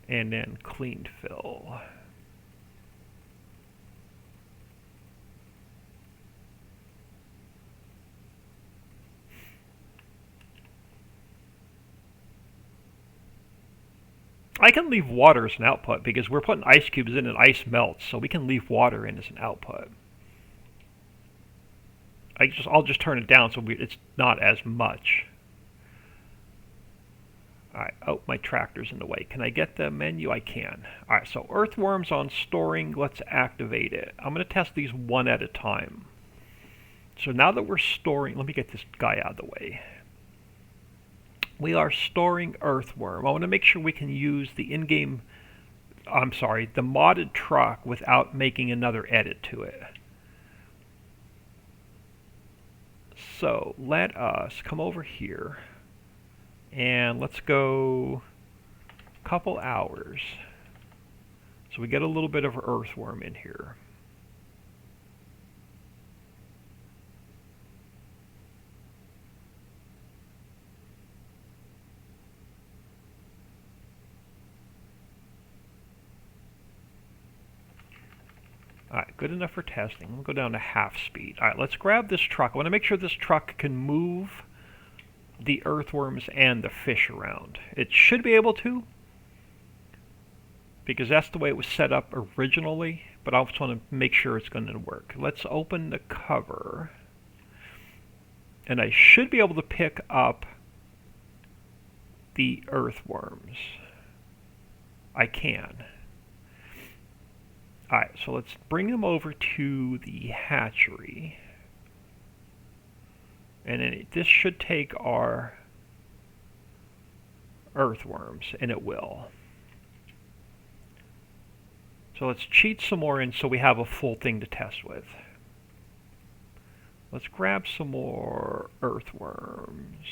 And then clean fill. I can leave water as an output because we're putting ice cubes in and ice melts, so we can leave water in as an output. I'll just turn it down so it's not as much. Alright, oh, my tractor's in the way. Can I get the menu? I can. Alright, so earthworms on storing, let's activate it. I'm going to test these one at a time. So now that we're storing, let me get this guy out of the way. We are storing earthworm. I want to make sure we can use the in-game, the modded truck without making another edit to it. So let us come over here and let's go a couple hours. So we get a little bit of earthworm in here. Alright, good enough for testing. We'll go down to half speed. Alright, let's grab this truck. I want to make sure this truck can move the earthworms and the fish around. It should be able to, because that's the way it was set up originally, but I just want to make sure it's going to work. Let's open the cover, and I should be able to pick up the earthworms. I can. Alright, so let's bring them over to the hatchery. And then this should take our earthworms, and it will. So let's cheat some more in so we have a full thing to test with. Let's grab some more earthworms.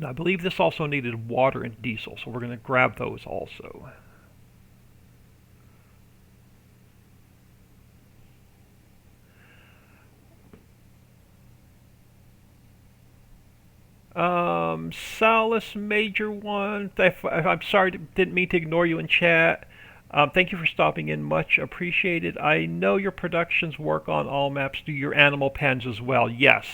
Now I believe this also needed water and diesel, so we're going to grab those also. Salas Major One, I'm sorry, didn't mean to ignore you in chat. Thank you for stopping in, much appreciated. I know your productions work on all maps. Do your animal pens as well? Yes.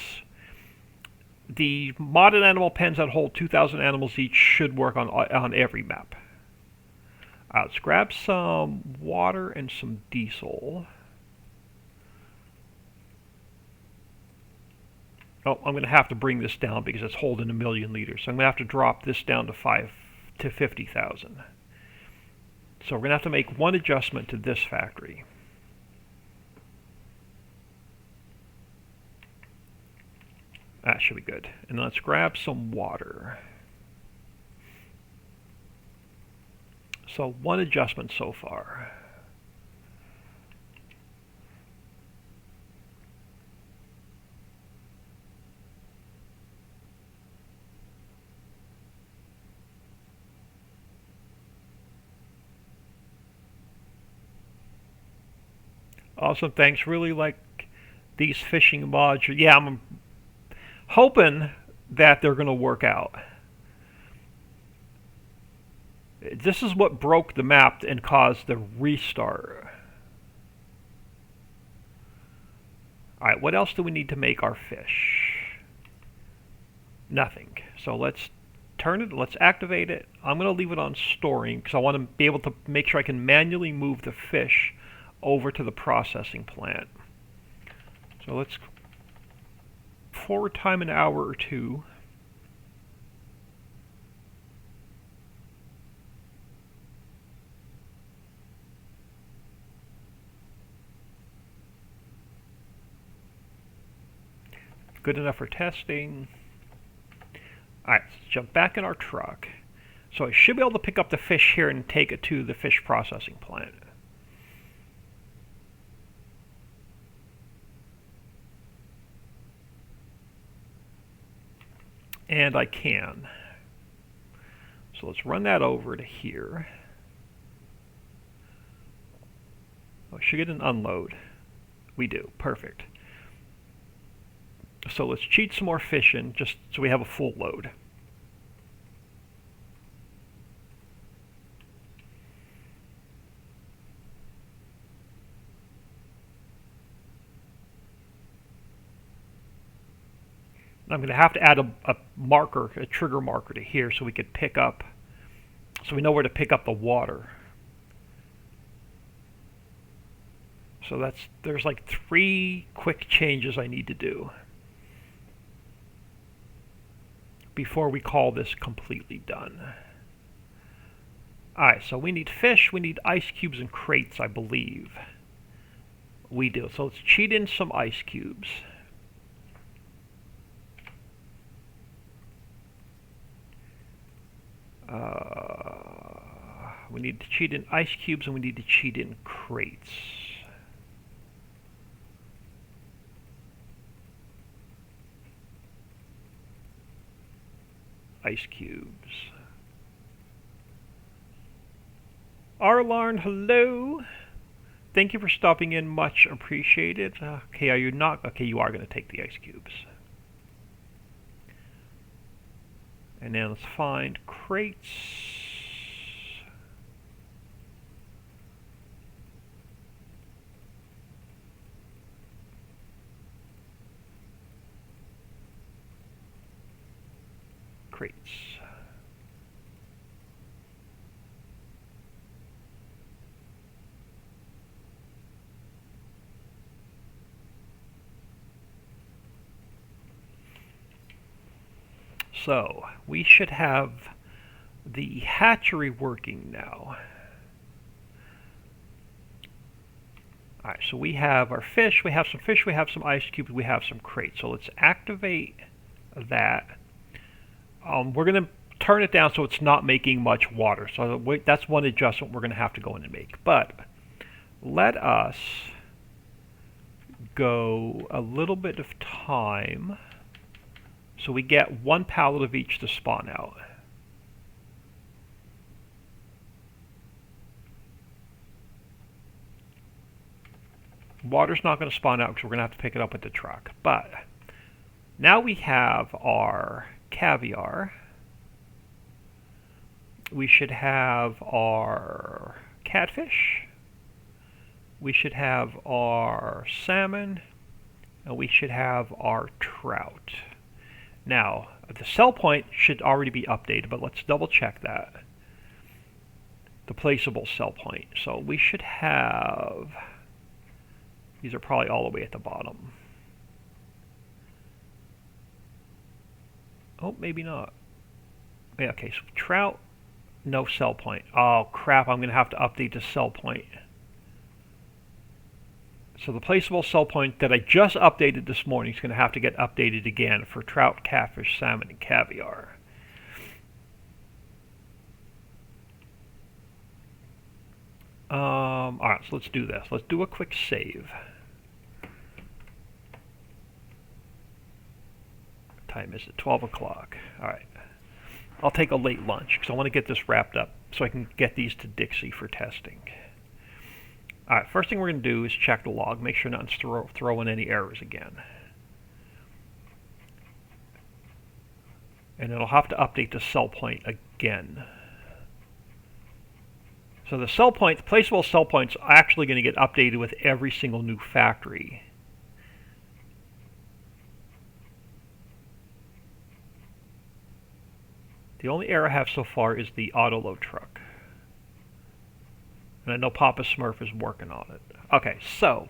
The modded animal pens that hold 2,000 animals each should work on every map. Let's grab some water and some diesel. Oh, I'm going to have to bring this down because it's holding 1,000,000 liters. So I'm going to have to drop this down to 50,000. So we're going to have to make one adjustment to this factory. That should be good. And let's grab some water. So one adjustment so far. Awesome, thanks. Really like these fishing modules. Yeah, I'm hoping that they're going to work out. This is what broke the map and caused the restart. Alright, what else do we need to make our fish? Nothing. So let's turn it, let's activate it. I'm going to leave it on storing because I want to be able to make sure I can manually move the fish over to the processing plant. So let's forward time an hour or two. Good enough for testing. Alright, let's jump back in our truck. So I should be able to pick up the fish here and take it to the fish processing plant. And I can. So let's run that over to here. Oh, should get an unload. We do. Perfect. So let's cheat some more fish in just so we have a full load. I'm going to have to add a marker, a trigger marker to here so we could pick up, so we know where to pick up the water. So there's like 3 quick changes I need to do before we call this completely done. Alright, so we need fish, we need ice cubes and crates, I believe. We do. So let's cheat in some ice cubes. We need to cheat in ice cubes and we need to cheat in crates. Ice cubes. Arlarn, hello. Thank you for stopping in. Much appreciated. Okay, are you not? Okay, you are going to take the ice cubes. And then let's find crates. Crates. So we should have the hatchery working now. Alright, so we have our fish, we have some ice cubes, we have some crates. So let's activate that. We're going to turn it down so it's not making much water. So that's one adjustment we're going to have to go in and make. But let us go a little bit of time so we get 1 pallet of each to spawn out. Water's not going to spawn out because we're going to have to pick it up with the truck. But now we have our caviar. We should have our catfish. We should have our salmon. And we should have our trout. Now, the sell point should already be updated, but let's double check that. The placeable sell point. So we should have, these are probably all the way at the bottom. Oh, maybe not. Yeah, okay, so trout, No cell point. Oh crap, I'm going to have to update the cell point. So the placeable cell point that I just updated this morning is going to have to get updated again for trout, catfish, salmon, and caviar. Alright, so let's do this. Let's do a quick save. What time is it? 12 o'clock. Alright. I'll take a late lunch because I want to get this wrapped up so I can get these to Dixie for testing. Alright, first thing we're going to do is check the log, make sure nothing's throwing any errors again. And it'll have to update the cell point again. So the cell point, the placeable cell point's actually going to get updated with every single new factory. The only error I have so far is the auto-load truck. And I know Papa Smurf is working on it. Okay, so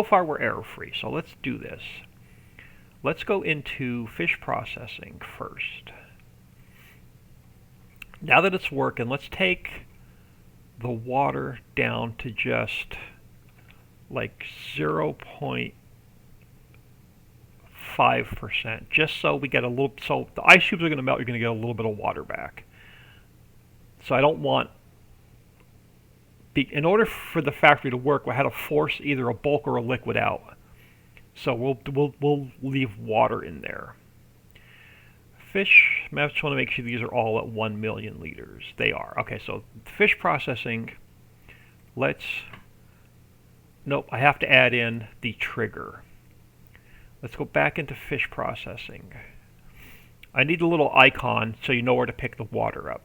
far we're error-free, so let's do this. Let's go into fish processing first. Now that it's working, let's take the water down to just like 0.5%, just so we get a little, so the ice cubes are going to melt, you're going to get a little bit of water back. So I don't want, in order for the factory to work, we had to force either a bulk or a liquid out. So we'll leave water in there. Fish, I just want to make sure these are all at 1 million liters. They are. Okay, so fish processing, nope, I have to add in the trigger. Let's go back into fish processing. I need a little icon so you know where to pick the water up.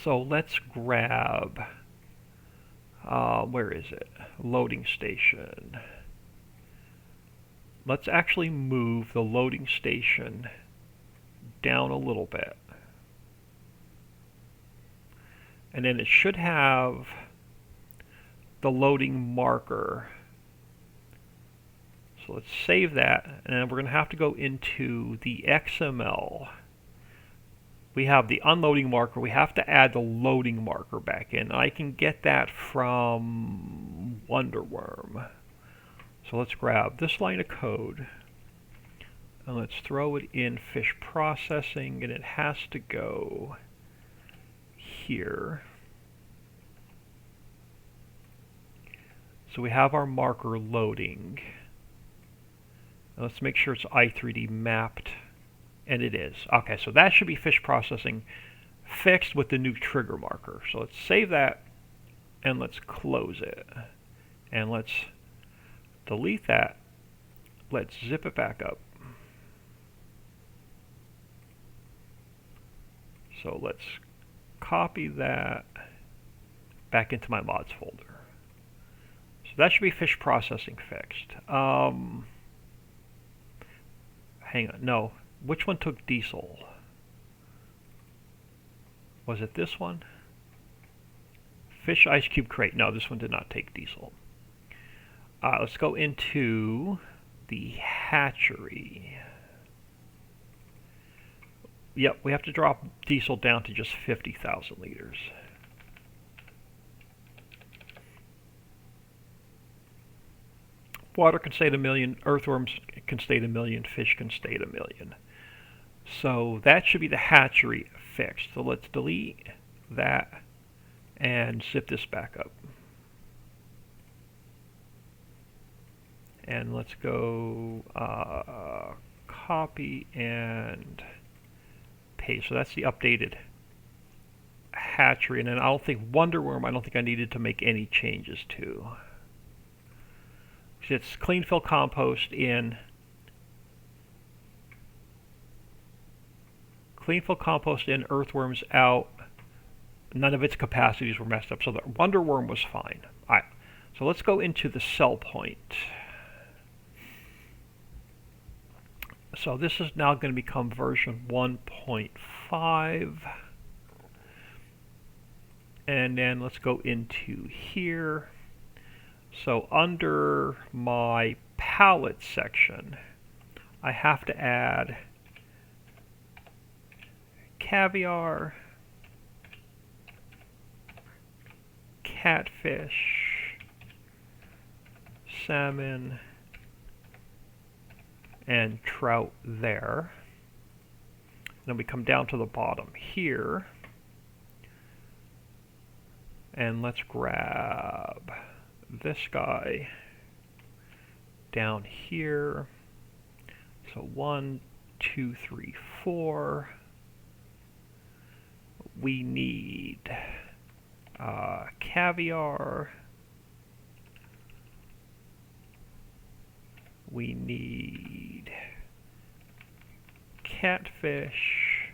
So let's grab, where is it? Loading station. Let's actually move the loading station down a little bit. And then it should have the loading marker. So let's save that, and then we're going to have to go into the XML. We have the unloading marker. We have to add the loading marker back in. I can get that from Wonderworm. So let's grab this line of code and let's throw it in fish processing, and it has to go here. So we have our marker loading. Now let's make sure it's i3D mapped, and it is. Okay, so that should be fish processing fixed with the new trigger marker. So let's save that and let's close it. And let's delete that. Let's zip it back up. So let's copy that back into my mods folder. So that should be fish processing fixed. Hang on, no. Which one took diesel? Was it this one? Fish ice cube crate. No, this one did not take diesel. Let's go into the hatchery. Yep, we have to drop diesel down to just 50,000 liters. Water can stay at 1 million, earthworms can stay at 1 million, fish can stay at 1 million. So that should be the hatchery fixed. So let's delete that and zip this back up. And let's go copy and paste. So that's the updated hatchery. And then I don't think Wonderworm, I don't think I needed to make any changes to. It's clean fill compost in. Clean fill compost in, earthworms out. None of its capacities were messed up. So the Wonderworm was fine. All right. So let's go into the cell point. So this is now going to become version 1.5. And then let's go into here. So under my palette section, I have to add caviar, catfish, salmon, and trout there. Then we come down to the bottom here, and let's grab this guy down here. So 1, 2, 3, 4. We need caviar. We need catfish.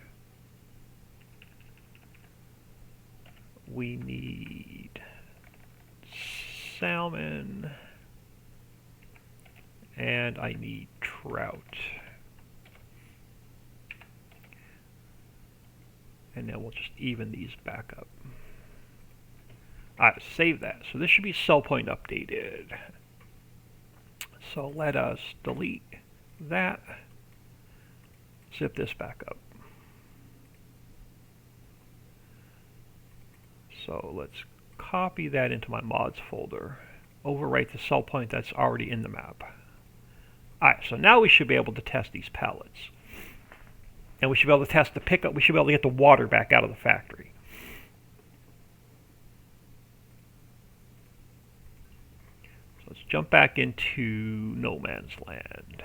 We need salmon. And I need trout. And then we'll just even these back up. Alright, save that. So this should be cell point updated. So let us delete that. Zip this back up. So let's copy that into my mods folder. Overwrite the cell point that's already in the map. Alright, so now we should be able to test these pallets. And we should be able to test the pickup. We should be able to get the water back out of the factory. So let's jump back into no man's land.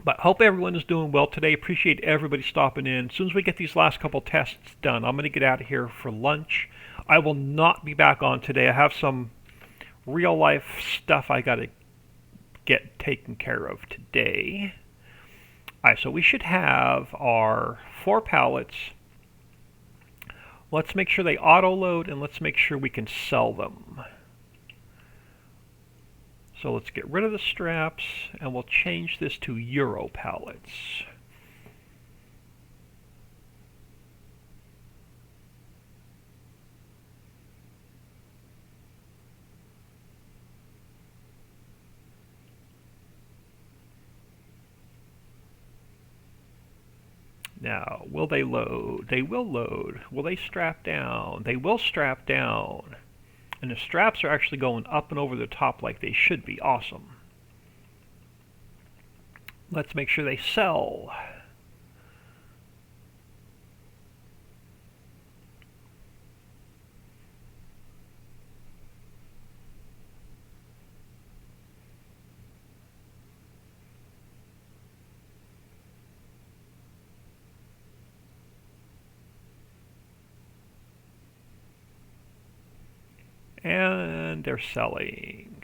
But hope everyone is doing well today. Appreciate everybody stopping in. As soon as we get these last couple tests done, I'm going to get out of here for lunch. I will not be back on today. I have some real life stuff I got to get taken care of today. Alright, so we should have our 4 pallets. Let's make sure they auto load, and let's make sure we can sell them. So let's get rid of the straps, and we'll change this to Euro pallets. Now, will they load? They will load. Will they strap down? They will strap down. And the straps are actually going up and over the top like they should be. Awesome. Let's make sure they sell. And they're selling.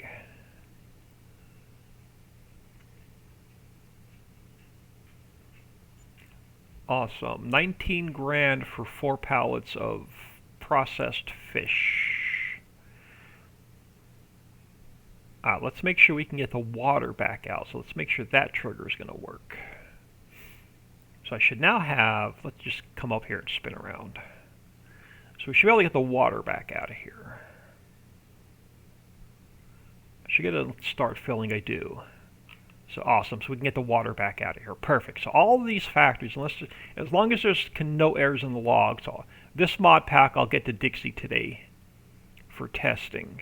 Awesome. 19 grand for 4 pallets of processed fish. Let's make sure we can get the water back out. So let's make sure that trigger is going to work. So I should now have, let's just come up here and spin around. So we should be able to get the water back out of here. I should get a start filling, I do. So awesome, so we can get the water back out of here. Perfect. So all of these factories, as long as there's no errors in the log, so this mod pack I'll get to Dixie today for testing.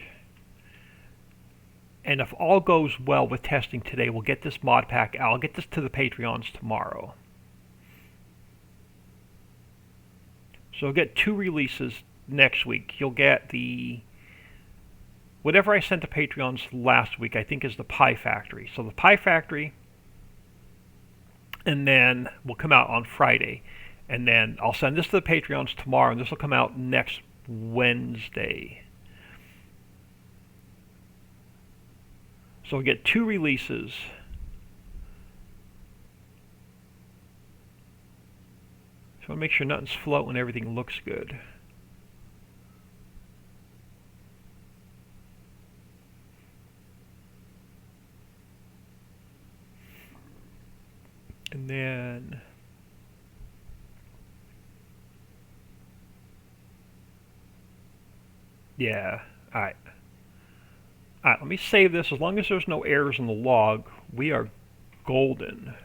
And if all goes well with testing today, we'll get this mod pack out. I'll get this to the Patreons tomorrow. So we'll get 2 releases next week. You'll get the whatever I sent to Patreons last week, I think is the Pie Factory. So the Pie Factory, and then will come out on Friday. And then I'll send this to the Patreons tomorrow, and this will come out next Wednesday. So we'll get 2 releases. So I'll make sure nothing's floating and everything looks good. And then Yeah. Alright. Alright, let me save this. As long as there's no errors in the log, we are golden.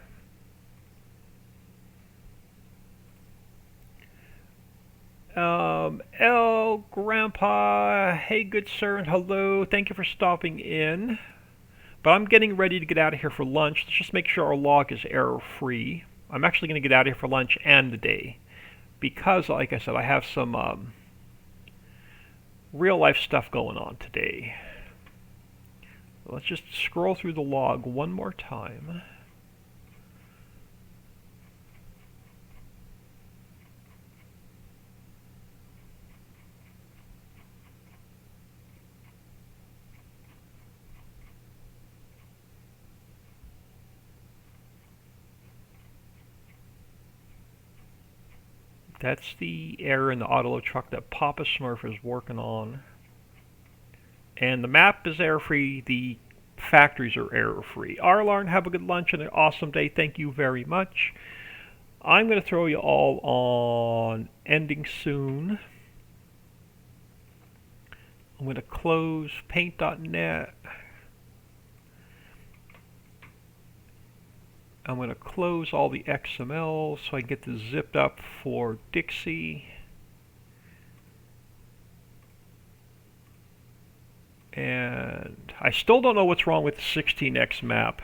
Grandpa, hey good sir, and hello. Thank you for stopping in. But I'm getting ready to get out of here for lunch. Let's just make sure our log is error-free. I'm actually going to get out of here for lunch and the day. Because, like I said, I have some real-life stuff going on today. Let's just scroll through the log one more time. That's the error in the auto truck that Papa Smurf is working on. And the map is error-free, the factories are error-free. Arlarn, have a good lunch and an awesome day. Thank you very much. I'm going to throw you all on ending soon. I'm going to close paint.net. I'm going to close all the XML so I can get this zipped up for Dixie. And I still don't know what's wrong with the 16x map.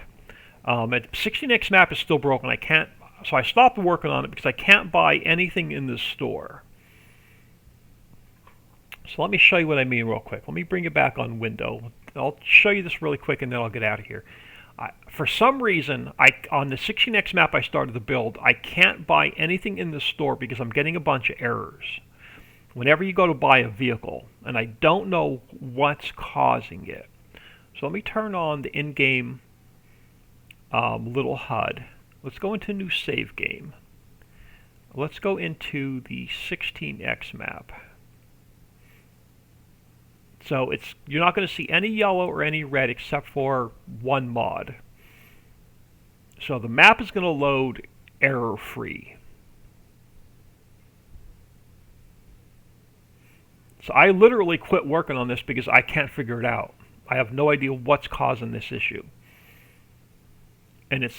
16x map is still broken. So I stopped working on it because I can't buy anything in the store. So let me show you what I mean real quick. Let me bring it back on window. I'll show you this really quick and then I'll get out of here. For some reason, on the 16x map I started the build, I can't buy anything in the store because I'm getting a bunch of errors. Whenever you go to buy a vehicle, and I don't know what's causing it. So let me turn on the in-game little HUD. Let's go into new save game. Let's go into the 16x map. So you're not going to see any yellow or any red except for one mod. So the map is going to load error-free. So I literally quit working on this because I can't figure it out. I have no idea what's causing this issue. And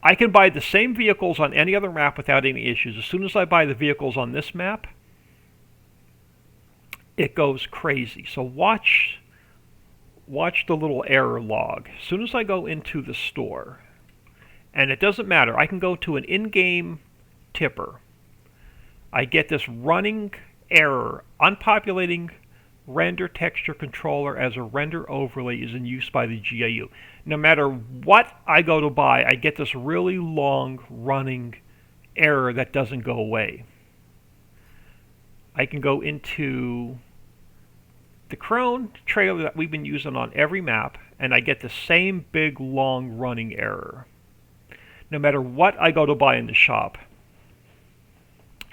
I can buy the same vehicles on any other map without any issues. As soon as I buy the vehicles on this map, it goes crazy. So watch the little error log. As soon as I go into the store, and it doesn't matter, I can go to an in-game tipper. I get this running error, unpopulating render texture controller as a render overlay is in use by the GIU. No matter what I go to buy, I get this really long running error that doesn't go away. I can go into the Crone trailer that we've been using on every map, and I get the same big, long running error. No matter what I go to buy in the shop,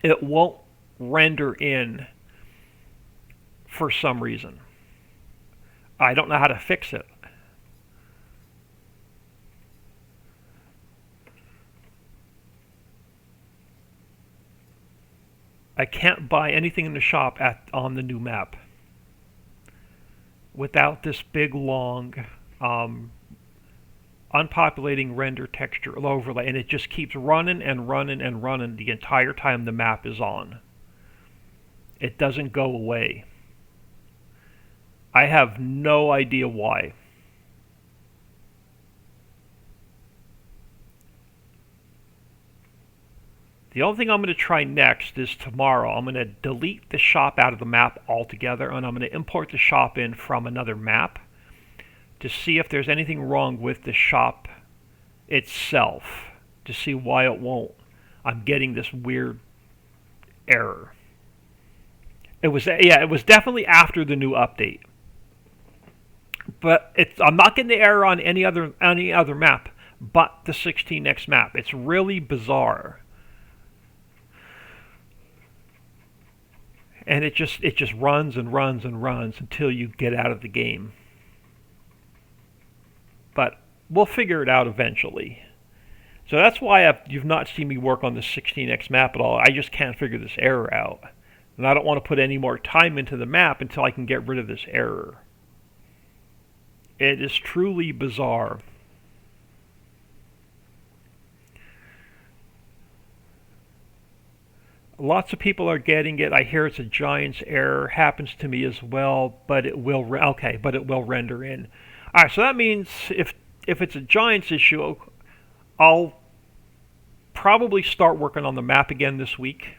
it won't render in for some reason. I don't know how to fix it. I can't buy anything in the shop on the new map without this big, long, unpopulating render texture overlay, and it just keeps running and running and running the entire time the map is on. It doesn't go away. I have no idea why. The only thing I'm going to try next is tomorrow. I'm going to delete the shop out of the map altogether, and I'm going to import the shop in from another map to see if there's anything wrong with the shop itself, to see why it won't. I'm getting this weird error. It was definitely after the new update. But I'm not getting the error on any other map but the 16x map. It's really bizarre. And it just runs and runs and runs until you get out of the game. But we'll figure it out eventually. So that's why you've not seen me work on the 16x map at all. I just can't figure this error out. And I don't want to put any more time into the map until I can get rid of this error. It is truly bizarre. Lots of people are getting it. I hear it's a Giants error. Happens to me as well, but it will but it will render in. All right, so that means if it's a Giants issue, I'll probably start working on the map again this week.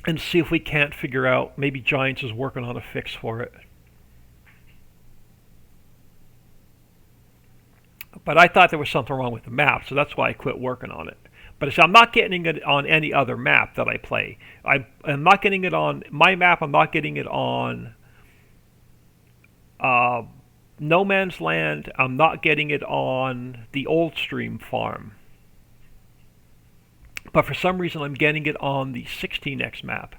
And see if we can't figure out, maybe Giants is working on a fix for it. But I thought there was something wrong with the map, so that's why I quit working on it. But I'm not getting it on any other map that I play. I'm not getting it on my map. I'm not getting it on No Man's Land. I'm not getting it on the Old Stream farm. But for some reason, I'm getting it on the 16x map.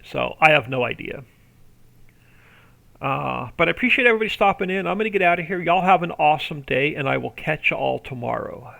So I have no idea. But I appreciate everybody stopping in. I'm going to get out of here. Y'all have an awesome day, and I will catch you all tomorrow.